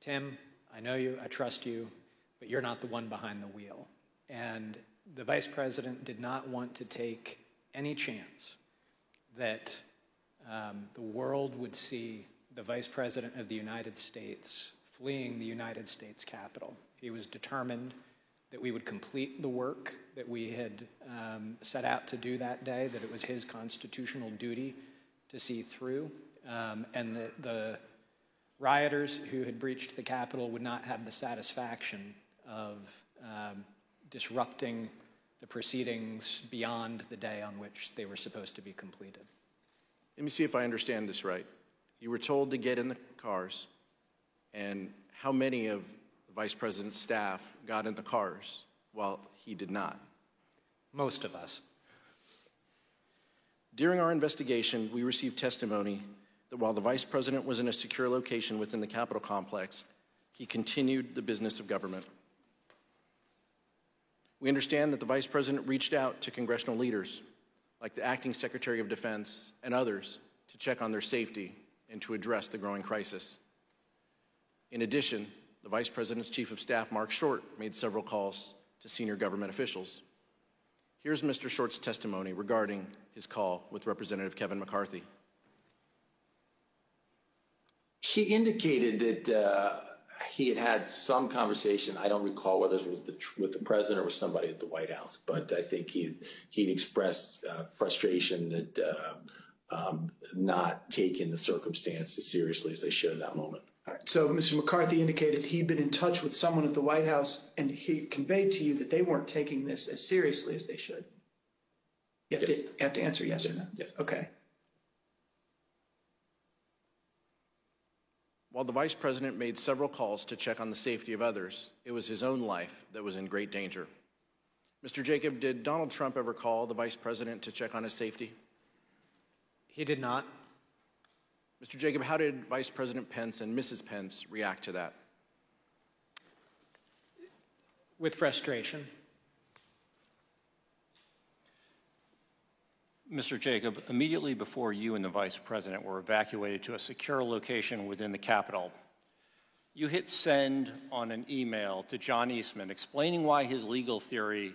"Tim, I know you, I trust you, but you're not the one behind the wheel." And the Vice President did not want to take any chance that the world would see the Vice President of the United States fleeing the United States Capitol. He was determined that we would complete the work that we had set out to do that day, that it was his constitutional duty to see through, and that the rioters who had breached the Capitol would not have the satisfaction of disrupting the proceedings beyond the day on which they were supposed to be completed. Let me see if I understand this right. You were told to get in the cars, and how many of the Vice President's staff got in the cars while he did not? Most of us. During our investigation, we received testimony that while the Vice President was in a secure location within the Capitol complex, he continued the business of government. We understand that the Vice President reached out to congressional leaders, like the Acting Secretary of Defense and others, to check on their safety and to address the growing crisis. In addition, the Vice President's Chief of Staff, Mark Short, made several calls to senior government officials. Here's Mr. Short's testimony regarding his call with Representative Kevin McCarthy. He indicated that he had had some conversation. I don't recall whether it was with the president or with somebody at the White House, but I think he'd expressed frustration that not taking the circumstance as seriously as they should in that moment. All right. So Mr. McCarthy indicated he'd been in touch with someone at the White House, and he conveyed to you that they weren't taking this as seriously as they should. You have to answer yes or no. Yes. Okay. While the Vice President made several calls to check on the safety of others, it was his own life that was in great danger. Mr. Jacob, did Donald Trump ever call the Vice President to check on his safety? He did not. Mr. Jacob, how did Vice President Pence and Mrs. Pence react to that? With frustration. Mr. Jacob, immediately before you and the Vice President were evacuated to a secure location within the Capitol, you hit send on an email to John Eastman explaining why his legal theory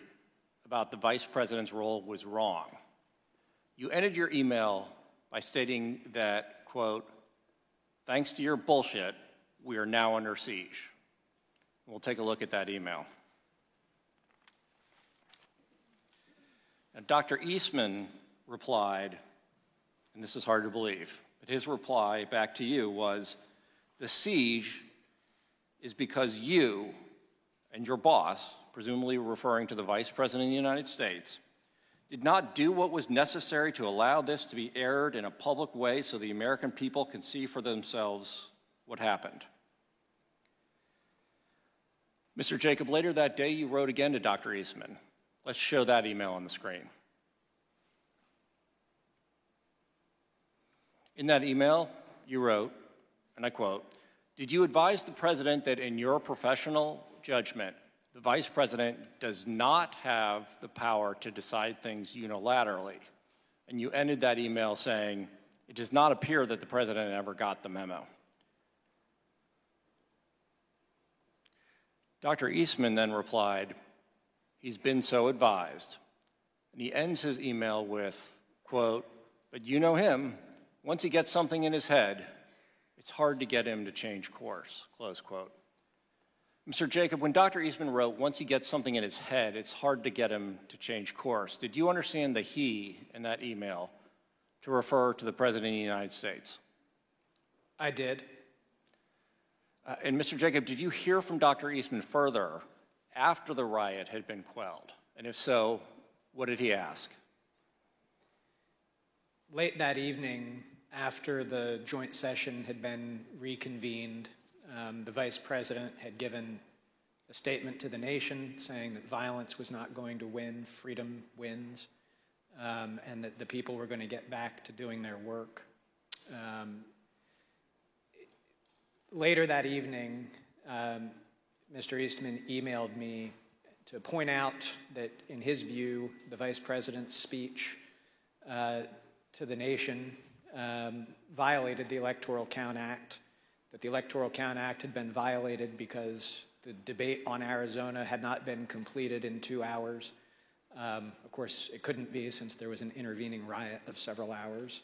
about the Vice President's role was wrong. You ended your email by stating that, quote, "Thanks to your bullshit, we are now under siege." We'll take a look at that email. Now, Dr. Eastman replied, and this is hard to believe, but his reply back to you was, "The siege is because you and your boss," presumably referring to the Vice President of the United States, "did not do what was necessary to allow this to be aired in a public way so the American people can see for themselves what happened." Mr. Jacob, later that day you wrote again to Dr. Eastman. Let's show that email on the screen. In that email, you wrote, and I quote, "Did you advise the President that in your professional judgment, the Vice President does not have the power to decide things unilaterally?" And you ended that email saying, "It does not appear that the President ever got the memo." Dr. Eastman then replied, "He's been so advised." And he ends his email with, quote, "But you know him. Once he gets something in his head, it's hard to get him to change course," close quote. Mr. Jacob, when Dr. Eastman wrote, "Once he gets something in his head, it's hard to get him to change course," did you understand the he in that email to refer to the President of the United States? I did. And Mr. Jacob, did you hear from Dr. Eastman further after the riot had been quelled? And if so, what did he ask? Late that evening, after the joint session had been reconvened, the Vice President had given a statement to the nation saying that violence was not going to win, freedom wins, and that the people were going to get back to doing their work. Later that evening, Mr. Eastman emailed me to point out that, in his view, the Vice President's speech to the nation violated the Electoral Count Act, that the Electoral Count Act had been violated because the debate on Arizona had not been completed in 2 hours. Of course, it couldn't be since there was an intervening riot of several hours.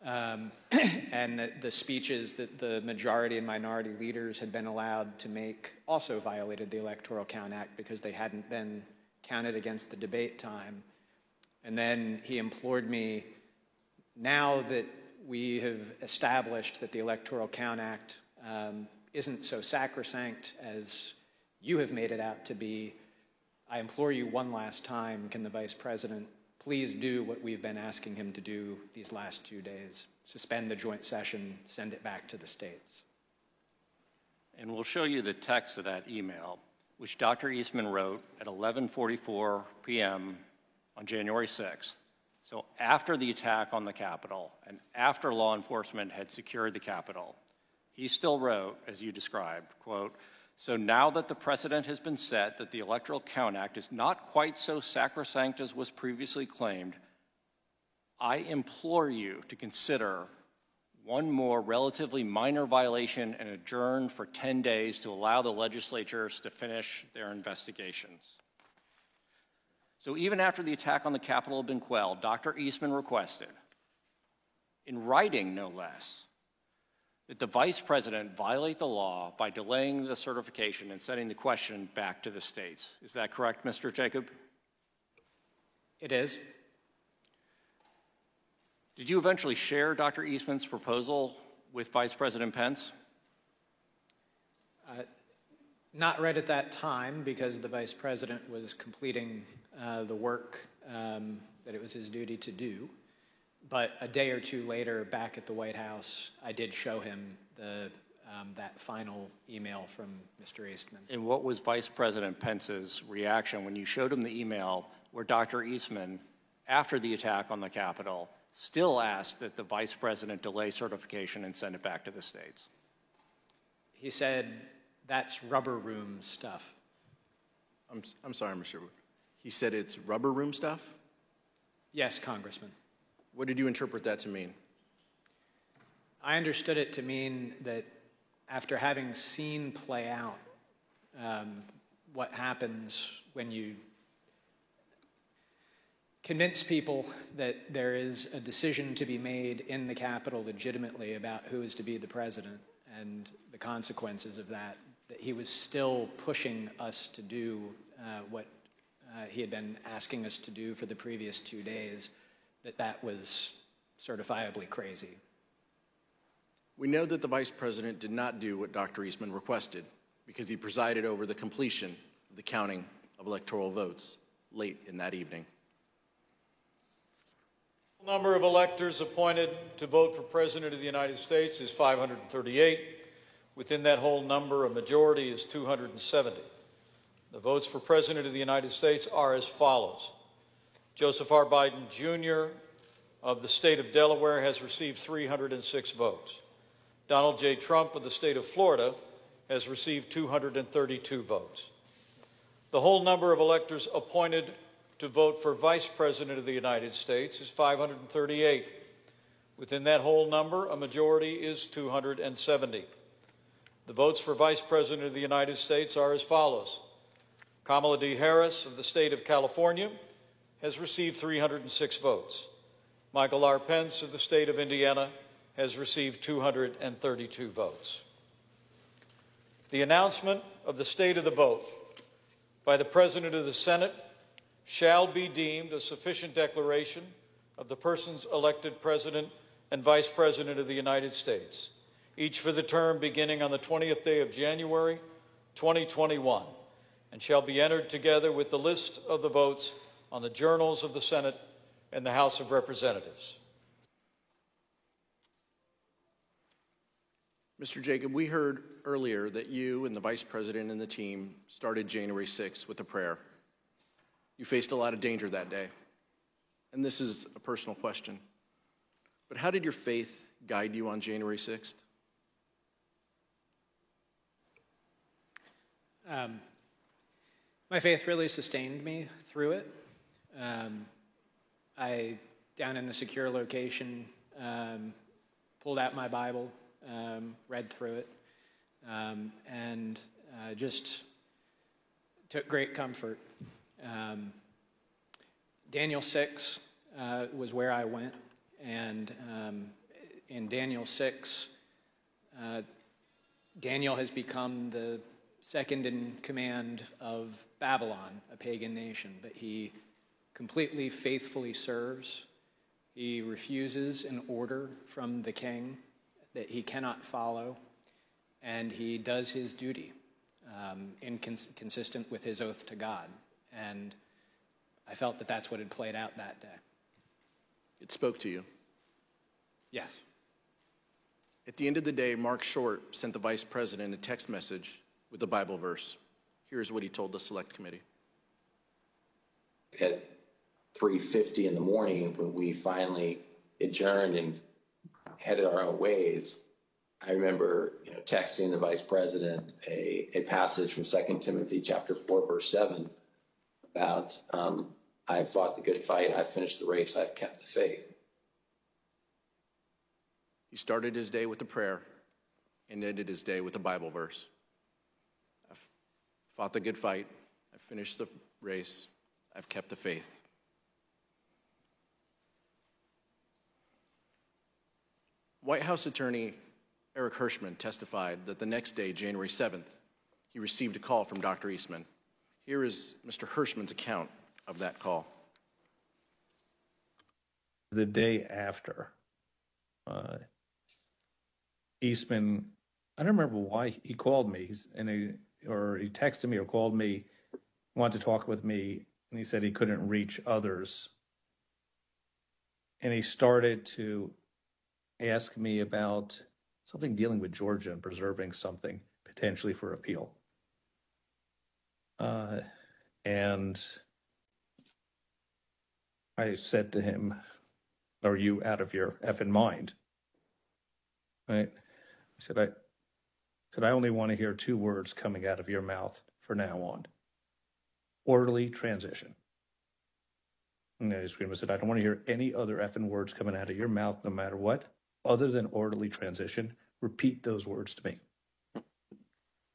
And that the speeches that the majority and minority leaders had been allowed to make also violated the Electoral Count Act because they hadn't been counted against the debate time. And then he implored me, now that we have established that the Electoral Count Act isn't so sacrosanct as you have made it out to be, I implore you one last time, can the Vice President please do what we've been asking him to do these last 2 days? Suspend the joint session, send it back to the states. And we'll show you the text of that email, which Dr. Eastman wrote at 11:44 p.m. on January 6th. So after the attack on the Capitol and after law enforcement had secured the Capitol, he still wrote, as you described, quote, "So now that the precedent has been set that the Electoral Count Act is not quite so sacrosanct as was previously claimed, I implore you to consider one more relatively minor violation and adjourn for 10 days to allow the legislatures to finish their investigations." So even after the attack on the Capitol had been quelled, Dr. Eastman requested, in writing no less, that the Vice President violate the law by delaying the certification and sending the question back to the states. Is that correct, Mr. Jacob? It is. Did you eventually share Dr. Eastman's proposal with Vice President Pence? Not right at that time, because the Vice President was completing the work that it was his duty to do. But a day or two later, back at the White House, I did show him that final email from Mr. Eastman. And what was Vice President Pence's reaction when you showed him the email where Dr. Eastman, after the attack on the Capitol, still asked that the Vice President delay certification and send it back to the states? He said, "That's rubber room stuff." I'm sorry, Mr. Wood. He said it's rubber room stuff? Yes, Congressman. What did you interpret that to mean? I understood it to mean that after having seen play out what happens when you convince people that there is a decision to be made in the Capitol legitimately about who is to be the president and the consequences of that, that he was still pushing us to do what he had been asking us to do for the previous 2 days, that was certifiably crazy. We know that the Vice President did not do what Dr. Eastman requested because he presided over the completion of the counting of electoral votes late in that evening. The number of electors appointed to vote for President of the United States is 538. Within that whole number, a majority is 270. The votes for President of the United States are as follows. Joseph R. Biden, Jr. of the state of Delaware has received 306 votes. Donald J. Trump of the state of Florida has received 232 votes. The whole number of electors appointed to vote for Vice President of the United States is 538. Within that whole number, a majority is 270. The votes for Vice President of the United States are as follows. Kamala D. Harris of the state of California has received 306 votes. Michael R. Pence of the state of Indiana has received 232 votes. The announcement of the state of the vote by the President of the Senate shall be deemed a sufficient declaration of the persons elected President and Vice President of the United States, each for the term beginning on the 20th day of January, 2021, and shall be entered together with the list of the votes on the journals of the Senate and the House of Representatives. Mr. Jacob, we heard earlier that you and the Vice President and the team started January 6th with a prayer. You faced a lot of danger that day, and this is a personal question. But how did your faith guide you on January 6th? My faith really sustained me through it. I, down in the secure location, pulled out my Bible, read through it, and just took great comfort. Daniel 6 was where I went, and in Daniel 6, Daniel has become the second in command of Babylon, a pagan nation, but he completely faithfully serves. He refuses an order from the king that he cannot follow, and he does his duty consistent with his oath to God. And I felt that that's what had played out that day. It spoke to you? Yes. At the end of the day, Mark Short sent the Vice President a text message with a Bible verse. Here's what he told the Select Committee. At 3:50 in the morning, when we finally adjourned and headed our own ways, I remember texting the Vice President a passage from 2 Timothy chapter 4, verse 7 about, I've fought the good fight, I've finished the race, I've kept the faith. He started his day with a prayer and ended his day with a Bible verse. I've fought the good fight, I've finished the race, I've kept the faith. White House Attorney Eric Hirschman testified that the next day, January 7th, he received a call from Dr. Eastman. Here is Mr. Hirschman's account of that call. The day after, Eastman, I don't remember why he called me, or he texted me or called me, wanted to talk with me, and he said he couldn't reach others. And he started to ask me about something dealing with Georgia and preserving something potentially for appeal. And I said to him, are you out of your effing mind? Right? I said, I only want to hear two words coming out of your mouth from now on. Orderly transition. And I screamed, I said, I don't want to hear any other effing words coming out of your mouth, no matter what, other than orderly transition. Repeat those words to me.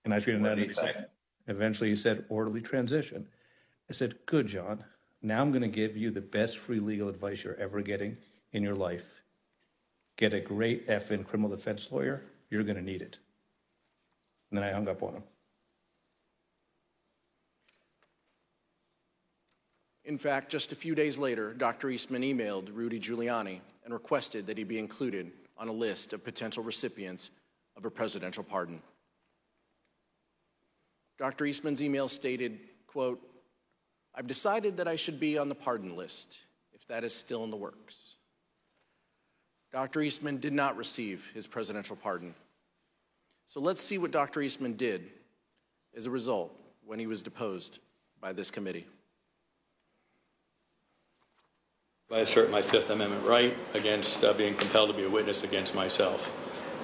And I screamed that. Eventually he said, orderly transition. I said, good, John. Now I'm going to give you the best free legal advice you're ever getting in your life. Get a great effing criminal defense lawyer. You're going to need it. And then I hung up on him. In fact, just a few days later, Dr. Eastman emailed Rudy Giuliani and requested that he be included on a list of potential recipients of a presidential pardon. Dr. Eastman's email stated, quote, I've decided that I should be on the pardon list, if that is still in the works. Dr. Eastman did not receive his presidential pardon. So let's see what Dr. Eastman did as a result when he was deposed by this committee. I assert my Fifth Amendment right against being compelled to be a witness against myself.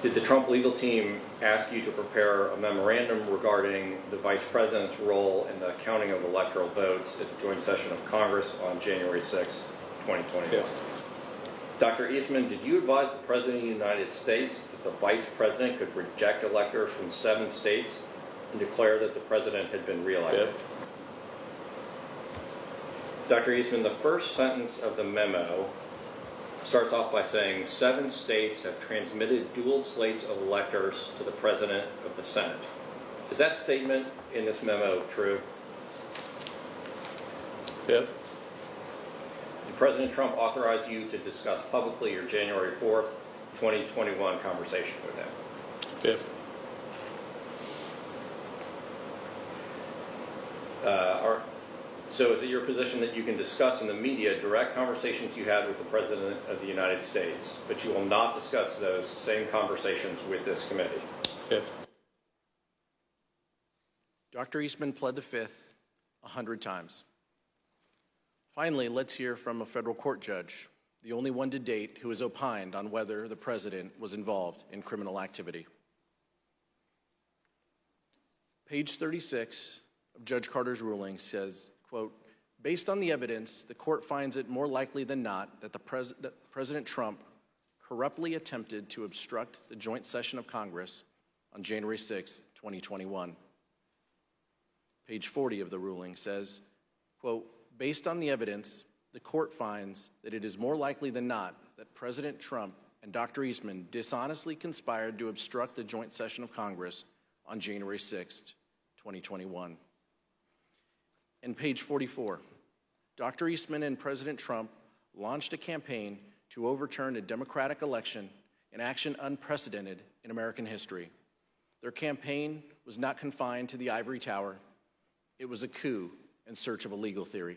Did the Trump legal team ask you to prepare a memorandum regarding the Vice President's role in the counting of electoral votes at the joint session of Congress on January 6, 2021? Yeah. Dr. Eastman, did you advise the President of the United States that the Vice President could reject electors from 7 states and declare that the President had been reelected? Yeah. Dr. Eastman, the first sentence of the memo starts off by saying 7 states have transmitted dual slates of electors to the President of the Senate. Is that statement in this memo true? Yes. Did President Trump authorize you to discuss publicly your January 4th, 2021 conversation with him? Yes. So is it your position that you can discuss in the media direct conversations you had with the President of the United States, but you will not discuss those same conversations with this committee? Fifth. Dr. Eastman pled the fifth 100 times. Finally, let's hear from a federal court judge, the only one to date who has opined on whether the president was involved in criminal activity. Page 36 of Judge Carter's ruling says, quote, based on the evidence, the court finds it more likely than not that President Trump corruptly attempted to obstruct the joint session of Congress on January 6, 2021. Page 40 of the ruling says, quote, based on the evidence, the court finds that it is more likely than not that President Trump and Dr. Eastman dishonestly conspired to obstruct the joint session of Congress on January 6, 2021. And page 44, Dr. Eastman and President Trump launched a campaign to overturn a democratic election, an action unprecedented in American history. Their campaign was not confined to the ivory tower. It was a coup in search of a legal theory.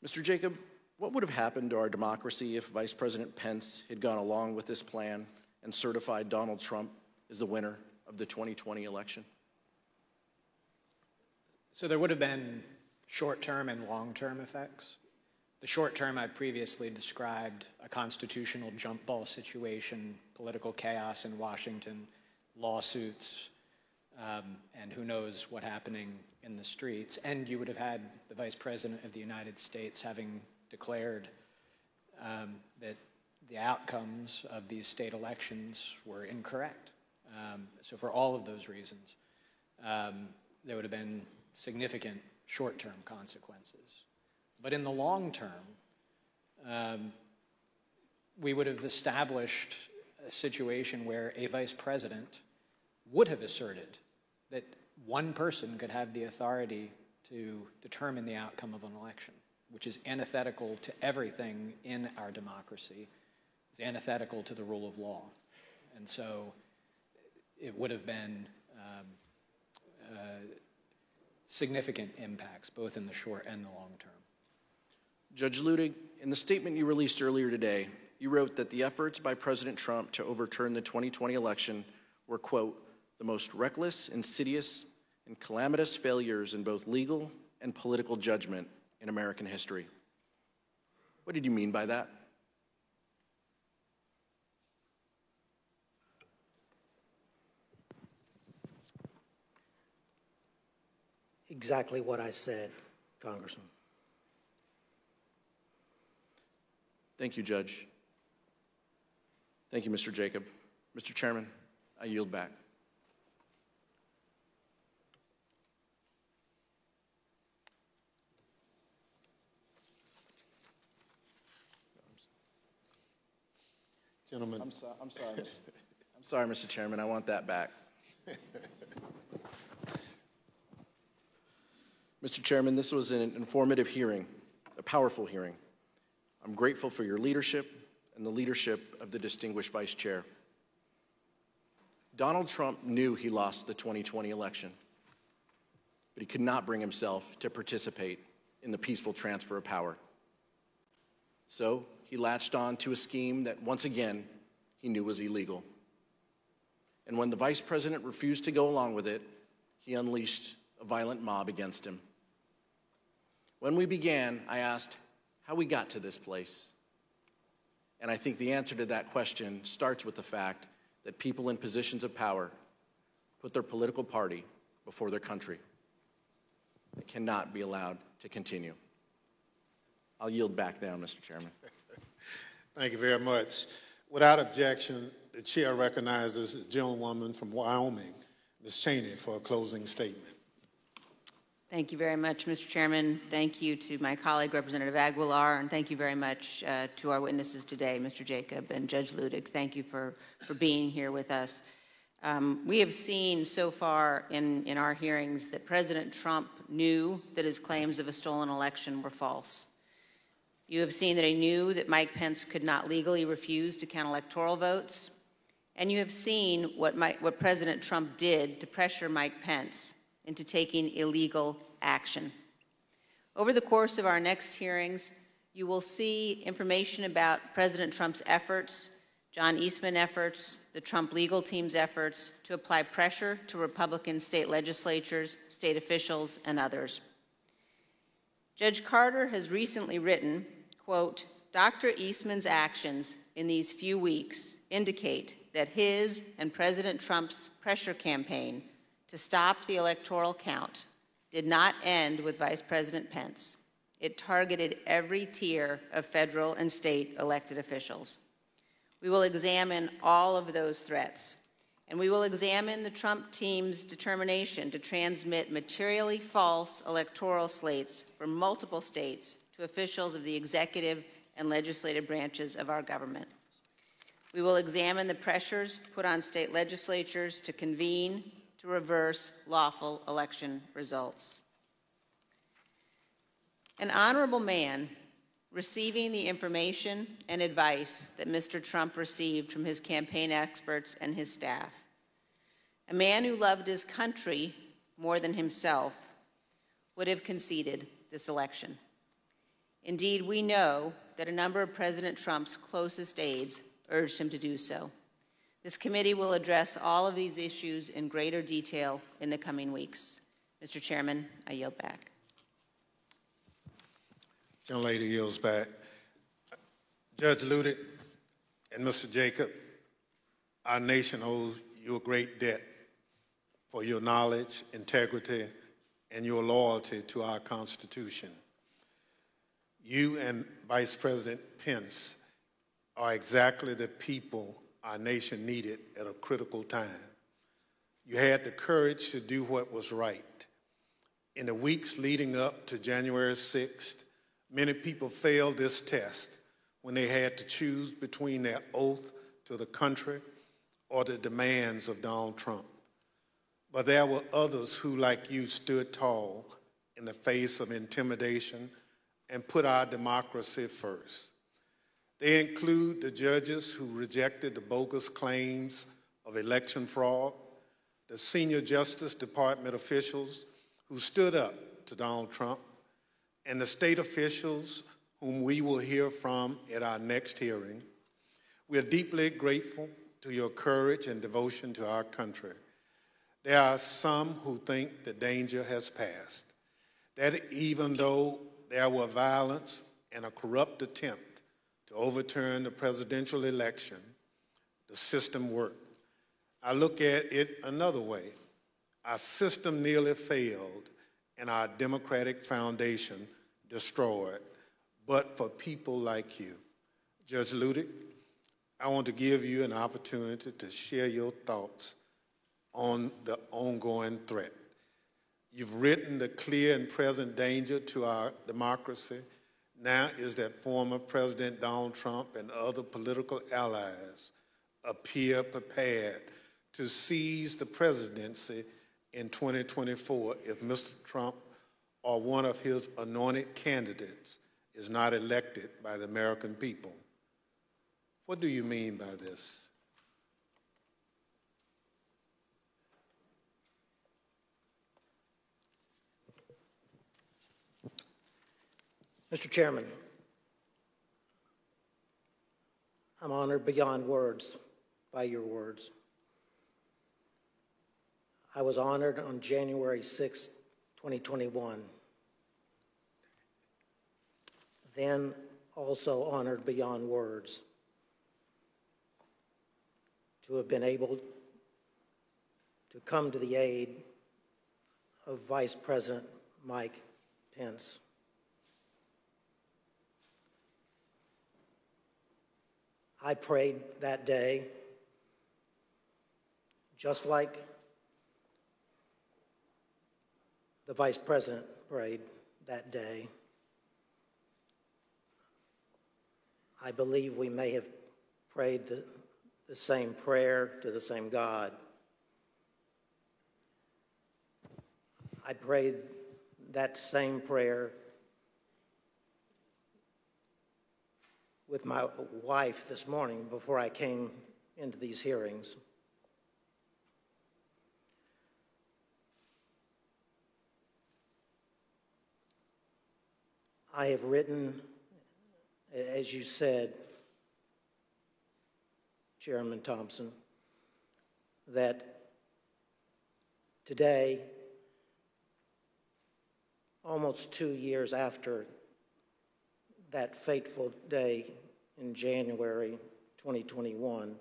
Mr. Jacob, what would have happened to our democracy if Vice President Pence had gone along with this plan and certified Donald Trump as the winner of the 2020 election? So there would have been short-term and long-term effects. The short-term I previously described, a constitutional jump ball situation, political chaos in Washington, lawsuits, and who knows what happening in the streets. And you would have had the Vice President of the United States having declared that the outcomes of these state elections were incorrect. So for all of those reasons, there would have been significant short-term consequences. But in the long term, we would have established a situation where a vice president would have asserted that one person could have the authority to determine the outcome of an election, which is antithetical to everything in our democracy. It's antithetical to the rule of law. And so it would have been significant impacts, both in the short and the long term. Judge Ludig, in the statement you released earlier today, you wrote that the efforts by President Trump to overturn the 2020 election were, quote, the most reckless, insidious, and calamitous failures in both legal and political judgment in American history. What did you mean by that? Exactly what I said, Congressman. Thank you, Judge. Thank you, Mr. Jacob. Mr. Chairman, I yield back. Gentlemen. I'm sorry, Mr. Chairman. I want that back. Mr. Chairman, this was an informative hearing, a powerful hearing. I'm grateful for your leadership and the leadership of the distinguished Vice Chair. Donald Trump knew he lost the 2020 election, but he could not bring himself to participate in the peaceful transfer of power. So he latched on to a scheme that, once again, he knew was illegal. And when the Vice President refused to go along with it, he unleashed a violent mob against him. When we began, I asked how we got to this place. And I think the answer to that question starts with the fact that people in positions of power put their political party before their country. It cannot be allowed to continue. I'll yield back now, Mr. Chairman. Thank you very much. Without objection, the chair recognizes the gentlewoman from Wyoming, Ms. Cheney, for a closing statement. Thank you very much, Mr. Chairman. Thank you to my colleague, Representative Aguilar, and thank you very much to our witnesses today, Mr. Jacob and Judge Ludig. Thank you for being here with us. We have seen so far in our hearings that President Trump knew that his claims of a stolen election were false. You have seen that he knew that Mike Pence could not legally refuse to count electoral votes, And you have seen what President Trump did to pressure Mike Pence into taking illegal action. Over the course of our next hearings, you will see information about President Trump's efforts, John Eastman efforts, the Trump legal team's efforts to apply pressure to Republican state legislatures, state officials, and others. Judge Carter has recently written, quote, Dr. Eastman's actions in these few weeks indicate that his and President Trump's pressure campaign to stop the electoral count did not end with Vice President Pence. It targeted every tier of federal and state elected officials. We will examine all of those threats, and we will examine the Trump team's determination to transmit materially false electoral slates from multiple states to officials of the executive and legislative branches of our government. We will examine the pressures put on state legislatures to convene to reverse lawful election results. An honorable man receiving the information and advice that Mr. Trump received from his campaign experts and his staff, a man who loved his country more than himself, would have conceded this election. Indeed, we know that a number of President Trump's closest aides urged him to do so. This committee will address all of these issues in greater detail in the coming weeks. Mr. Chairman, I yield back. Gentlelady yields back. Judge Ludick and Mr. Jacob, our nation owes you a great debt for your knowledge, integrity, and your loyalty to our Constitution. You and Vice President Pence are exactly the people our nation needed at a critical time. You had the courage to do what was right. In the weeks leading up to January 6th, many people failed this test when they had to choose between their oath to the country or the demands of Donald Trump. But there were others who, like you, stood tall in the face of intimidation and put our democracy first. They include the judges who rejected the bogus claims of election fraud, the senior Justice Department officials who stood up to Donald Trump, and the state officials whom we will hear from at our next hearing. We are deeply grateful to your courage and devotion to our country. There are some who think the danger has passed, that even though there were violence and a corrupt attempt to overturn the presidential election, the system worked. I look at it another way. Our system nearly failed and our democratic foundation destroyed, but for people like you. Judge Ludick, I want to give you an opportunity to share your thoughts on the ongoing threat. You've written the clear and present danger to our democracy. Now is that former President Donald Trump and other political allies appear prepared to seize the presidency in 2024 if Mr. Trump or one of his anointed candidates is not elected by the American people. What do you mean by this? Mr. Chairman, I'm honored beyond words by your words. I was honored on January 6, 2021, then also honored beyond words to have been able to come to the aid of Vice President Mike Pence. I prayed that day, just like the Vice President prayed that day. I believe we may have prayed the same prayer to the same God. I prayed that same prayer with my wife this morning before I came into these hearings. I have written, as you said, Chairman Thompson, that today, almost 2 years after that fateful day in January 2021,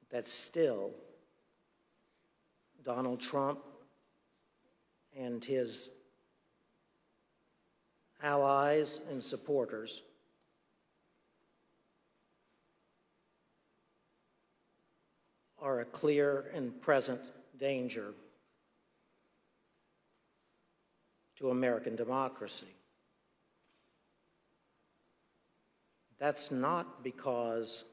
that still Donald Trump and his allies and supporters are a clear and present danger to American democracy. That's not because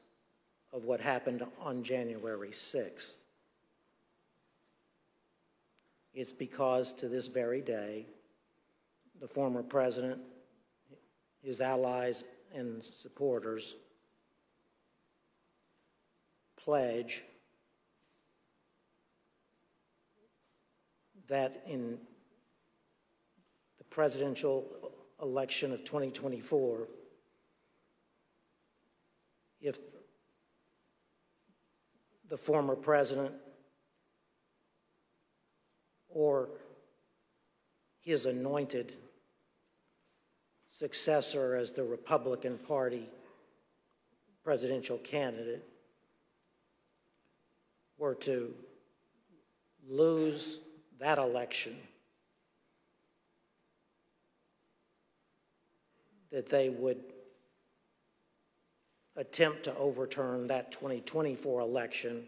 of what happened on January 6th. It's because to this very day, the former president, his allies and supporters pledge that in the presidential election of 2024, if the former president or his anointed successor as the Republican Party presidential candidate were to lose that election, that they would attempt to overturn that 2024 election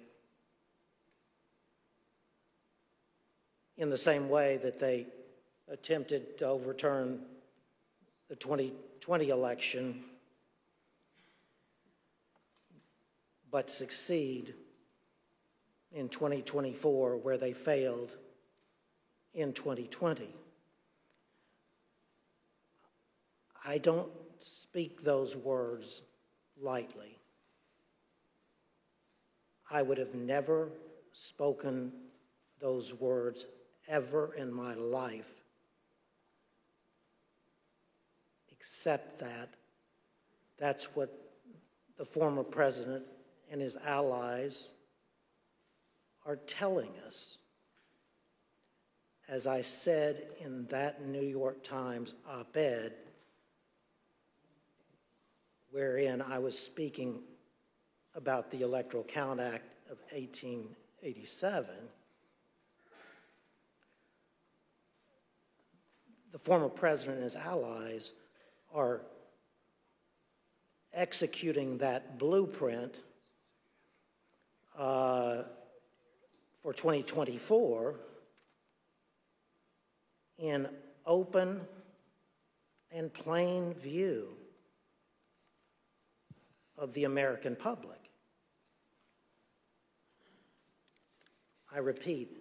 in the same way that they attempted to overturn the 2020 election, but succeed in 2024 where they failed in 2020. I don't speak those words lightly. I would have never spoken those words ever in my life, except that that's what the former president and his allies are telling us. As I said in that New York Times op-ed, wherein I was speaking about the Electoral Count Act of 1887, the former president and his allies are executing that blueprint for 2024 in open and plain view of the American public. I repeat,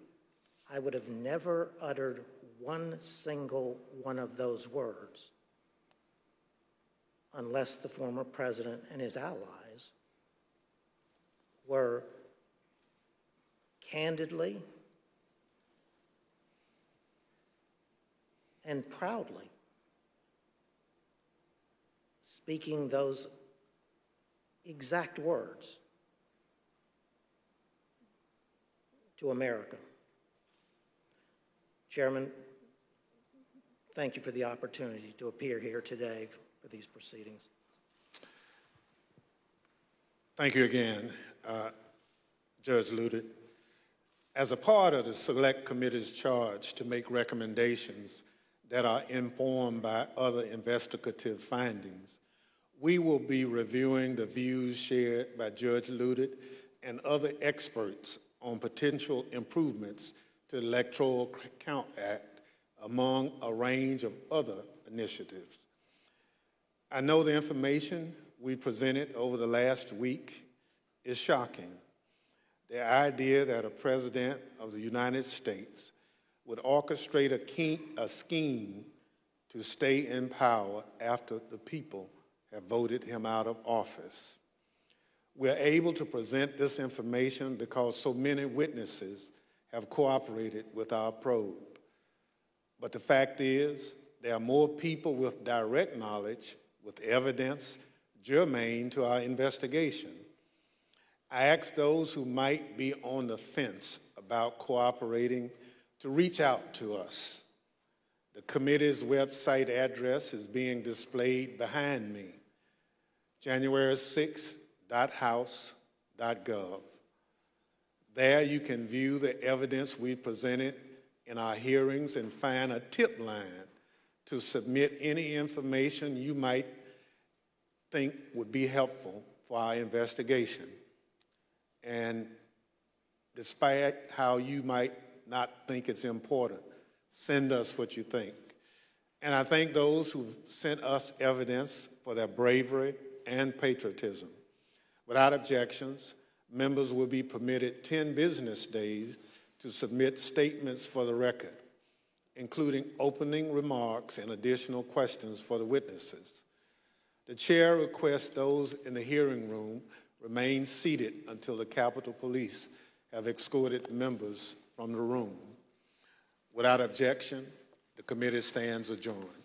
I would have never uttered one single one of those words unless the former president and his allies were candidly and proudly speaking those exact words to America. Chairman, thank you for the opportunity to appear here today for these proceedings. Thank you again, Judge Ludick. As a part of the Select Committee's charge to make recommendations that are informed by other investigative findings, we will be reviewing the views shared by Judge Ludick and other experts on potential improvements to the Electoral Count Act, among a range of other initiatives. I know the information we presented over the last week is shocking. The idea that a president of the United States would orchestrate a scheme to stay in power after the people have voted him out of office. We're able to present this information because so many witnesses have cooperated with our probe. But the fact is, there are more people with direct knowledge, with evidence germane to our investigation. I ask those who might be on the fence about cooperating to reach out to us. The committee's website address is being displayed behind me, january6.house.gov. There you can view the evidence we presented in our hearings and find a tip line to submit any information you might think would be helpful for our investigation. And despite how you might not think it's important, send us what you think. And I thank those who sent us evidence for their bravery and patriotism. Without objections, members will be permitted 10 business days to submit statements for the record, including opening remarks and additional questions for the witnesses. The chair requests those in the hearing room remain seated until the Capitol Police have escorted members from the room. Without objection, the committee stands adjourned.